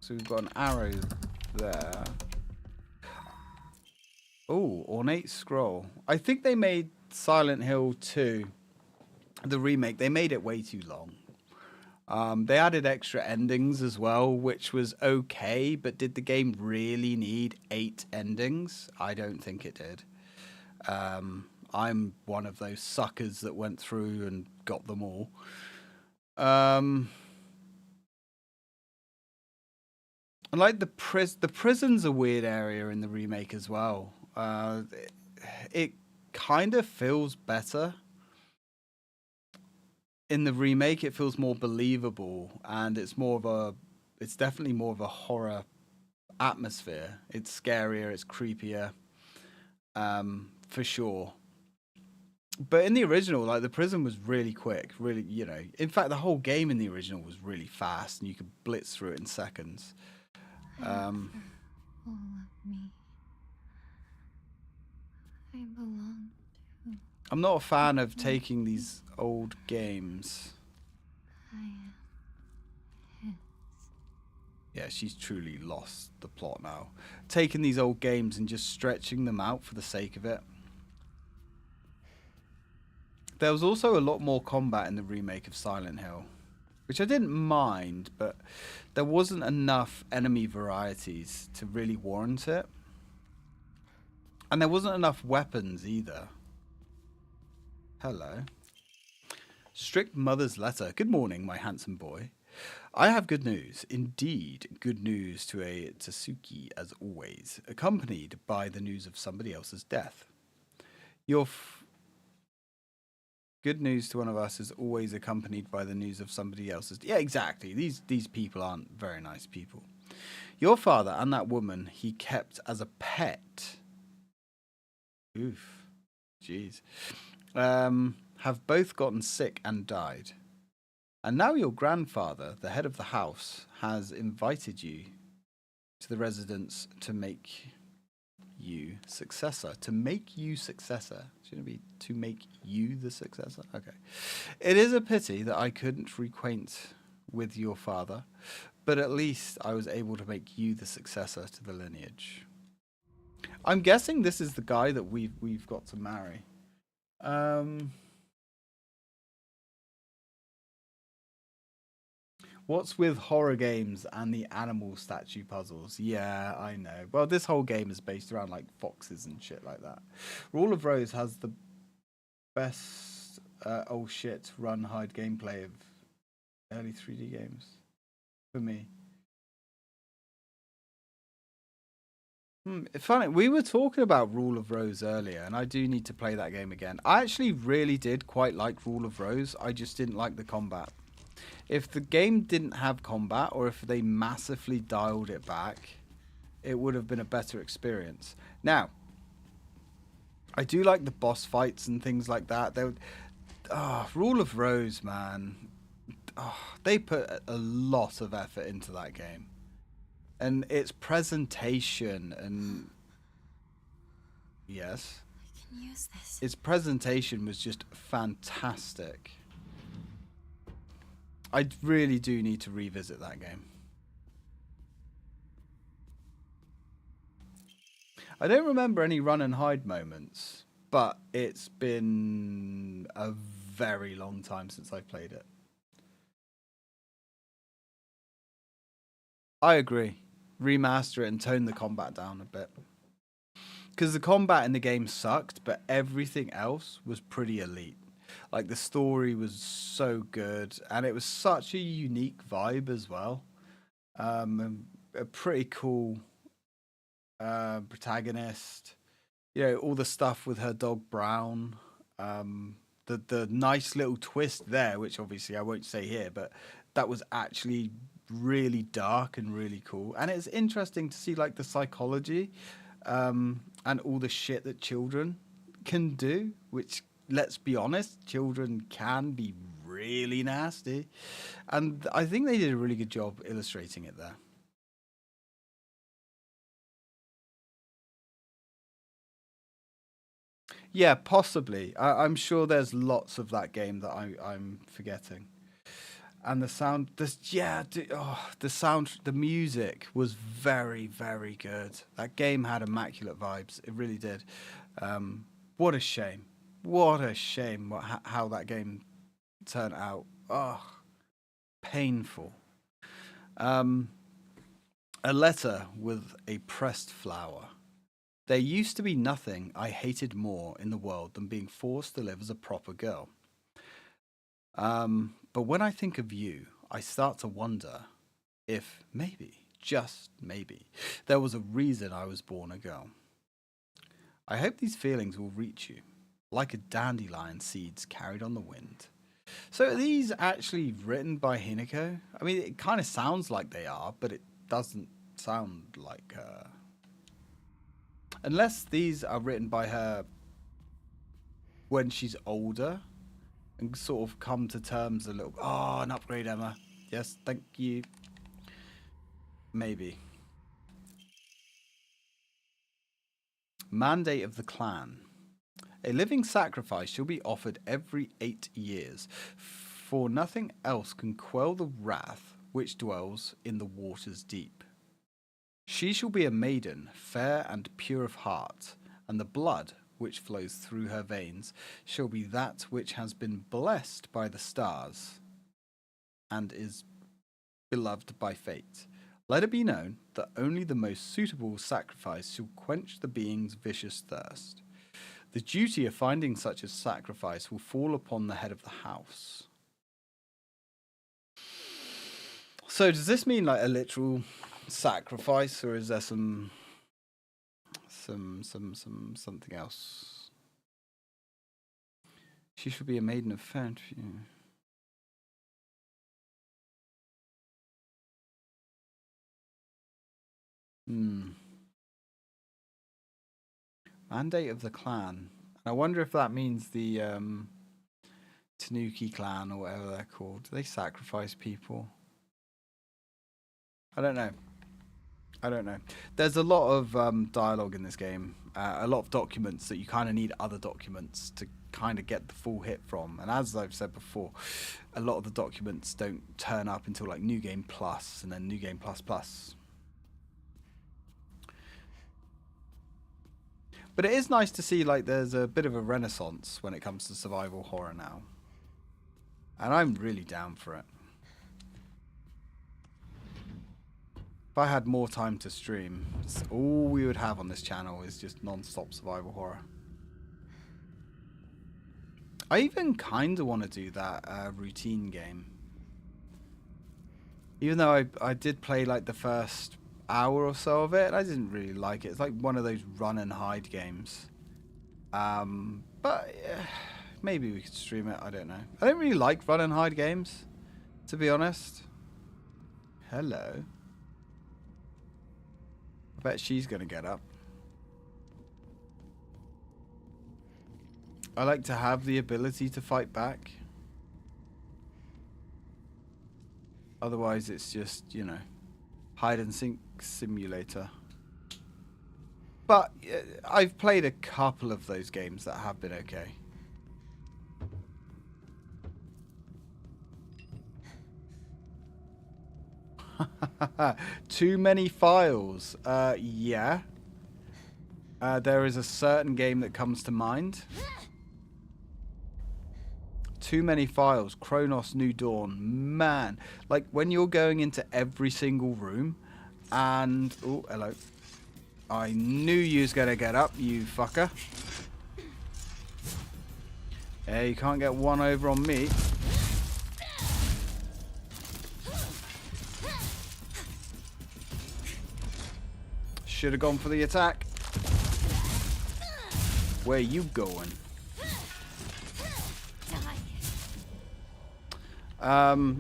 So we've got an arrow there. Oh, ornate scroll. I think they made Silent Hill 2, the remake, they made it way too long. They added extra endings as well, which was okay, but did the game really need 8 endings? I don't think it did. I'm one of those suckers that went through and got them all. And like the prison's a weird area in the remake as well. It kind of feels better. In the remake, it feels more believable, and it's definitely more of a horror atmosphere. It's scarier, it's creepier, for sure. But in the original, like, the prison was really quick, really, you know. In fact, the whole game in the original was really fast, and you could blitz through it in seconds. All of me. I belong to. I'm not a fan of taking these old games. I am his. Yeah, she's truly lost the plot now. Taking these old games and just stretching them out for the sake of it. There was also a lot more combat in the remake of Silent Hill, which I didn't mind, but there wasn't enough enemy varieties to really warrant it. And there wasn't enough weapons either. Hello. Strict Mother's Letter. Good morning, my handsome boy. I have good news. Indeed, good news to a Tatsuki, as always, accompanied by the news of somebody else's death. Good news to one of us is always accompanied by the news of somebody else's... Yeah, exactly. These people aren't very nice people. Your father and that woman he kept as a pet... Oof. Jeez. Have both gotten sick and died. And now your grandfather, the head of the house, has invited you to the residence to make you successor. To make you successor. Shouldn't it be to make you the successor? Okay. It is a pity that I couldn't reacquaint with your father, but at least I was able to make you the successor to the lineage. I'm guessing this is the guy that we've got to marry. What's with horror games and the animal statue puzzles? Yeah, I know. Well, this whole game is based around like foxes and shit like that. Rule of Rose has the best oh shit run hide gameplay of early 3D games for me. Funny, we were talking about Rule of Rose earlier, and I do need to play that game again. I actually really did quite like Rule of Rose. I just didn't like the combat. If the game didn't have combat, or if they massively dialed it back, it would have been a better experience. Now, I do like the boss fights and things like that. Rule of Rose, man. They put a lot of effort into that game. And its presentation and... Yes? I can use this. Its presentation was just fantastic. I really do need to revisit that game. I don't remember any run and hide moments, but it's been a very long time since I've played it. I agree. Remaster it and tone the combat down a bit. Because the combat in the game sucked, but everything else was pretty elite. Like, the story was so good, and it was such a unique vibe as well. A pretty cool protagonist. You know, all the stuff with her dog Brown. The nice little twist there, which obviously I won't say here, but that was actually really dark and really cool. And it's interesting to see, like, the psychology and all the shit that children can do, which, let's be honest, children can be really nasty. And I think they did a really good job illustrating it there. Yeah, possibly. I'm sure there's lots of that game that I'm forgetting. And the sound, the music was very, very good. That game had immaculate vibes. It really did. What a shame. What a shame how that game turned out. Oh, painful. A letter with a pressed flower. There used to be nothing I hated more in the world than being forced to live as a proper girl. But when I think of you, I start to wonder if maybe, just maybe, there was a reason I was born a girl. I hope these feelings will reach you, like a dandelion seeds carried on the wind. So are these actually written by Hinako? I mean, it kind of sounds like they are, but it doesn't sound like her. Unless these are written by her when she's older and sort of come to terms a little. Oh, an upgrade, Emma. Yes, thank you. Maybe. Mandate of the clan. A living sacrifice shall be offered every 8 years, for nothing else can quell the wrath which dwells in the waters deep. She shall be a maiden, fair and pure of heart, and the blood which flows through her veins shall be that which has been blessed by the stars and is beloved by fate. Let it be known that only the most suitable sacrifice shall quench the being's vicious thirst. The duty of finding such a sacrifice will fall upon the head of the house. So does this mean like a literal sacrifice, or is there something else? She should be a maiden of fair. Mandate of the clan. I wonder if that means the Tanuki clan or whatever they're called. Do they sacrifice people? I don't know. There's a lot of dialogue in this game, a lot of documents that you kind of need other documents to kind of get the full hit from. And as I've said before, a lot of the documents don't turn up until like New Game Plus and then New Game Plus Plus. But it is nice to see like there's a bit of a renaissance when it comes to survival horror now. And I'm really down for it. If I had more time to stream, all we would have on this channel is just non-stop survival horror. I even kind of want to do that routine game. Even though I did play like the first hour or so of it, and I didn't really like it. It's like one of those run and hide games. But maybe we could stream it. I don't know. I don't really like run and hide games, to be honest. Hello. I bet she's gonna get up. I like to have the ability to fight back. Otherwise, it's just, you know, hide and seek simulator. But I've played a couple of those games that have been okay. Too many files. Yeah. There is a certain game that comes to mind. Too many files. Kronos New Dawn. Man. Like, when you're going into every single room and... Oh, hello. I knew you was going to get up, you fucker. Yeah, you can't get one over on me. Should have gone for the attack. Where you going?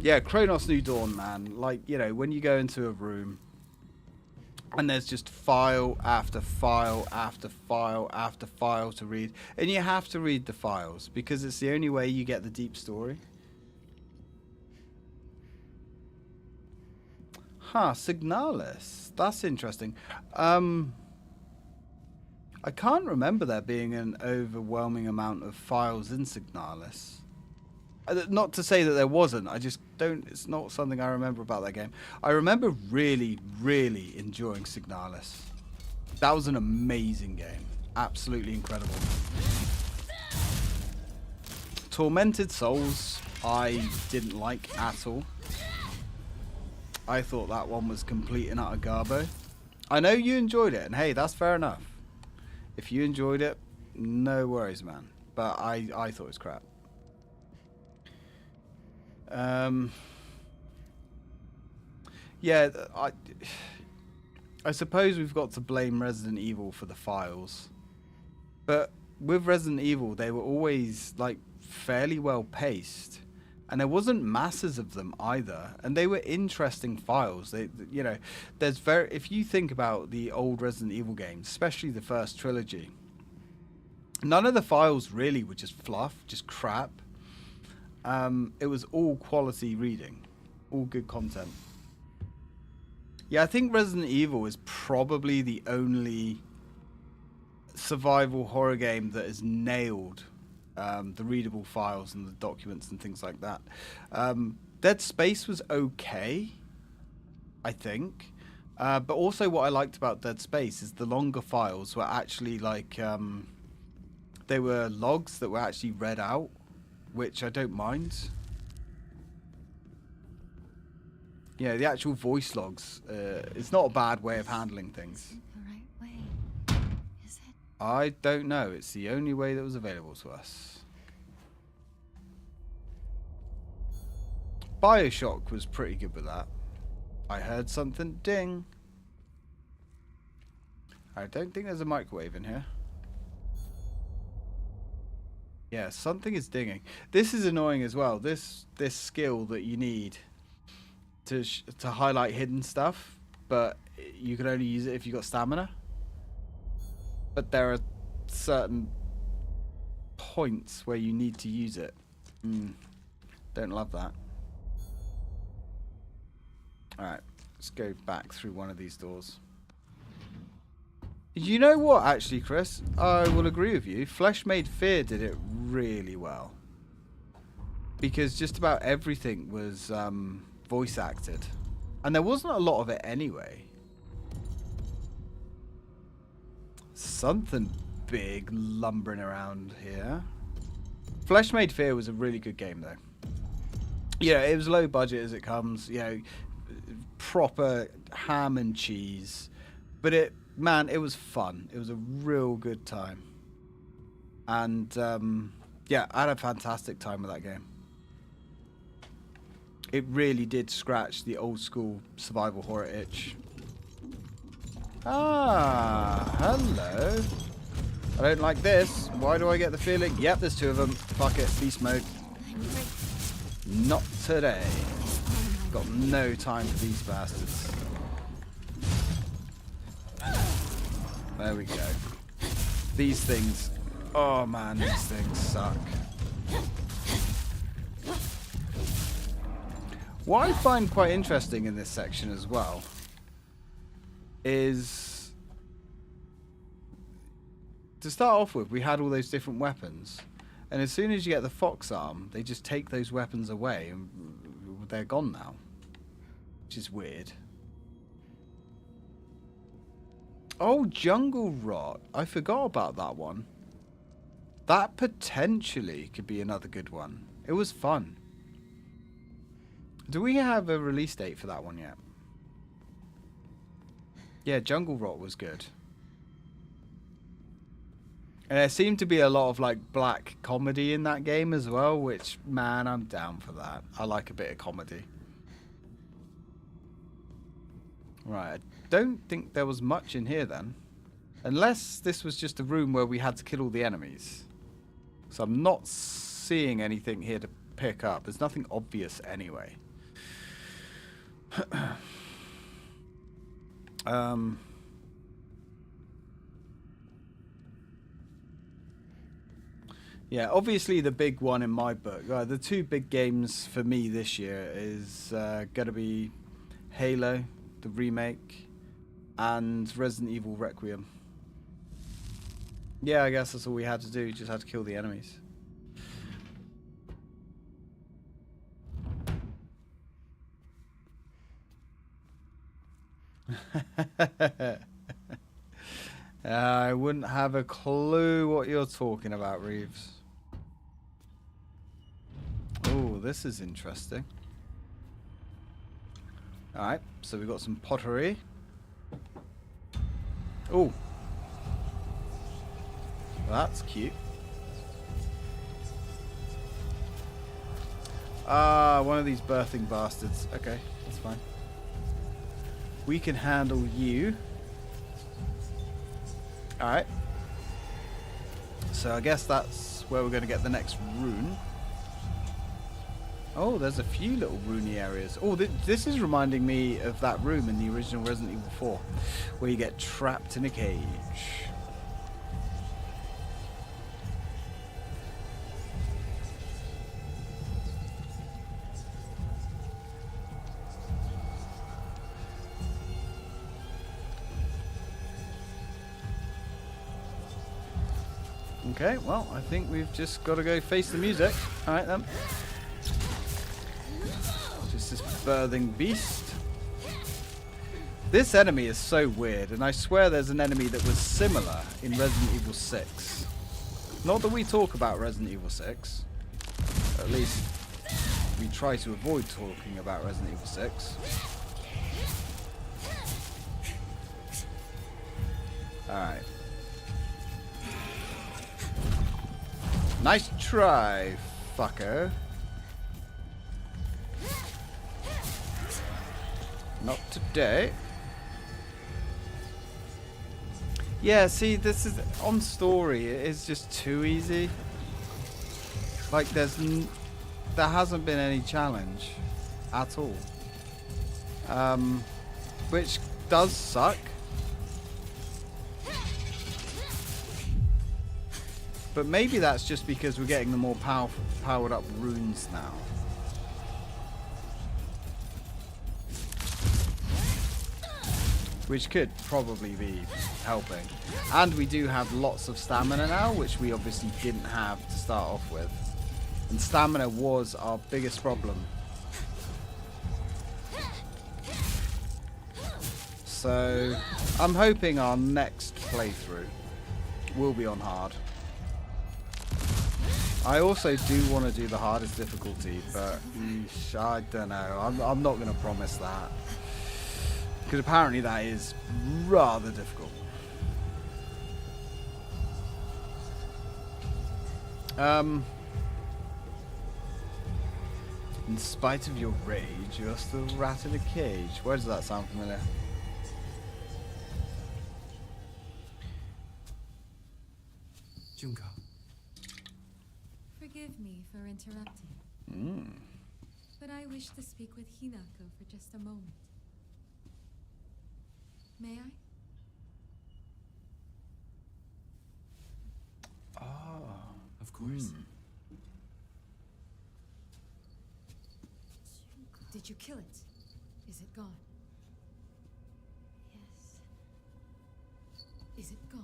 Yeah, Kronos New Dawn, man. Like, you know, when you go into a room and there's just file after file after file after file to read, and you have to read the files because it's the only way you get the deep story. Huh, Signalis. That's interesting. I can't remember there being an overwhelming amount of files in Signalis. Not to say that there wasn't, I just don't, it's not something I remember about that game. I remember really, really enjoying Signalis. That was an amazing game. Absolutely incredible. Tormented Souls, I didn't like at all. I thought that one was complete and utter garbo. I know you enjoyed it, and hey, that's fair enough. If you enjoyed it, no worries, man. But I thought it was crap. Yeah, I suppose we've got to blame Resident Evil for the files. But with Resident Evil, they were always like fairly well paced. And there wasn't masses of them either, and they were interesting files. They, you know, there's if you think about the old Resident Evil games, especially the first trilogy, none of the files really were just fluff, just crap. It was all quality reading, all good content. Yeah, I think Resident Evil is probably the only survival horror game that has nailed the readable files and the documents and things like that. Dead Space was okay, I think. But also what I liked about Dead Space is the longer files were actually like... they were logs that were actually read out, which I don't mind. Yeah, the actual voice logs. It's not a bad way of handling things. The right way, is it? I don't know. It's the only way that was available to us. BioShock was pretty good with that. I heard something ding. I don't think there's a microwave in here. Yeah, something is dinging. This is annoying as well. This skill that you need to highlight hidden stuff, but you can only use it if you've got stamina. But there are certain points where you need to use it. Don't love that. Alright, let's go back through one of these doors. You know what, actually, Chris? I will agree with you. Flesh Made Fear did it really well. Because just about everything was voice acted. And there wasn't a lot of it anyway. Something big lumbering around here. Flesh Made Fear was a really good game, though. Yeah, it was low budget as it comes. You know, proper ham and cheese. But it... Man, it was fun. It was a real good time. And, yeah, I had a fantastic time with that game. It really did scratch the old school survival horror itch. Ah, hello. I don't like this. Why do I get the feeling? Yep, there's two of them. Fuck it. Beast mode. Not today. Got no time for these bastards. There we go. These things. Oh man, these things suck. What I find quite interesting in this section as well is, to start off with, we had all those different weapons, and as soon as you get the fox arm, they just take those weapons away and they're gone now, which is weird. Oh, jungle rot. I forgot about that one. That potentially could be another good one. It was fun. Do we have a release date for that one yet? Yeah, jungle rot was good. And there seemed to be a lot of like black comedy in that game as well, which, man, I'm down for that. I like a bit of comedy. Right, I don't think there was much in here then. Unless this was just a room where we had to kill all the enemies. So I'm not seeing anything here to pick up. There's nothing obvious anyway. Yeah, obviously the big one in my book, the two big games for me this year is going to be Halo, the remake, and Resident Evil Requiem. Yeah, I guess that's all we had to do, just had to kill the enemies. I wouldn't have a clue what you're talking about, Reeves. Oh, this is interesting. Alright, so we've got some pottery. Oh. That's cute. Ah, one of these birthing bastards. Okay, that's fine. We can handle you. Alright. So I guess that's where we're going to get the next rune. Oh, there's a few little runey areas. Oh, this is reminding me of that room in the original Resident Evil 4, where you get trapped in a cage. Okay, well, I think we've just got to go face the music. Alright then. Just this birthing beast. This enemy is so weird, and I swear there's an enemy that was similar in Resident Evil 6. Not that we talk about Resident Evil 6. At least we try to avoid talking about Resident Evil 6. Alright. Nice try, fucker. Not today. Yeah, see, this is on story. It is just too easy. Like, there hasn't been any challenge at all, which does suck. But maybe that's just because we're getting the more powered up runes now. Which could probably be helping. And we do have lots of stamina now, which we obviously didn't have to start off with. And stamina was our biggest problem. So I'm hoping our next playthrough will be on hard. I also do want to do the hardest difficulty, but I don't know. I'm not going to promise that. Because apparently that is rather difficult. In spite of your rage, you're still rat in a cage. Why does that sound familiar? Junko. Forgive me for interrupting, but I wish to speak with Hinako for just a moment. May I? Oh. Of course. Did you kill it? Is it gone? Yes. Is it gone?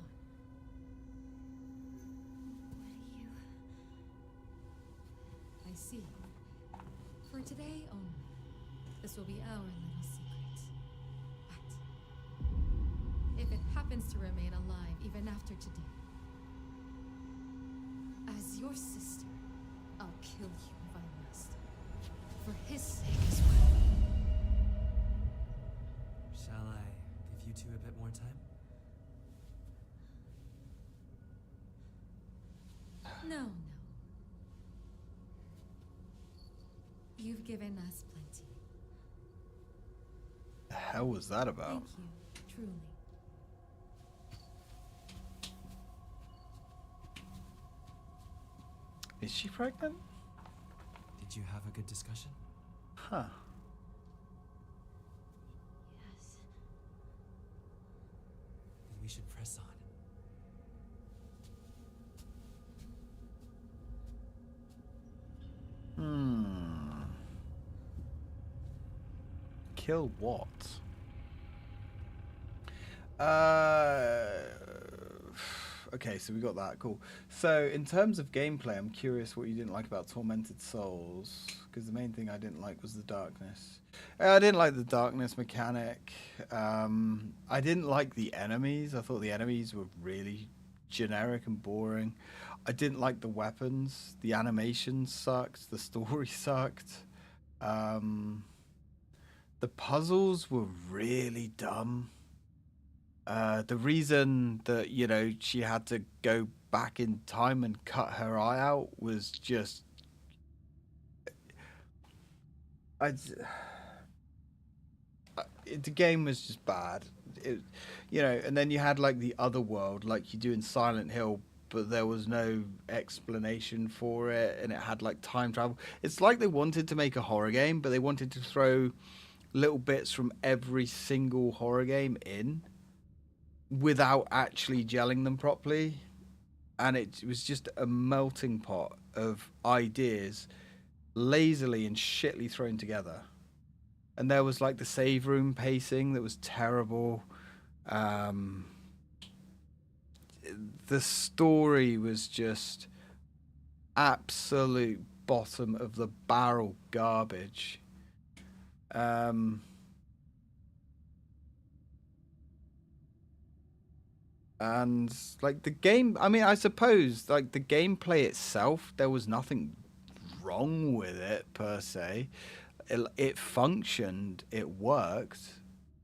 What do you... I see. For today only, this will be our little secret. But if it happens to remain alive even after today, as your sister, I'll kill you if I must. For his sake as well. Shall I give you two a bit more time? No. You've given us plenty. The hell was that about? Thank you, truly. Is she pregnant? Did you have a good discussion? Huh. Yes. Then we should press on. Kill what? Okay, so we got that. Cool. So in terms of gameplay, I'm curious what you didn't like about Tormented Souls, because the main thing I didn't like was the darkness. I didn't like the darkness mechanic. I didn't like the enemies. I thought the enemies were really generic and boring. I didn't like the weapons. The animation sucked. The story sucked. The puzzles were really dumb. The reason that, you know, she had to go back in time and cut her eye out was just... the game was just bad. You know, and then you had, like, the other world, like you do in Silent Hill, but there was no explanation for it, and it had, like, time travel. It's like they wanted to make a horror game, but they wanted to throw little bits from every single horror game in without actually gelling them properly, and it was just a melting pot of ideas lazily and shitly thrown together. And there was like the save room pacing that was terrible. The story was just absolute bottom of the barrel garbage. And like the game, I mean, I suppose like the gameplay itself, there was nothing wrong with it per se. It functioned, it worked,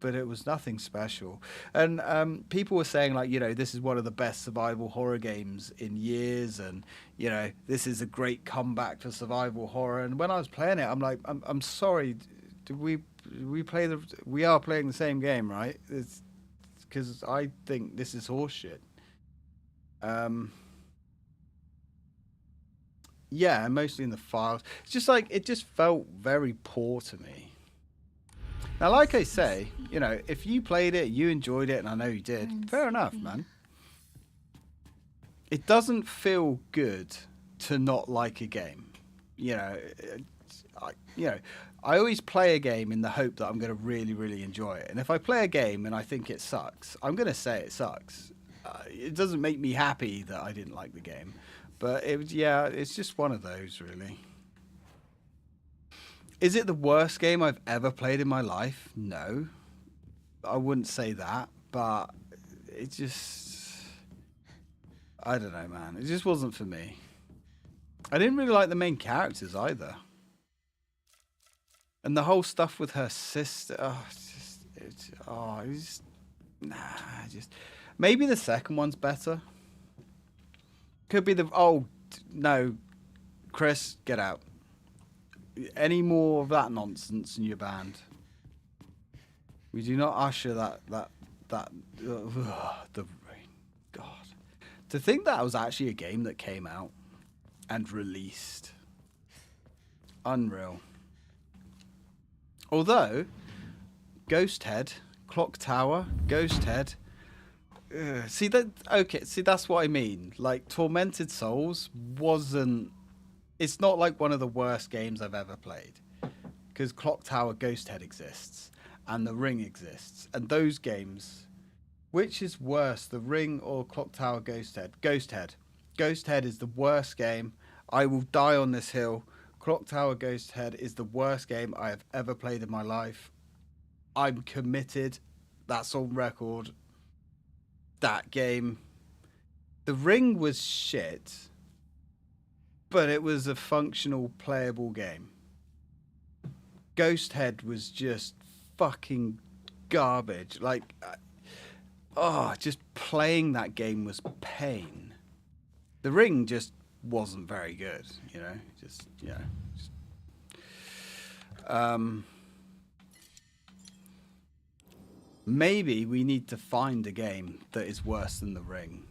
but it was nothing special. And people were saying like, you know, this is one of the best survival horror games in years, and you know, this is a great comeback for survival horror. And when I was playing it, I'm like, I'm sorry, we are playing the same game, right? It's because I think this is horseshit. Yeah, mostly in the files. It's just like, it just felt very poor to me. Now, like I say, you know, if you played it, you enjoyed it, and I know you did, fair enough, man. It doesn't feel good to not like a game. You know, I always play a game in the hope that I'm going to really, really enjoy it. And if I play a game and I think it sucks, I'm going to say it sucks. It doesn't make me happy that I didn't like the game. But it's just one of those, really. Is it the worst game I've ever played in my life? No. I wouldn't say that, but it just... I don't know, man. It just wasn't for me. I didn't really like the main characters either. And the whole stuff with her sister... Maybe the second one's better. Could be the... Oh, no. Chris, get out. Any more of that nonsense in your band. We do not usher the To think that was actually a game that came out and released. Unreal. Although, Ghost Head, Clock Tower, Ghost Head. See that? Okay, see that's what I mean. Like Tormented Souls wasn't. It's not like one of the worst games I've ever played, because Clock Tower, Ghost Head exists, and The Ring exists, and those games. Which is worse, The Ring or Clock Tower, Ghost Head? Ghost Head. Ghost Head is the worst game. I will die on this hill. Clock Tower, Ghost Head is the worst game I have ever played in my life. I'm committed. That's on record. That game. The Ring was shit, but it was a functional, playable game. Ghost Head was just fucking garbage. Like, just playing that game was pain. The Ring just wasn't very good, you know. Maybe we need to find a game that is worse than The Ring.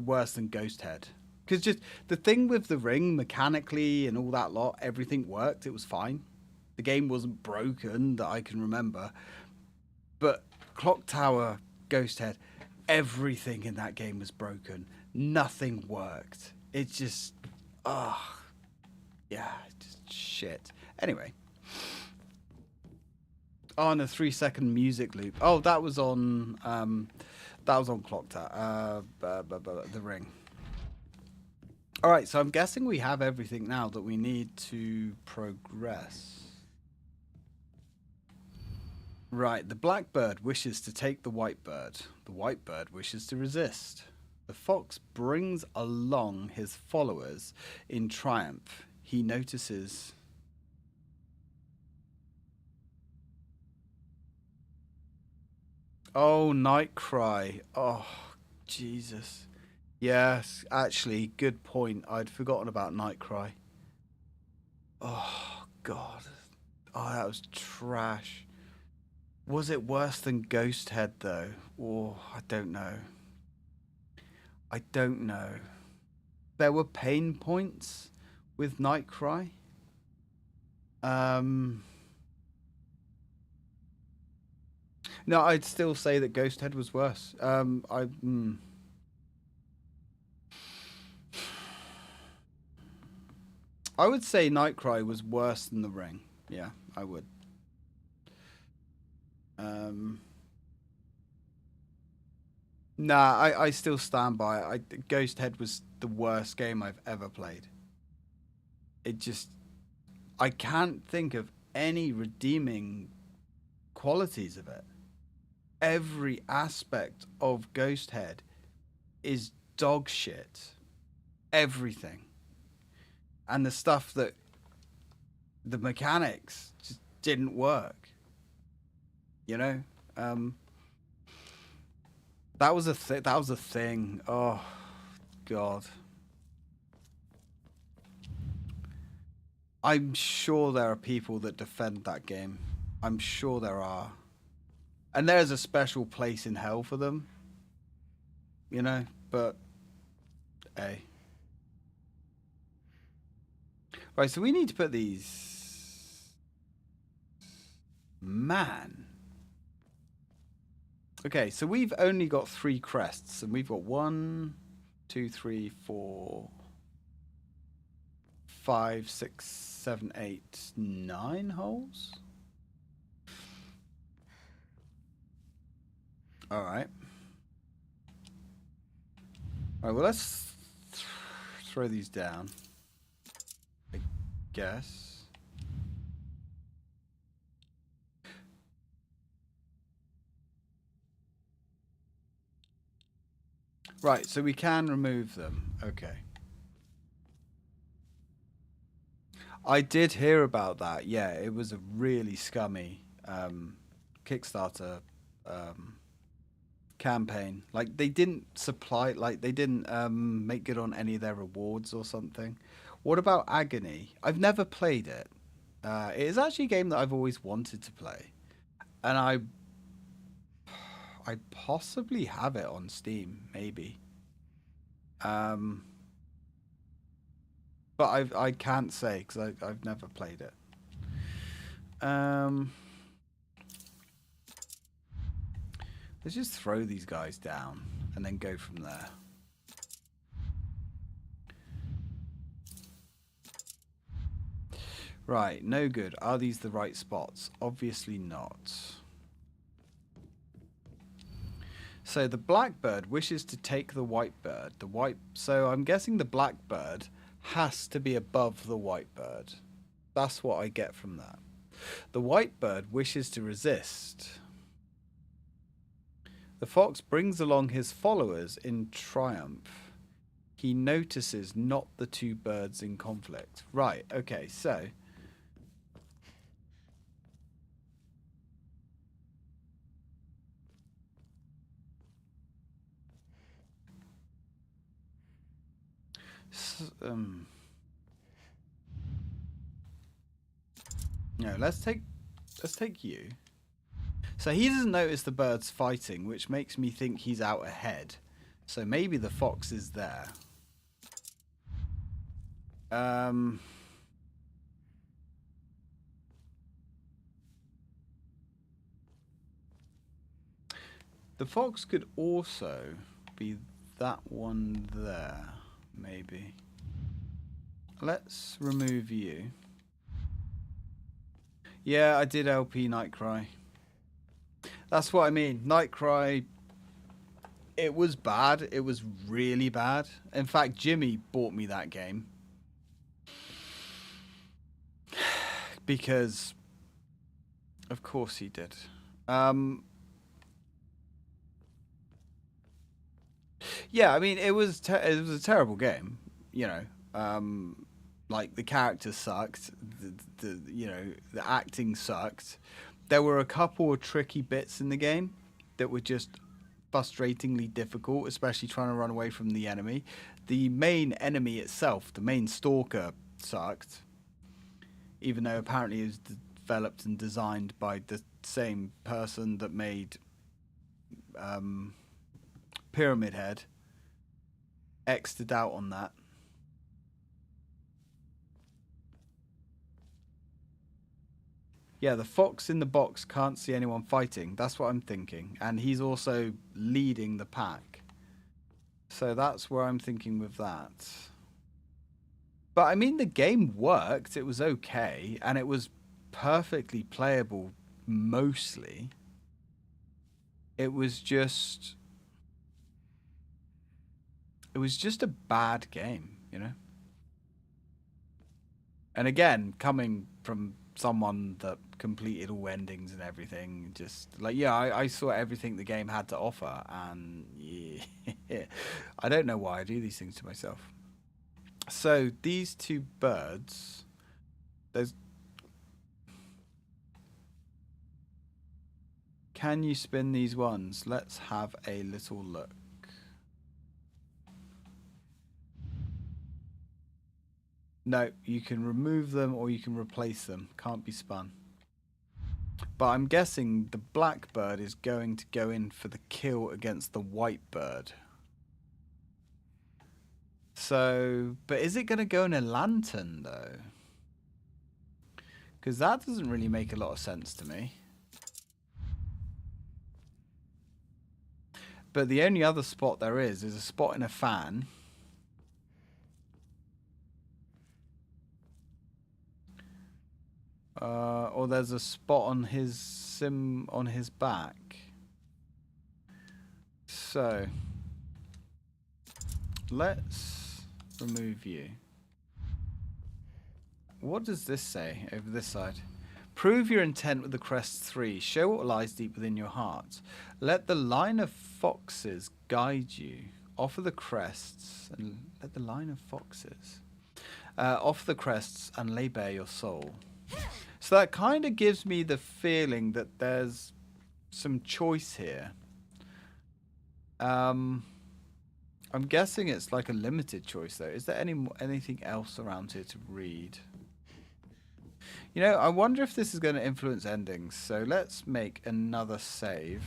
Worse than Ghost Head. Because just the thing with The Ring, mechanically and all that lot, everything worked. It was fine. The game wasn't broken that I can remember. But Clock Tower, Ghost Head, everything in that game was broken. Nothing worked. It just, just shit. Anyway. Oh, and a 3-second music loop. Oh, that was on Clock Tower, The Ring. All right, so I'm guessing we have everything now that we need to progress. Right, the blackbird wishes to take the whitebird. The whitebird wishes to resist. The fox brings along his followers in triumph. He notices... Oh, Night Cry. Oh, Jesus. Yes, actually, good point. I'd forgotten about Night Cry. Oh, God. Oh, that was trash. Was it worse than Ghost Head, though? Oh, I don't know. I don't know. There were pain points with Night Cry. No, I'd still say that Ghost Head was worse. I would say Night Cry was worse than The Ring. Yeah, I would. Nah, I still stand by it. Ghost Head was the worst game I've ever played. It just... I can't think of any redeeming qualities of it. Every aspect of Ghost Head is dog shit. Everything. And the stuff that... the mechanics just didn't work. You know? That was a thing. Oh, God. I'm sure there are people that defend that game. I'm sure there are. And there's a special place in hell for them. You know? But, hey. Right, so we need to put these... Man. Okay, so we've only got 3 crests, and we've got 1, 2, 3, 4, 5, 6, 7, 8, 9 holes. All right. All right, well, let's throw these down, I guess. Right, so we can remove them. Okay. I did hear about that. Yeah, it was a really scummy Kickstarter campaign. Like, they didn't supply, like, they didn't make good on any of their rewards or something. What about Agony? I've never played it. It is actually a game that I've always wanted to play. And I possibly have it on Steam, maybe. But I can't say because I've never played it. Let's just throw these guys down and then go from there. Right, no good. Are these the right spots? Obviously not. So the blackbird wishes to take the white bird. So I'm guessing the blackbird has to be above the white bird. That's what I get from that. The white bird wishes to resist. The fox brings along his followers in triumph. He notices not the two birds in conflict. Right, okay, so... No, let's take you. So he doesn't notice the birds fighting, which makes me think he's out ahead. So maybe the fox is there. The fox could also be that one there, maybe. Let's remove you. Yeah, I did LP Nightcry. That's what I mean. Nightcry, it was bad. It was really bad. In fact, Jimmy bought me that game. Because, of course he did. Yeah, I mean, it was a terrible game, you know. Like the characters sucked, the acting sucked. There were a couple of tricky bits in the game that were just frustratingly difficult, especially trying to run away from the enemy. The main enemy itself, the main stalker, sucked, even though apparently it was developed and designed by the same person that made Pyramid Head. X'd out on that. Yeah, the fox in the box can't see anyone fighting. That's what I'm thinking. And he's also leading the pack. So that's where I'm thinking with that. But I mean, the game worked. It was okay. And it was perfectly playable mostly. It was just a bad game, you know? And again, coming from someone that completed all endings and everything, just like, yeah, I saw everything the game had to offer, and yeah, I don't know why I do these things to myself. So these two birds, can you spin these ones? Let's have a little look. No, you can remove them or you can replace them. Can't be spun. But I'm guessing the blackbird is going to go in for the kill against the white bird. So, but is it going to go in a lantern though? Because that doesn't really make a lot of sense to me. But the only other spot there is a spot in a fan. Or there's a spot on his back. So let's remove you. What does this say over this side? Prove your intent with the crest 3. Show what lies deep within your heart. Let the line of foxes guide you. Offer the crests and let the line of foxes. Offer the crests and lay bare your soul. So that kind of gives me the feeling that there's some choice here. I'm guessing it's like a limited choice though. Is there anything else around here to read? You know, I wonder if this is going to influence endings. So let's make another save.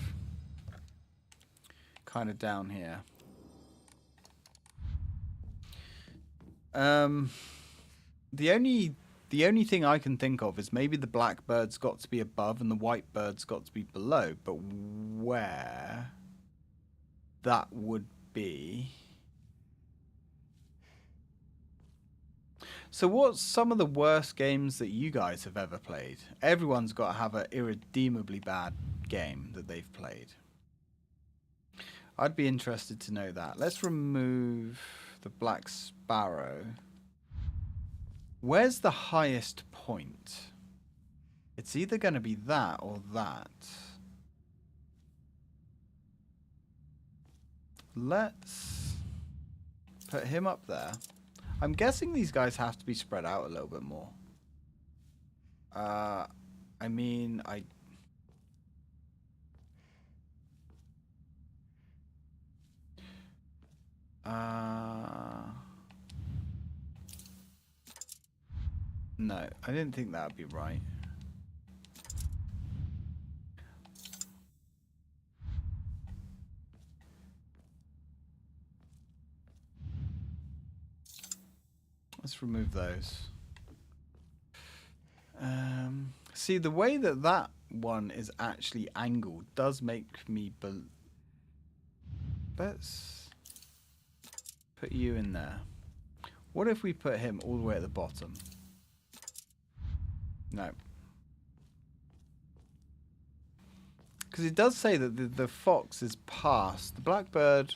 Kind of down here. The only thing I can think of is maybe the black bird's got to be above and the white bird's got to be below. But where that would be... So what's some of the worst games that you guys have ever played? Everyone's got to have an irredeemably bad game that they've played. I'd be interested to know that. Let's remove the Black Sparrow. Where's the highest point? It's either going to be that or that. Let's put him up there. I'm guessing these guys have to be spread out a little bit more. I mean, no, I didn't think that would be right. Let's remove those. See, the way that that one is actually angled does make me... Let's put you in there. What if we put him all the way at the bottom? No. Because it does say that the fox is past. The blackbird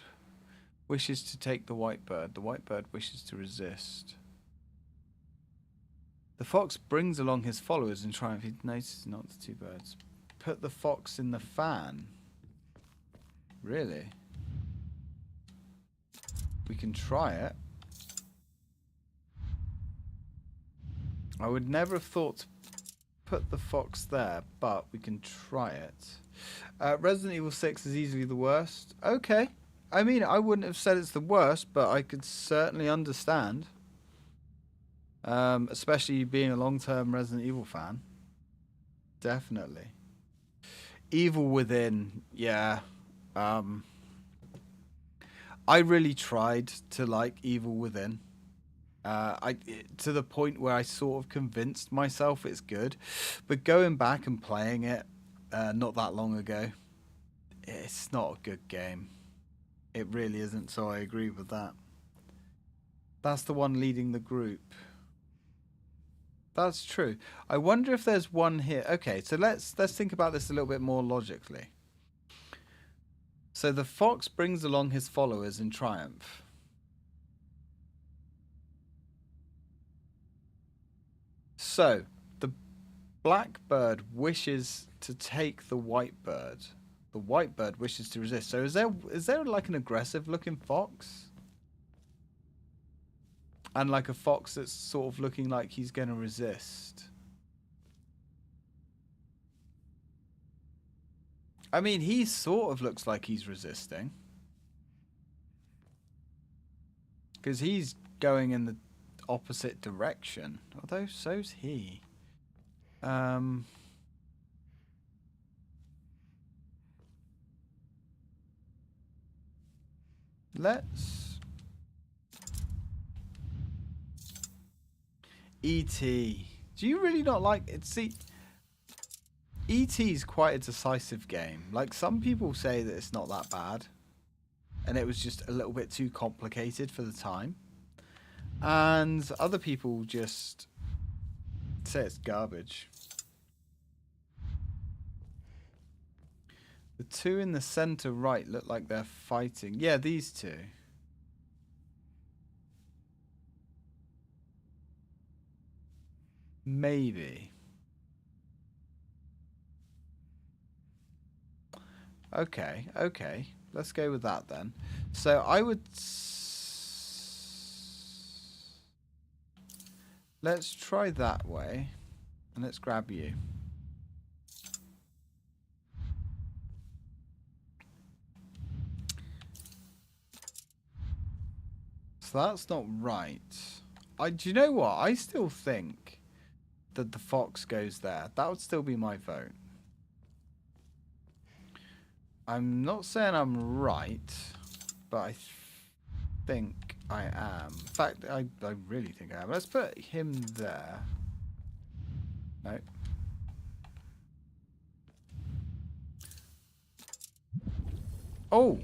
wishes to take the white bird. The white bird wishes to resist. The fox brings along his followers in triumph. He notices not the two birds. Put the fox in the fan. Really? We can try it. I would never have thought to put the fox there, but we can try it. Resident Evil 6 is easily the worst. Okay. I mean, I wouldn't have said it's the worst, but I could certainly understand. Especially being a long-term Resident Evil fan. Definitely. Evil Within, yeah. I really tried to like Evil Within. To the point where I sort of convinced myself it's good. But going back and playing it not that long ago, it's not a good game. It really isn't, so I agree with that. That's the one leading the group. That's true. I wonder if there's one here. Okay, so let's think about this a little bit more logically. So the fox brings along his followers in triumph. So the black bird wishes to take the white bird. The white bird wishes to resist. So is there like an aggressive looking fox? And like a fox that's sort of looking like he's going to resist. I mean, he sort of looks like he's resisting. Because he's going in the opposite direction. Although, so's he. Let's... E.T. Do you really not like it? See, E.T. is quite a decisive game. Like, some people say that it's not that bad. And it was just a little bit too complicated for the time. And other people just say it's garbage. The two in the center right look like they're fighting. Yeah, these two. Maybe. Okay, okay. Let's go with that then. So I would... Let's try that way. And let's grab you. So that's not right. Do you know what? I still think that the fox goes there. That would still be my vote. I'm not saying I'm right, but I think I am. In fact, I really think I am. Let's put him there. No. Oh!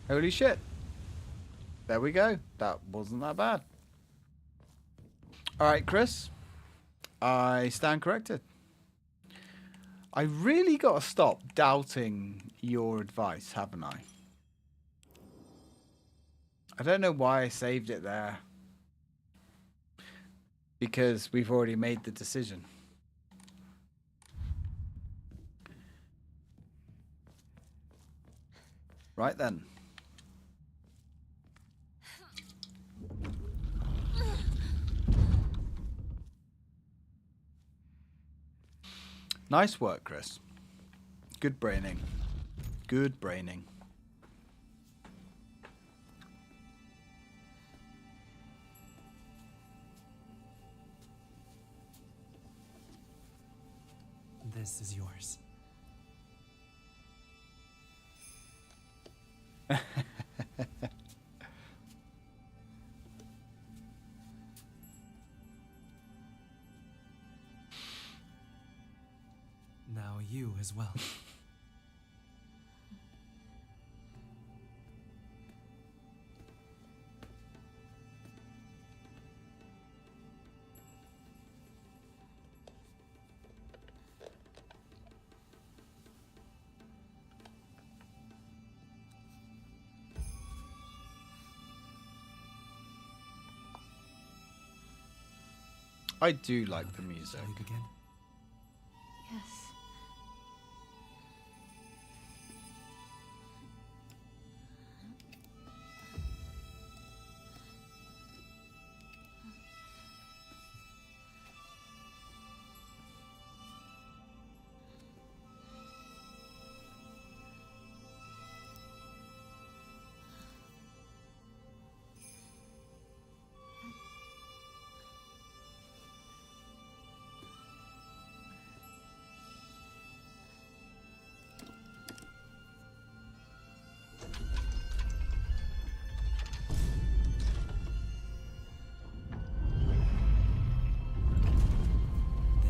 Holy shit. There we go. That wasn't that bad. Alright, Chris. I stand corrected. I really got to stop doubting your advice, haven't I? I don't know why I saved it there. Because we've already made the decision. Right then. Nice work, Chris. Good braining. Good braining. This is yours. Now you as well. I do like the music. Shall we begin? Yes.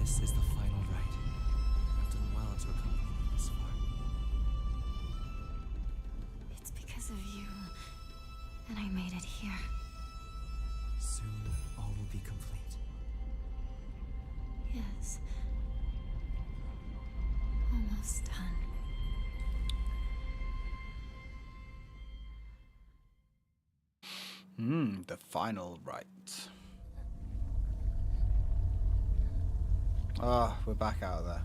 This is the final rite. I've done well to accompany you this far. It's because of you that I made it here. Soon, all will be complete. Yes. Almost done. The final rite. Ah, we're back out of there.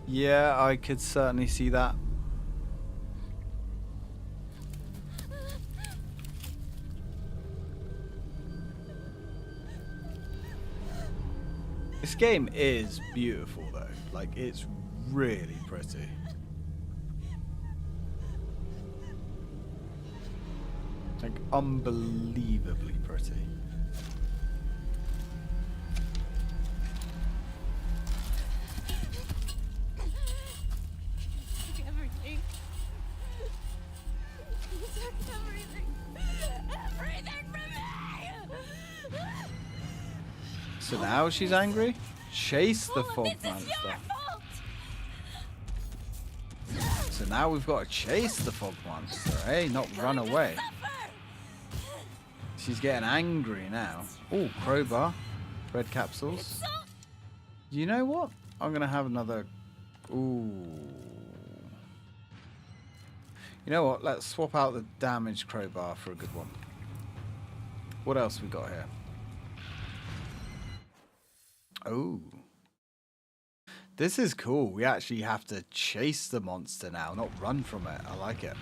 Yeah, I could certainly see that. This game is beautiful though. Like, it's really pretty. Like, unbelievably pretty. Everything. You took everything. Everything from me! So now she's angry? Chase the All of fog this is monster. your fault! So now we've got to chase the fog monster, eh? Not run away. She's getting angry now. Oh, crowbar. Red capsules. You know what? I'm going to have another... Ooh. You know what? Let's swap out the damaged crowbar for a good one. What else we got here? Oh. This is cool. We actually have to chase the monster now, not run from it. I like it.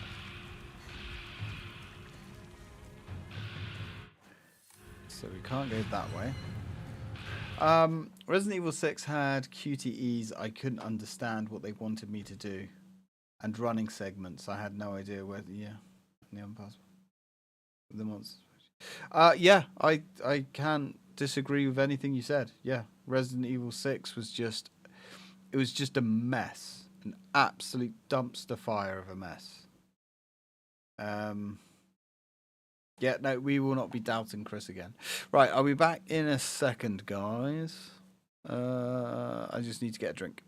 So we can't go that way. Resident Evil 6 had QTEs. I couldn't understand what they wanted me to do. And running segments. I had no idea where the the monsters. Yeah, I can't disagree with anything you said. Yeah, Resident Evil 6 was just... It was just a mess. An absolute dumpster fire of a mess. Yeah, no, we will not be doubting Chris again. Right, I'll be back in a second, guys. I just need to get a drink.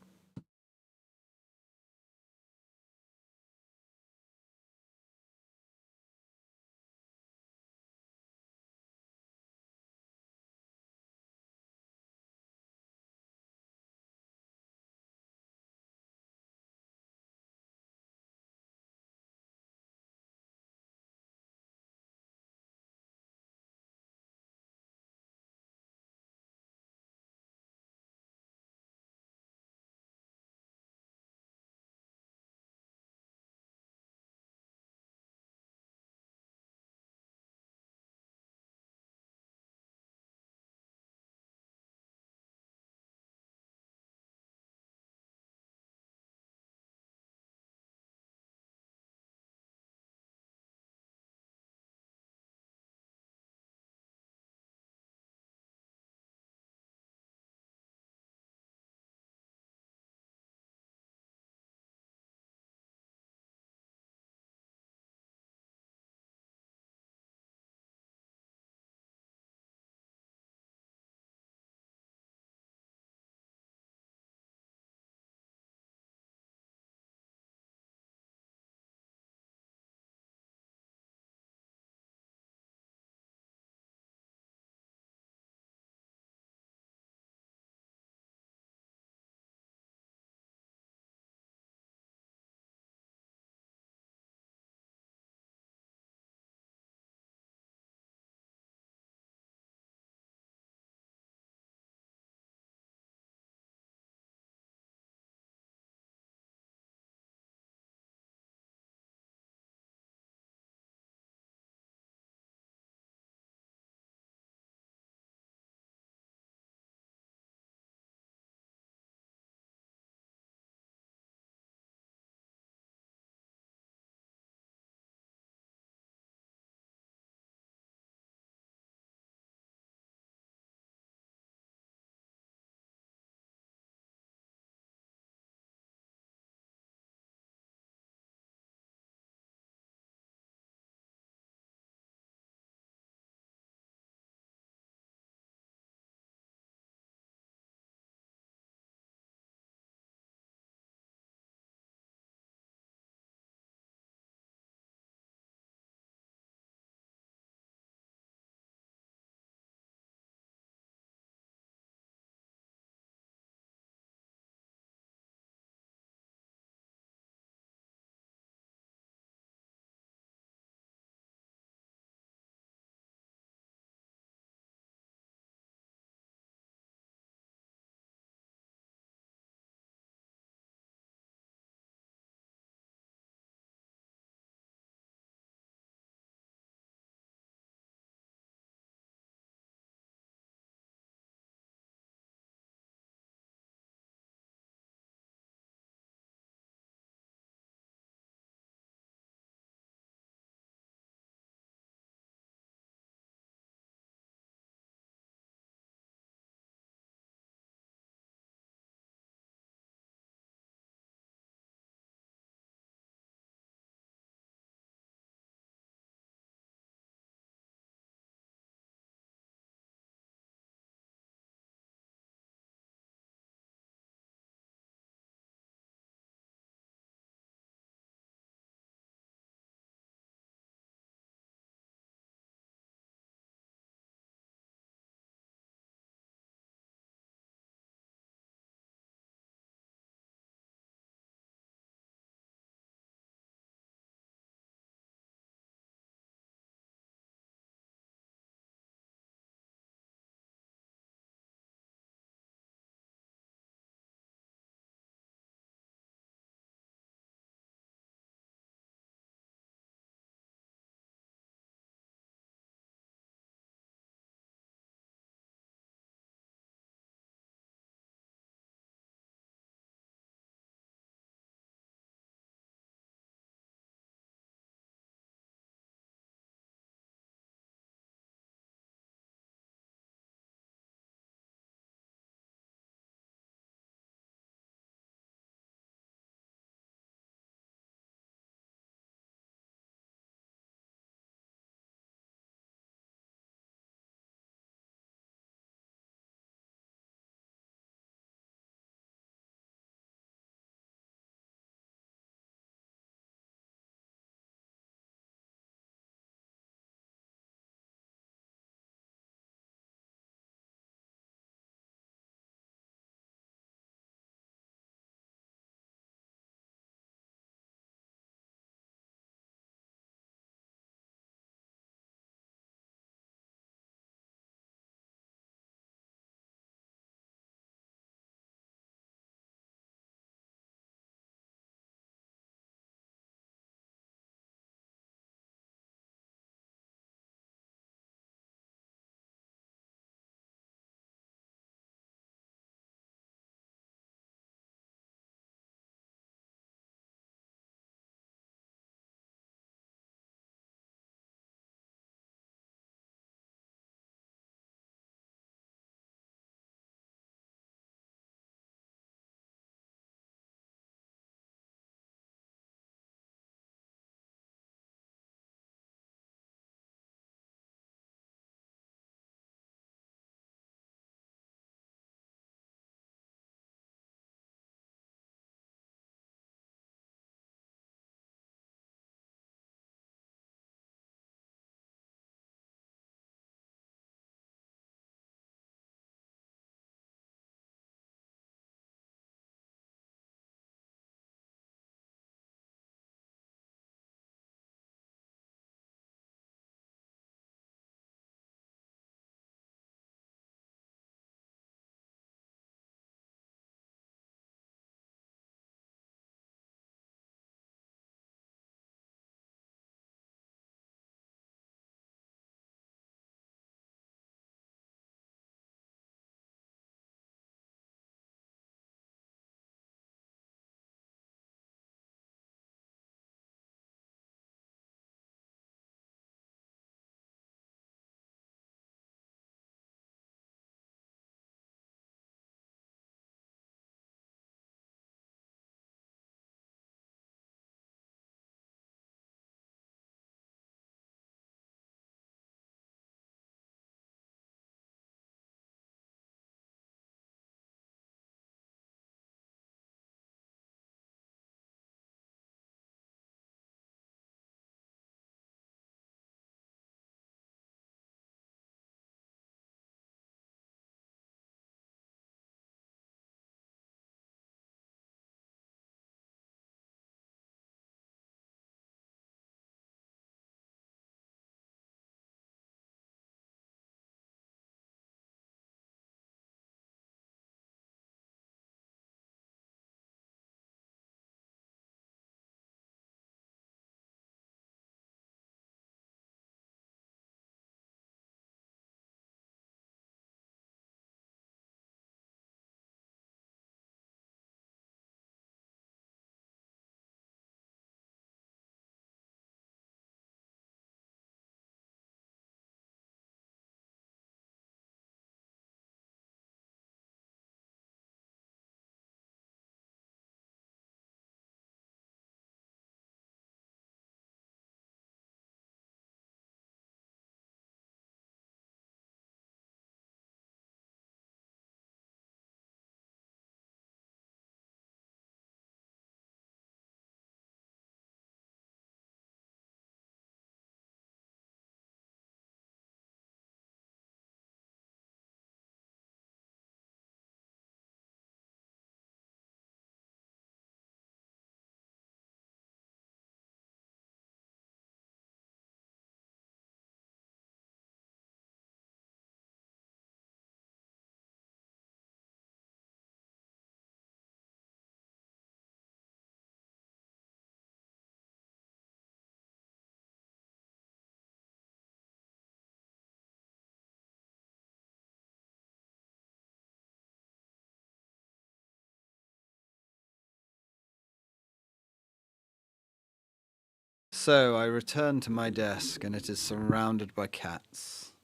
So I return to my desk and it is surrounded by cats.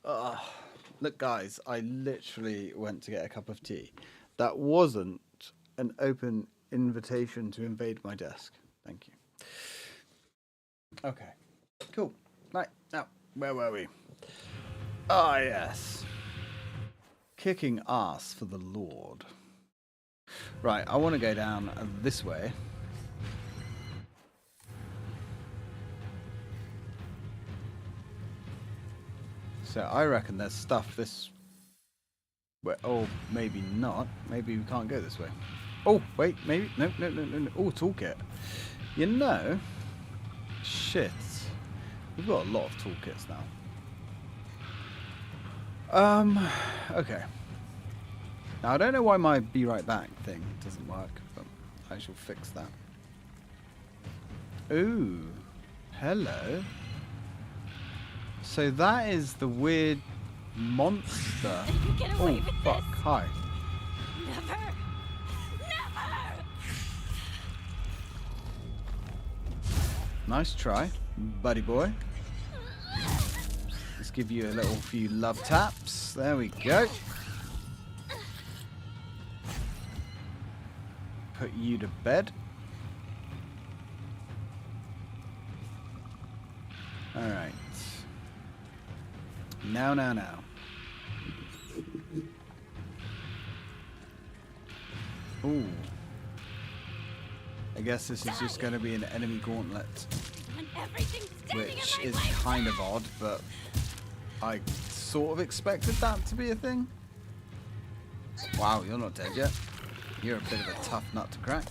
Look, guys, I literally went to get a cup of tea. That wasn't an open invitation to invade my desk. Thank you. Okay, cool. Right, now, where were we? Ah, yes. Kicking ass for the Lord. Right, I want to go down this way. So I reckon there's stuff this way. Oh, maybe not. Maybe we can't go this way. Oh, wait, maybe. No. Oh, toolkit. You know, shit. We've got a lot of toolkits now. Okay. Now, I don't know why my be right back thing doesn't work, but I shall fix that. Ooh. Hello. So that is the weird monster. Get away with fuck. this. Hi. Never! Never! Nice try, buddy boy. Let's give you a little few love taps. There we go. Put you to bed. Alright. Now. Ooh. I guess this is just going to be an enemy gauntlet. Which is kind of odd, but I sort of expected that to be a thing. Wow, you're not dead yet. You're a bit of a tough nut to crack.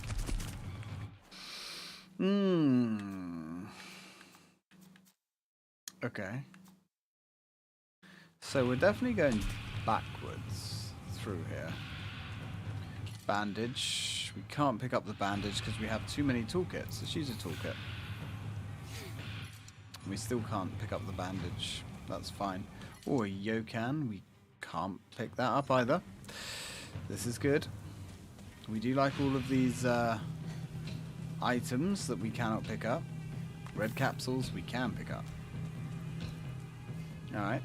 Okay. So we're definitely going backwards through here. Bandage. We can't pick up the bandage because we have too many toolkits. Let's use a toolkit. We still can't pick up the bandage. That's fine. Oh, a yokan. We can't pick that up either. This is good. We do like all of these items that we cannot pick up. Red capsules we can pick up. Alright.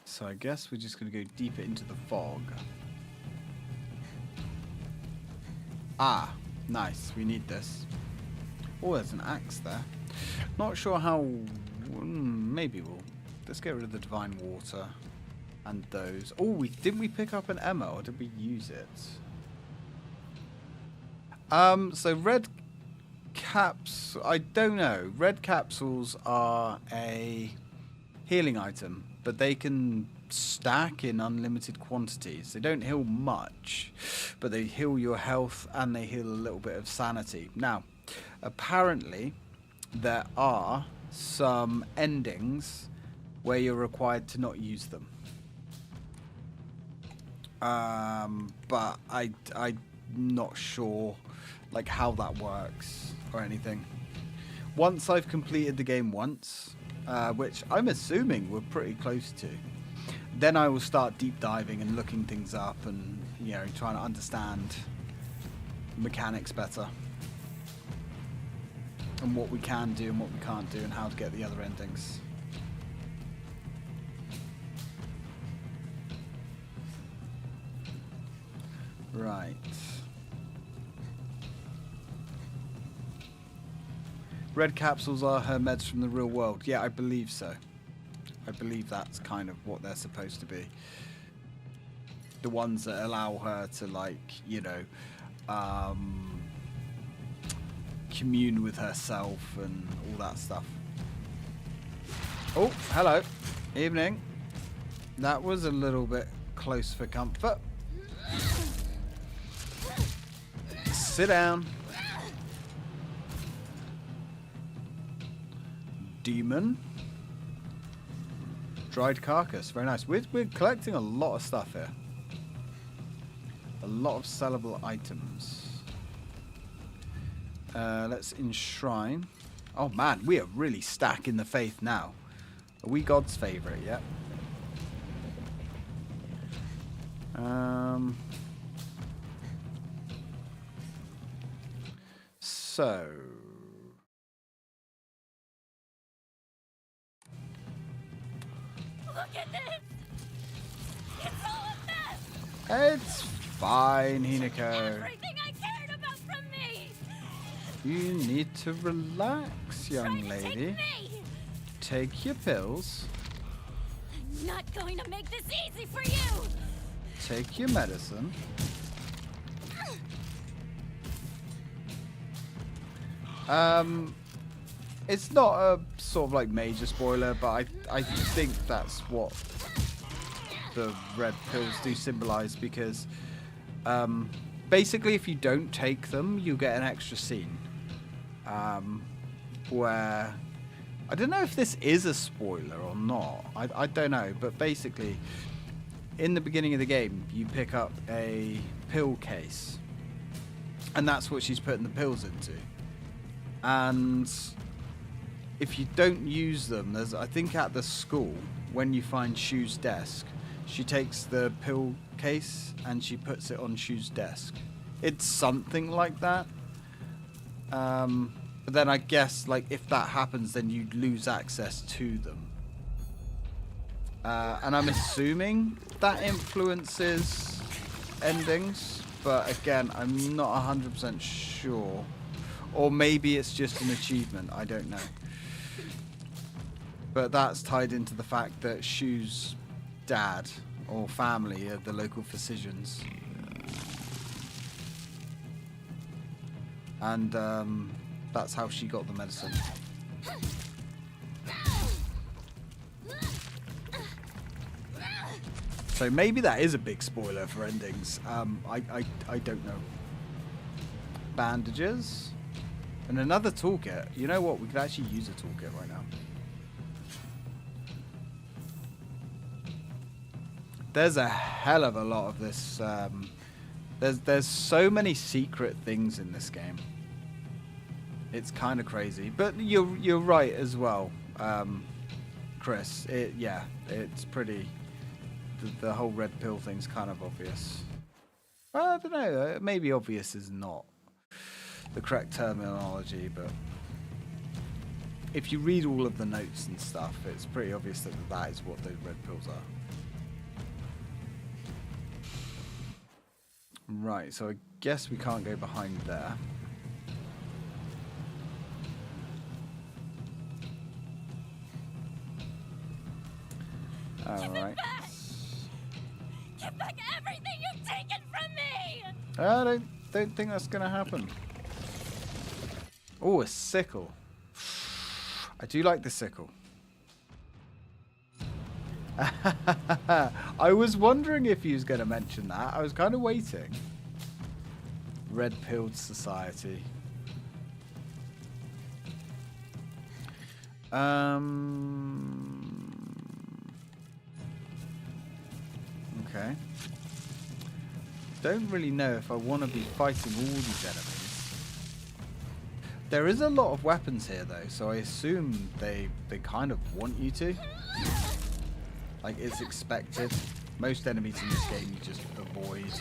So I guess we're just going to go deeper into the fog. Ah, nice. We need this. Oh, there's an axe there. Not sure how... maybe we'll... Let's get rid of the divine water. And those. Oh, didn't we pick up an Emma or did we use it? So red caps... I don't know. Red capsules are a healing item. But they can stack in unlimited quantities. They don't heal much. But they heal your health and they heal a little bit of sanity. Now... apparently, there are some endings where you're required to not use them. But I'm not sure like how that works or anything. Once I've completed the game once, which I'm assuming we're pretty close to, then I will start deep diving and looking things up and, you know, trying to understand mechanics better. And what we can do and what we can't do and how to get the other endings. Right. Red capsules are her meds from the real world. Yeah, I believe so. I believe that's kind of what they're supposed to be. The ones that allow her to, like, you know, commune with herself and all that stuff. Oh, hello. Evening. That was a little bit close for comfort. Sit down. Demon. Dried carcass. Very nice. We're collecting a lot of stuff here. A lot of sellable items. Let's enshrine. Oh man, we are really stacking the faith now. Are we God's favorite yet? So Look at this! It's all a mess! It's fine, Hinako. Everything I cared about from me! You need to relax, young Try to lady. take me! Take your pills. I'm not going to make this easy for you! Take your medicine. It's not a sort of like major spoiler, but I think that's what the red pills do symbolize, because basically if you don't take them, you get an extra scene where I don't know if this is a spoiler or not. I don't know, but basically in the beginning of the game you pick up a pill case, and that's what she's putting the pills into. And if you don't use them, there's, I think at the school, when you find Shu's desk, she takes the pill case and she puts it on Shu's desk. It's something like that. But then I guess, like, if that happens, then you'd lose access to them. And I'm assuming that influences endings, but again, I'm not 100% sure. Or maybe it's just an achievement, I don't know. But that's tied into the fact that Shu's dad or family are the local physicians. And that's how she got the medicine. So maybe that is a big spoiler for endings. I don't know. Bandages. And another toolkit. You know what? We could actually use a toolkit right now. There's a hell of a lot of this. There's so many secret things in this game. It's kind of crazy, but you're right as well, Chris. It's pretty. The whole red pill thing's kind of obvious. Well, I don't know. Maybe obvious is not the correct terminology, but if you read all of the notes and stuff, it's pretty obvious that that is what those red pills are. Right, so I guess we can't go behind there. Alright. Give back everything you've taken from me! I don't think that's going to happen. Oh, a sickle. I do like the sickle. I was wondering if he was going to mention that. I was kind of waiting. Red-pilled society. Okay. Don't really know if I want to be fighting all these enemies. There is a lot of weapons here though, so I assume they kind of want you to. Like, it's expected. Most enemies in this game you just avoid.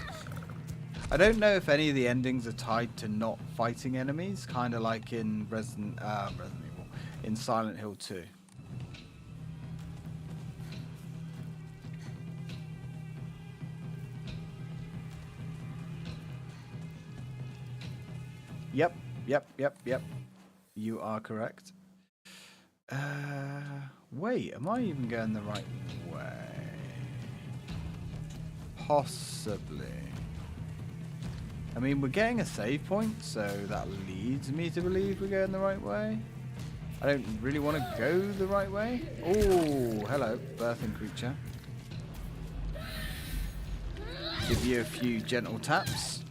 I don't know if any of the endings are tied to not fighting enemies, kind of like in Resident Evil, in Silent Hill 2. Yep. You are correct. Wait, am I even going the right way? Possibly. I mean, we're getting a save point, so that leads me to believe we're going the right way. I don't really want to go the right way. Oh, hello, birthing creature. Give you a few gentle taps.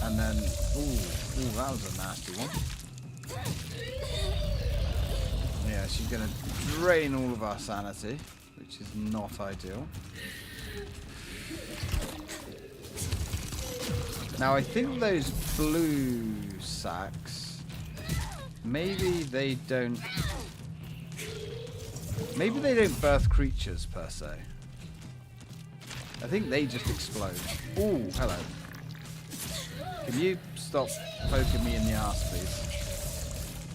And then, ooh, that was a nasty one. Yeah, she's going to drain all of our sanity, which is not ideal. Now, I think those blue sacks, maybe they don't birth creatures per se. I think they just explode. Ooh, hello. Can you stop poking me in the ass, please?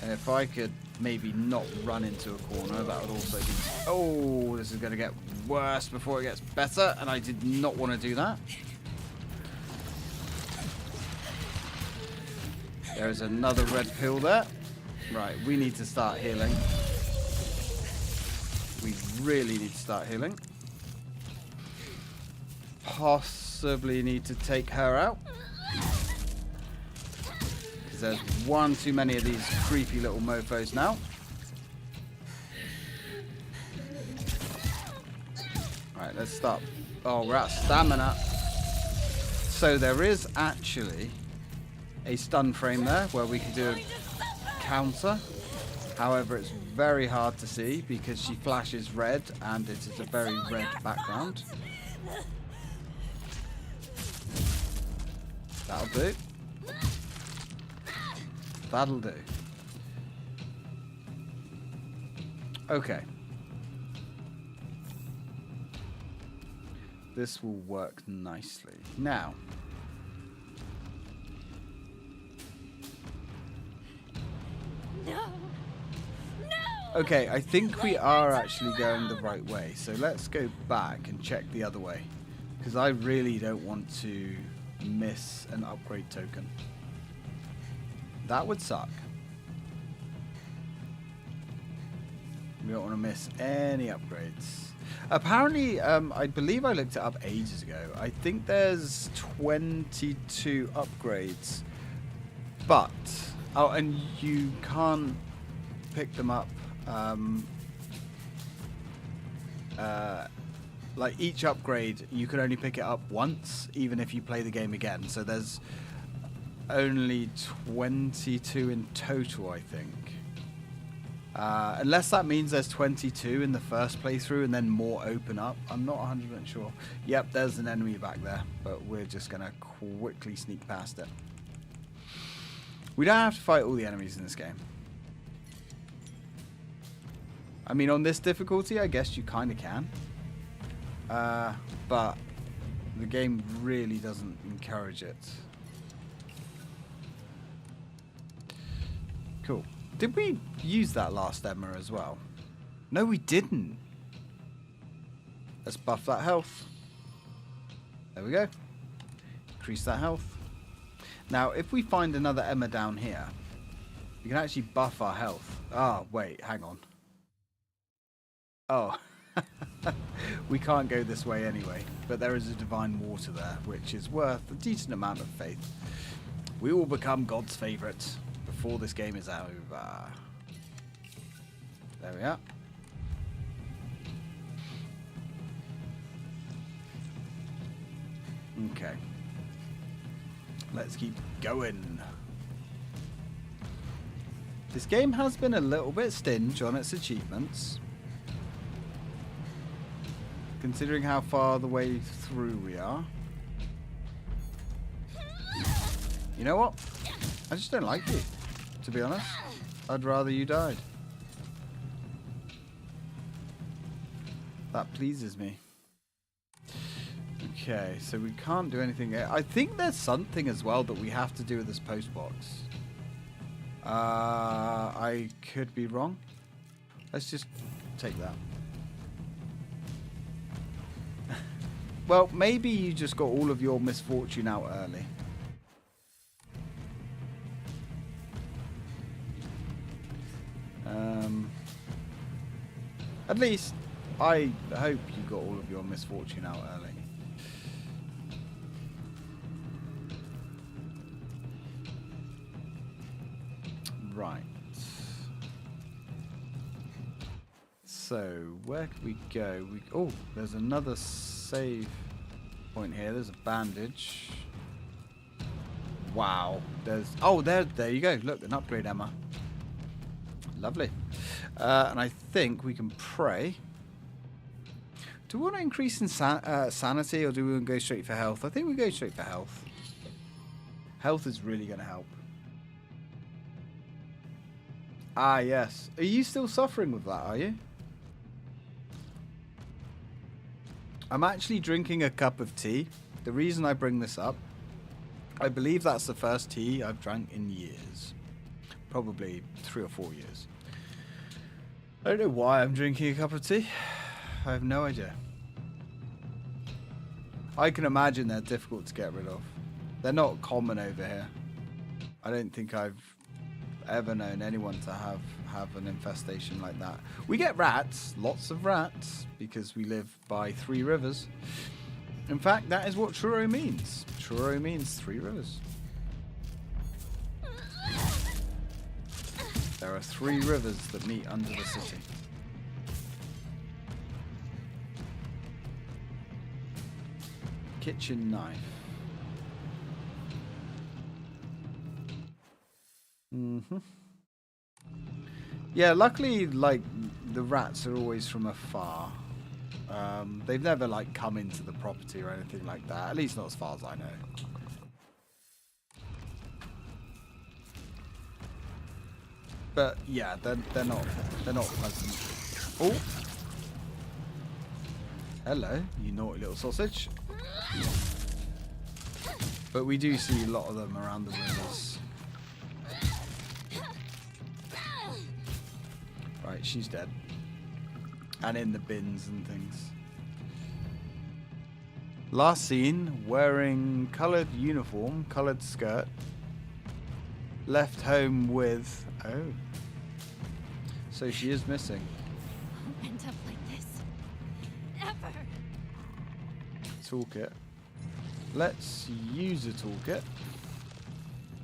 And if I could maybe not run into a corner. That would also be... Oh, this is going to get worse before it gets better, and I did not want to do that. There is another red pill there. Right, we need to start healing. We really need to start healing. Possibly need to take her out. Because there's one too many of these creepy little mofos now. Right, let's stop. Oh, we're at stamina. So there is actually a stun frame there where we can do a counter. However, it's very hard to see because she flashes red and it is a very red background. That'll do. That'll do. Okay. This will work nicely. Now. No! Okay, I think we are actually going the right way. So let's go back and check the other way. Because I really don't want to miss an upgrade token. That would suck. We don't want to miss any upgrades. Apparently, I believe I looked it up ages ago. I think there's 22 upgrades. But, oh, and you can't pick them up. Like each upgrade, you can only pick it up once, even if you play the game again. So there's only 22 in total, I think. Unless that means there's 22 in the first playthrough and then more open up. I'm not 100% sure. Yep, there's an enemy back there, but we're just going to quickly sneak past it. We don't have to fight all the enemies in this game. I mean, on this difficulty, I guess you kind of can. But the game really doesn't encourage it. Cool. Did we use that last Emma as well? No, we didn't. Let's buff that health. There we go. Increase that health. Now, if we find another Emma down here, we can actually buff our health. Oh, wait, hang on. Oh. We can't go this way anyway, but there is a divine water there, which is worth a decent amount of faith. We will become God's favourite before this game is over. There we are. Okay. Let's keep going. This game has been a little bit stingy on its achievements. Considering how far the way through we are. You know what? I just don't like you, to be honest. I'd rather you died. That pleases me. Okay, so we can't do anything here. I think there's something as well that we have to do with this post box. I could be wrong. Let's just take that. Well, maybe you just got all of your misfortune out early. At least, I hope you got all of your misfortune out early. Right. So, where can we go? Oh, there's another save point here. There's a bandage. Wow. There's... Oh, there you go. Look, an upgrade, Emma. Lovely. And I think we can pray. Do we want to increase in sanity, or do we want to go straight for health? I think we go straight for health. Health is really going to help. Ah, yes. Are you still suffering with that, are you? I'm actually drinking a cup of tea. The reason I bring this up, I believe that's the first tea I've drank in years. Probably 3 or 4 years. I don't know why I'm drinking a cup of tea. I have no idea. I can imagine they're difficult to get rid of. They're not common over here. I don't think I've ever known anyone to have an infestation like that. We get rats, lots of rats, because we live by 3 rivers. In fact, that is what Truro means. Truro means 3 rivers. There are 3 rivers that meet under the city. Kitchen knife. Yeah, luckily, like, the rats are always from afar. They've never, like, come into the property or anything like that. At least not as far as I know. But yeah, they're not pleasant. Oh, hello, you naughty little sausage. But we do see a lot of them around the rivers. Right, she's dead. And in the bins and things. Last seen, wearing coloured uniform, coloured skirt. Left home with... Oh. So she is missing. Won't end up like this. Ever. Toolkit. Let's use a toolkit.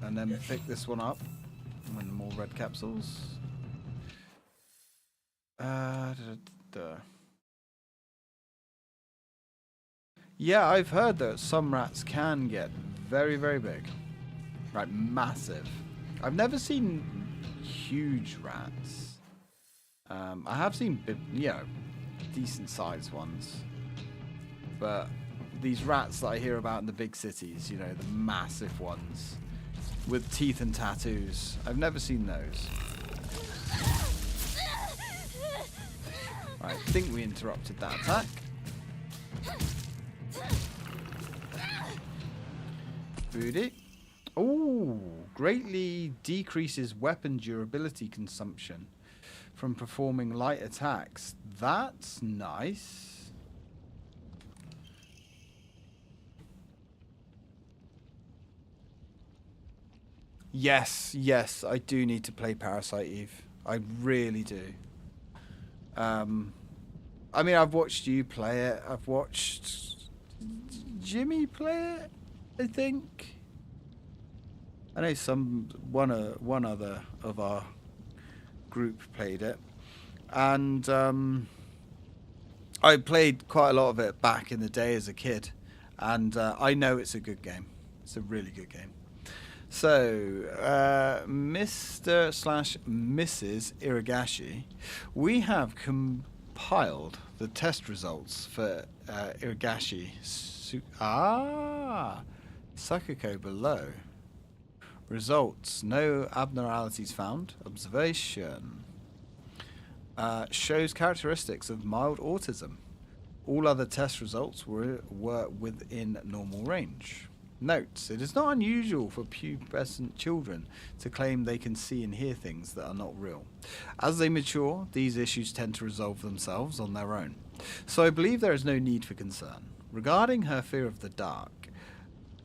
And then pick this one up. And more red capsules. Yeah, I've heard that some rats can get very, very big. Right, massive. I've never seen huge rats. I have seen, decent sized ones. But these rats that I hear about in the big cities, you know, the massive ones with teeth and tattoos, I've never seen those. Right, I think we interrupted that attack. Booty. Ooh, greatly decreases weapon durability consumption from performing light attacks. That's nice. Yes, I do need to play Parasite Eve. I really do. I mean, I've watched you play it. I've watched Jimmy play it, I think. I know one other of our group played it, and I played quite a lot of it back in the day as a kid, and I know it's a good game. It's a really good game. So, Mr/Mrs. Iragashi, we have compiled the test results for Iragashi. Sakako below. Results: no abnormalities found. Observation shows characteristics of mild autism. All other test results were within normal range. Notes: it is not unusual for pubescent children to claim they can see and hear things that are not real. As they mature, these issues tend to resolve themselves on their own. So I believe there is no need for concern. Regarding her fear of the dark,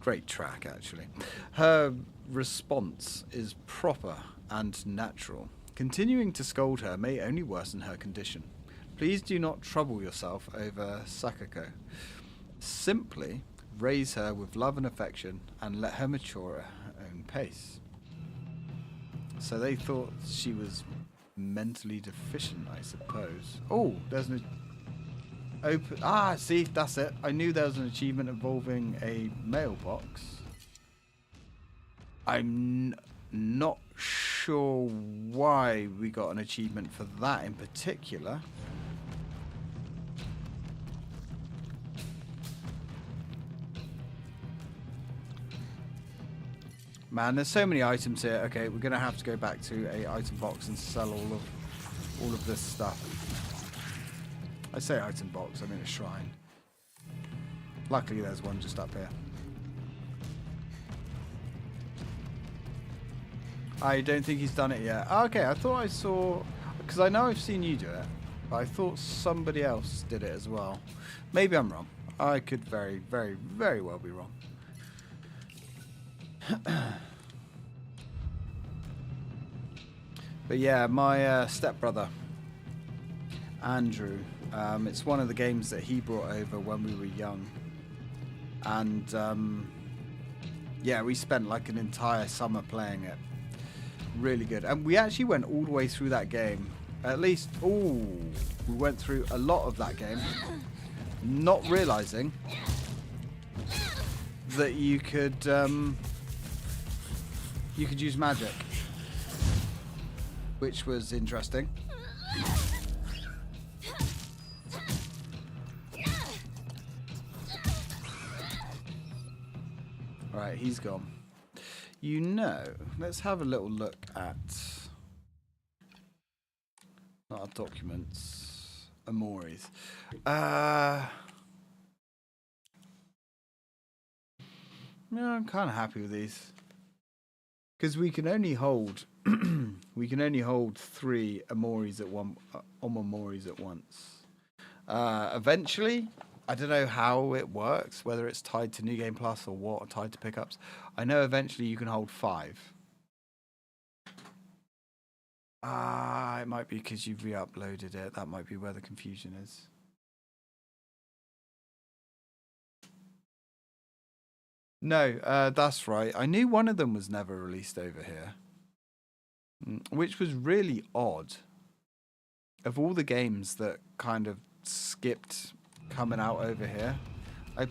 great track actually, her response is proper and natural. Continuing to scold her may only worsen her condition. Please do not trouble yourself over Sakako. Simply raise her with love and affection and let her mature at her own pace. So they thought she was mentally deficient, I suppose. Oh, there's an open... see, that's it. I knew there was an achievement involving a mailbox. I'm not sure why we got an achievement for that in particular. Man, there's so many items here. Okay, we're gonna have to go back to a item box and sell all of this stuff. I say item box, I mean a shrine. Luckily there's one just up here. I don't think he's done it yet. Okay, I thought Because I know I've seen you do it, but I thought somebody else did it as well. Maybe I'm wrong. I could very, very, very well be wrong. But yeah, my stepbrother, Andrew, it's one of the games that he brought over when we were young. And yeah, we spent like an entire summer playing it. Really good. And we actually went all the way through that game. At least, we went through a lot of that game. Not realizing that you could use magic, which was interesting. Right, he's gone. You know, let's have a little look at our documents. Amoris. No, I'm kind of happy with these because we can only hold 3 Amoris at Omomoris at once. Eventually, I don't know how it works, whether it's tied to New Game Plus or what, or tied to pickups. I know eventually you can hold 5. It might be because you've re-uploaded it. That might be where the confusion is. No, that's right. I knew one of them was never released over here, which was really odd. Of all the games that kind of skipped coming out over here,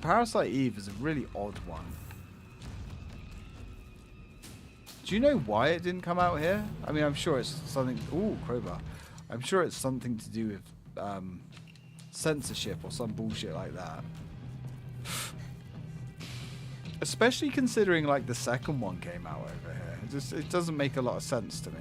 Parasite Eve is a really odd one. Do you know why it didn't come out here? I mean, I'm sure it's something... Ooh, crowbar. I'm sure it's something to do with censorship or some bullshit like that. Especially considering, like, the second one came out over here. It doesn't make a lot of sense to me.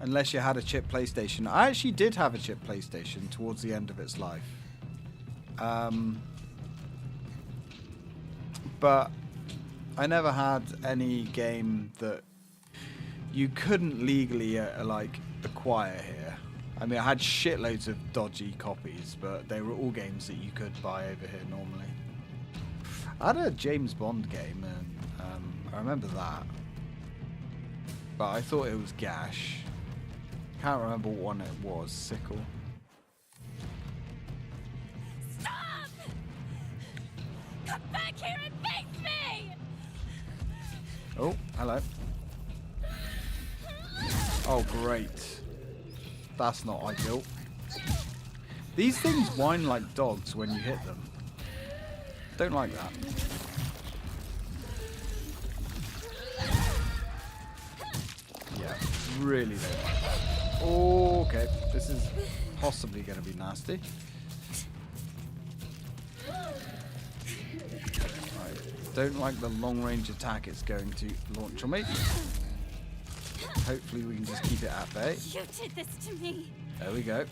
Unless you had a chip PlayStation. I actually did have a chip PlayStation towards the end of its life. But I never had any game that you couldn't legally like acquire here. I mean, I had shitloads of dodgy copies, but they were all games that you could buy over here normally. I had a James Bond game, and I remember that. But I thought it was Gash. Can't remember what one it was. Sickle. Stop! Come back here and face me! Oh, hello. Oh, great. That's not ideal. These things whine like dogs when you hit them. Don't like that. Yeah, really don't like that. Okay, this is possibly going to be nasty. Right, don't like the long-range attack it's going to launch on me. Hopefully we can just keep it at bay. You did this to me. There we go.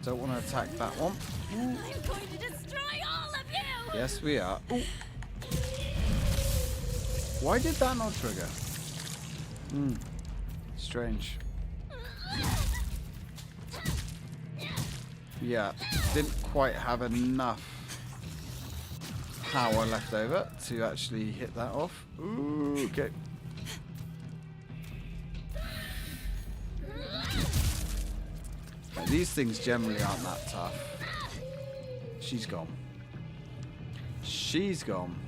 Don't want to attack that one. I'm going to destroy all of you! Yes, we are. Ooh. Why did that not trigger? Strange. Yeah, didn't quite have enough power left over to actually hit that off. Ooh, okay. These things generally aren't that tough. She's gone. She's gone.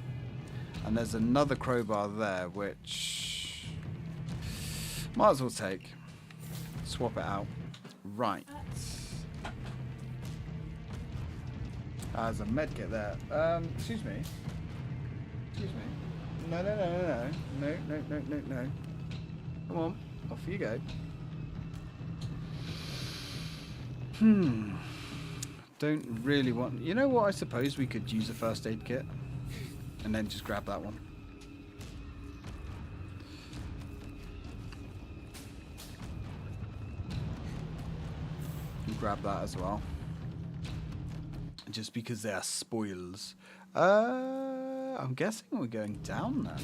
And there's another crowbar there, which might as well take. Swap it out. Right. There's a medkit there. Excuse me. Excuse me. No. Come on. Off you go. Don't really want... You know what? I suppose we could use a first aid kit. And then just grab that one. We'll grab that as well. Just because they are spoils. I'm guessing we're going down then.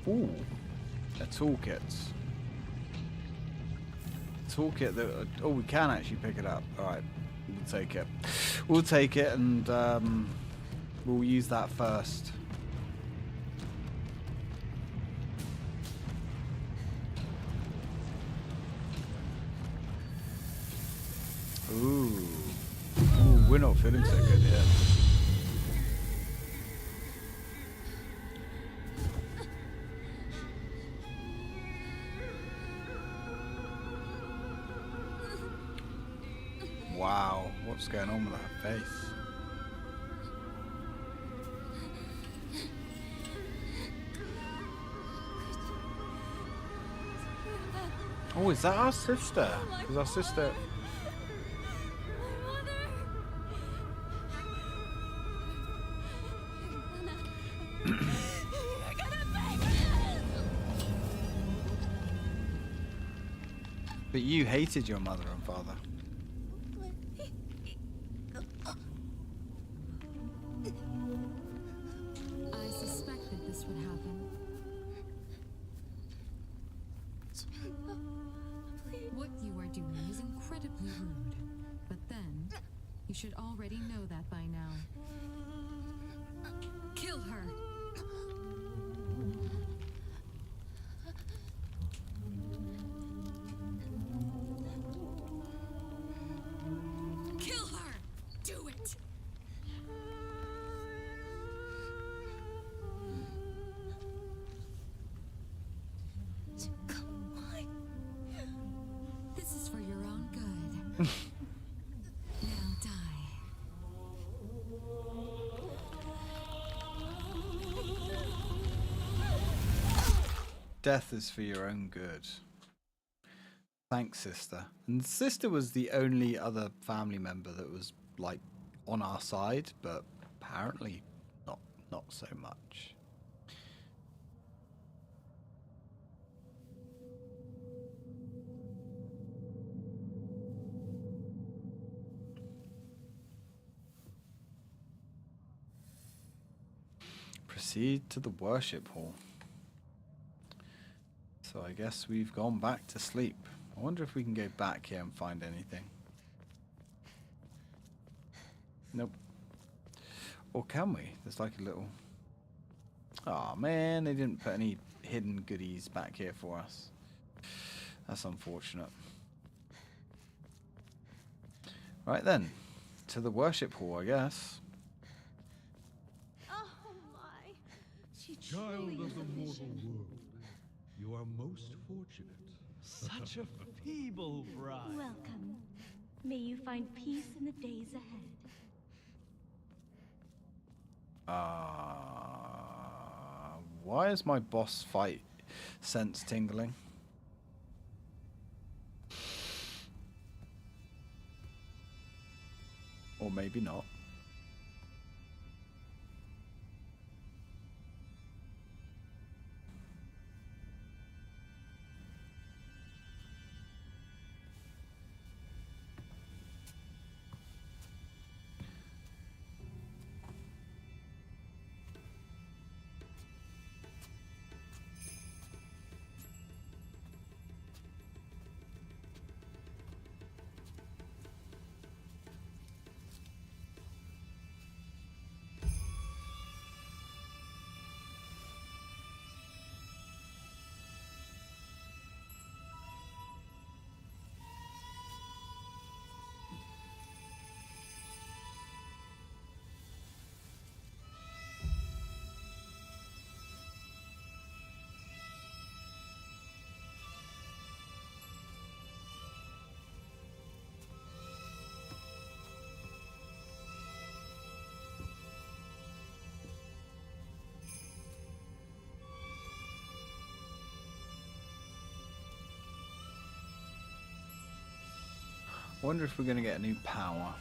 Ooh, a toolkit. Toolkit that... Oh, we can actually pick it up. Alright, we'll take it. We'll take it and we'll use that first. Ooh. Ooh, we're not feeling so good here. Wow, what's going on with her face? Oh, is that our sister? Because our sister... But you hated your mother and father. I suspected this would happen. What you are doing is incredibly rude. But then, you should already know that by now. Kill her! Kill her! Do it! Come on. This is for your own good. Now die. Death is for your own good. Thanks, sister. And sister was the only other family member that was like on our side, but apparently not so much. Proceed to the worship hall. So I guess we've gone back to sleep. I wonder if we can go back here and find anything. Nope. Or can we? There's like a little... Oh man, they didn't put any hidden goodies back here for us. That's unfortunate. Right then, to the worship hall, I guess. Oh my. She Child truly of is the a mortal vision. world, you are most fortunate. Such a feeble bride. Welcome. May you find peace in the days ahead. Why is my boss fight sense tingling? Or maybe not. I wonder if we're going to get a new power.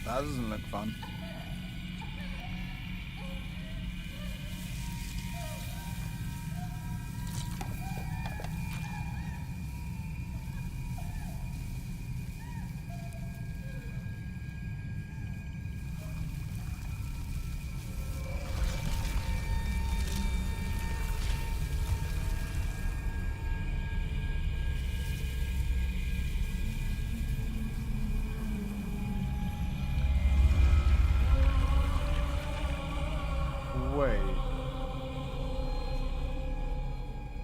That doesn't look fun.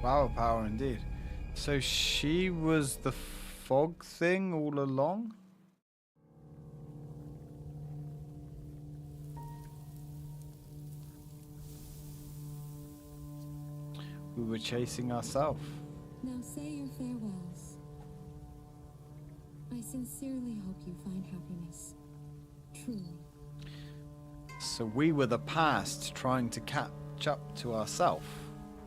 Flower power indeed. So she was the fog thing all along? We were chasing ourselves. Now say your farewells. I sincerely hope you find happiness. Truly. So we were the past trying to catch up to ourselves.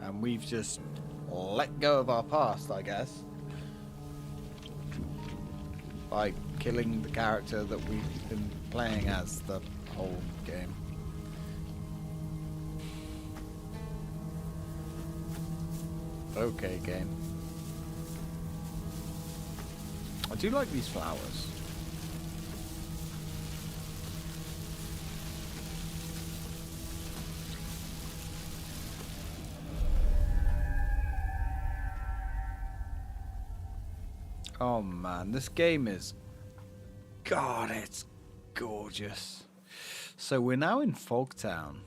And we've just let go of our past, I guess. By killing the character that we've been playing as the whole game. Okay, game. I do like these flowers. Oh man, this game is... God, it's gorgeous. So we're now in Fogtown,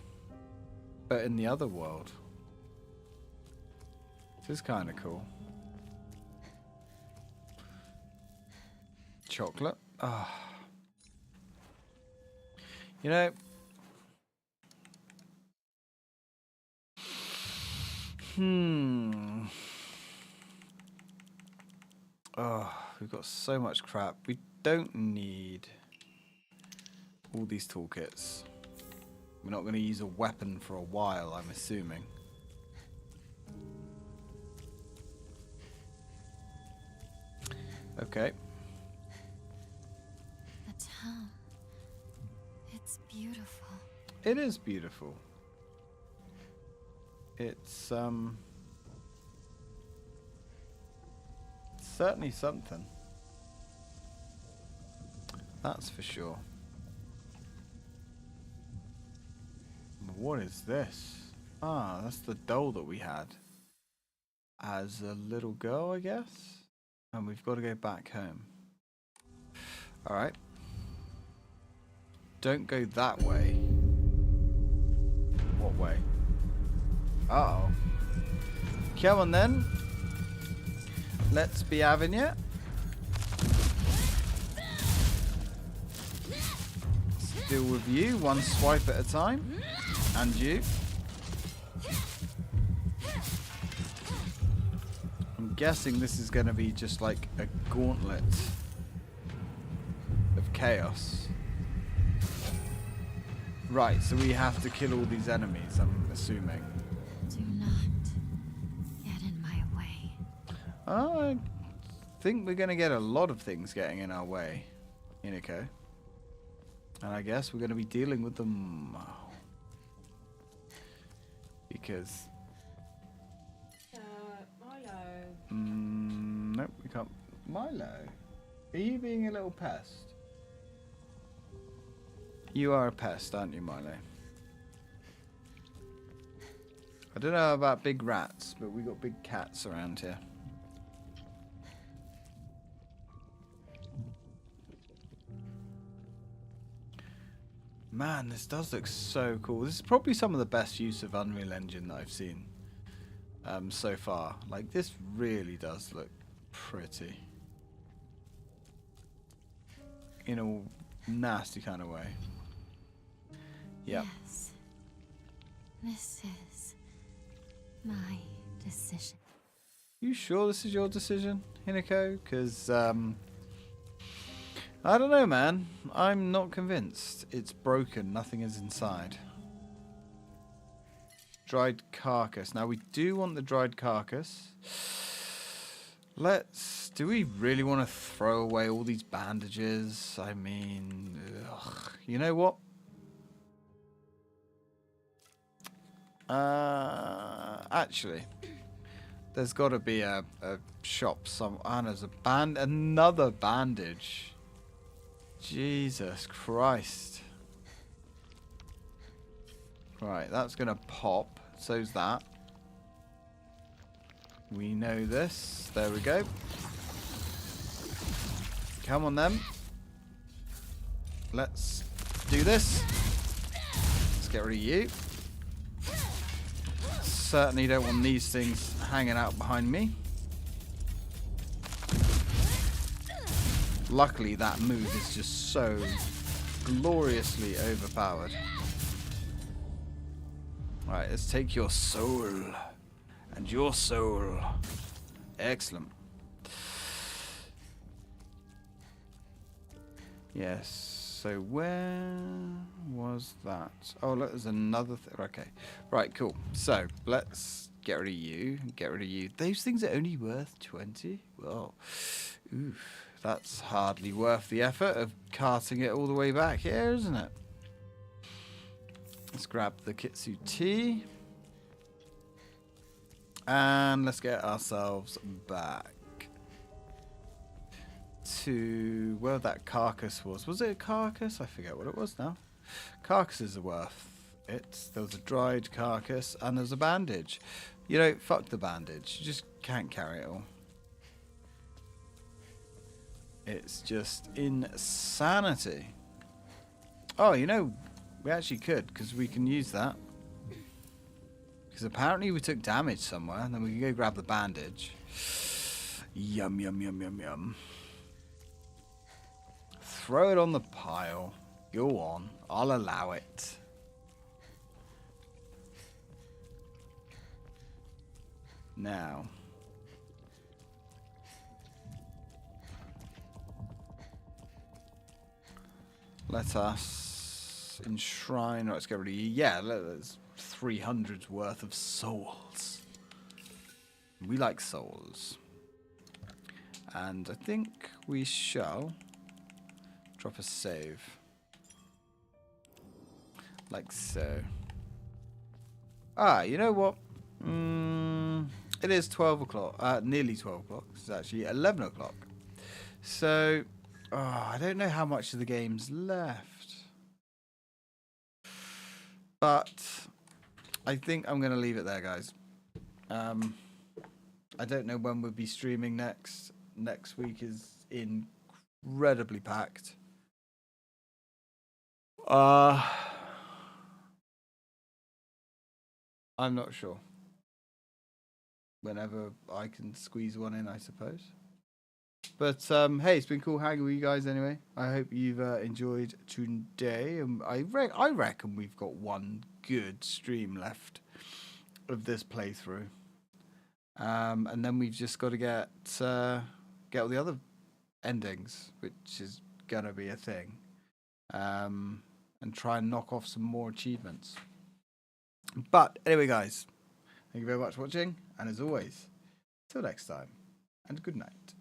but in the other world. This is kind of cool. Chocolate. Ah. You know... Oh, we've got so much crap. We don't need all these toolkits. We're not going to use a weapon for a while, I'm assuming. Okay. The town. It's beautiful. It is beautiful. It's certainly something. That's for sure. What is this? Ah, that's the doll that we had as a little girl, I guess. And we've got to go back home. Alright. Don't go that way. What way? Uh-oh. Come on then. Let's be having it. Let's deal with you one swipe at a time. And you. I'm guessing this is going to be just like a gauntlet of chaos. Right, so we have to kill all these enemies, I'm assuming. Do not get in my way. I think we're going to get a lot of things getting in our way, Hinako. And I guess we're going to be dealing with them. Because... nope, we can't. Milo, are you being a little pest? You are a pest, aren't you, Milo? I don't know about big rats, but we got big cats around here. Man, this does look so cool. This is probably some of the best use of Unreal Engine that I've seen so far. Like, this really does look pretty. In a nasty kind of way. Yep. Yes. This is my decision. You sure this is your decision, Hinako? Because, I don't know, man. I'm not convinced. It's broken. Nothing is inside. Dried carcass. Now, we do want the dried carcass. Do we really want to throw away all these bandages? I mean, ugh. You know what? Actually, there's got to be a shop some. And there's another bandage. Jesus Christ! Right, that's gonna pop. So's that. We know this. There we go. Come on then. Let's do this. Let's get rid of you. Certainly don't want these things hanging out behind me. Luckily that move is just so gloriously overpowered. Right, let's take your soul. And your soul. Excellent. Yes, so where was that? Oh, look, there's another thing. Okay, right, cool. So, let's get rid of you. Get rid of you. Those things are only worth 20? Well, oof. That's hardly worth the effort of carting it all the way back here, isn't it? Let's grab the Kitsu tea. And let's get ourselves back to where that carcass was. Was it a carcass? I forget what it was now. Carcasses are worth it. There was a dried carcass and there's a bandage. You know, fuck the bandage. You just can't carry it all. It's just insanity. Oh, you know, we actually could, because we can use that. Because apparently we took damage somewhere, and then we can go grab the bandage. Yum, yum, yum, yum, yum. Throw it on the pile. Go on. I'll allow it. Now. Let us enshrine. Let's get rid of you. Yeah, there's 300's worth of souls. We like souls. And I think we shall drop a save. Like so. Ah, you know what? It is 12 o'clock. Nearly 12 o'clock. It's actually 11 o'clock. So, I don't know how much of the game's left. But I think I'm going to leave it there, guys. I don't know when we'll be streaming next. Next week is incredibly packed. I'm not sure. Whenever I can squeeze one in, I suppose. But hey, it's been cool hanging with you guys anyway. I hope you've enjoyed today. I reckon we've got one good stream left of this playthrough. And then we've just got to get all the other endings, which is gonna be a thing. And try and knock off some more achievements. But anyway, guys, thank you very much for watching, and as always, till next time, and good night.